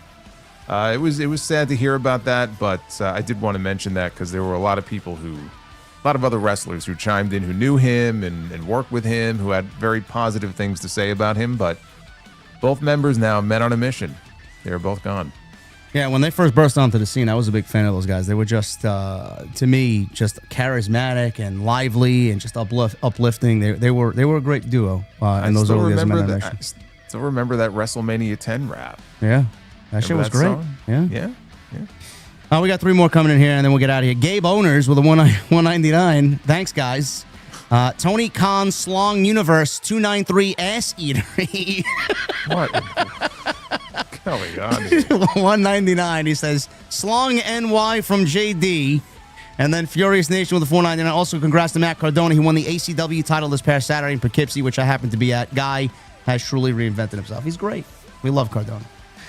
it was sad to hear about that, but I did want to mention that because there were a lot of other wrestlers who chimed in who knew him and worked with him, who had very positive things to say about him, but both members now met on a mission. They're both gone. Yeah, when they first burst onto the scene, I was a big fan of those guys. They were just, to me, just charismatic and lively and just uplifting. They were a great duo in those early years of Men in Action. I still remember that WrestleMania 10 rap. Yeah, that shit was great. Song? Yeah. We got 3 more coming in here, and then we'll get out of here. Gabe Owners with a 199. Thanks, guys. Tony Khan Slong Universe 293 Ass Eatery. What? Going on here? 199. He says Slong NY from JD, and then Furious Nation with the 499. Also, congrats to Matt Cardona. He won the ACW title this past Saturday in Poughkeepsie, which I happened to be at. Guy has truly reinvented himself. He's great. We love Cardona.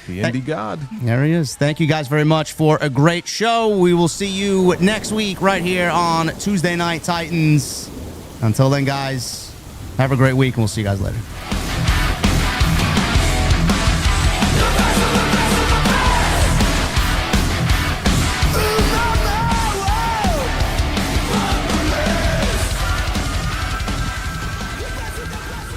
The indie god. There he is. Thank you guys very much for a great show. We will see you next week right here on Tuesday Night Titans. Until then, guys, have a great week, and we'll see you guys later.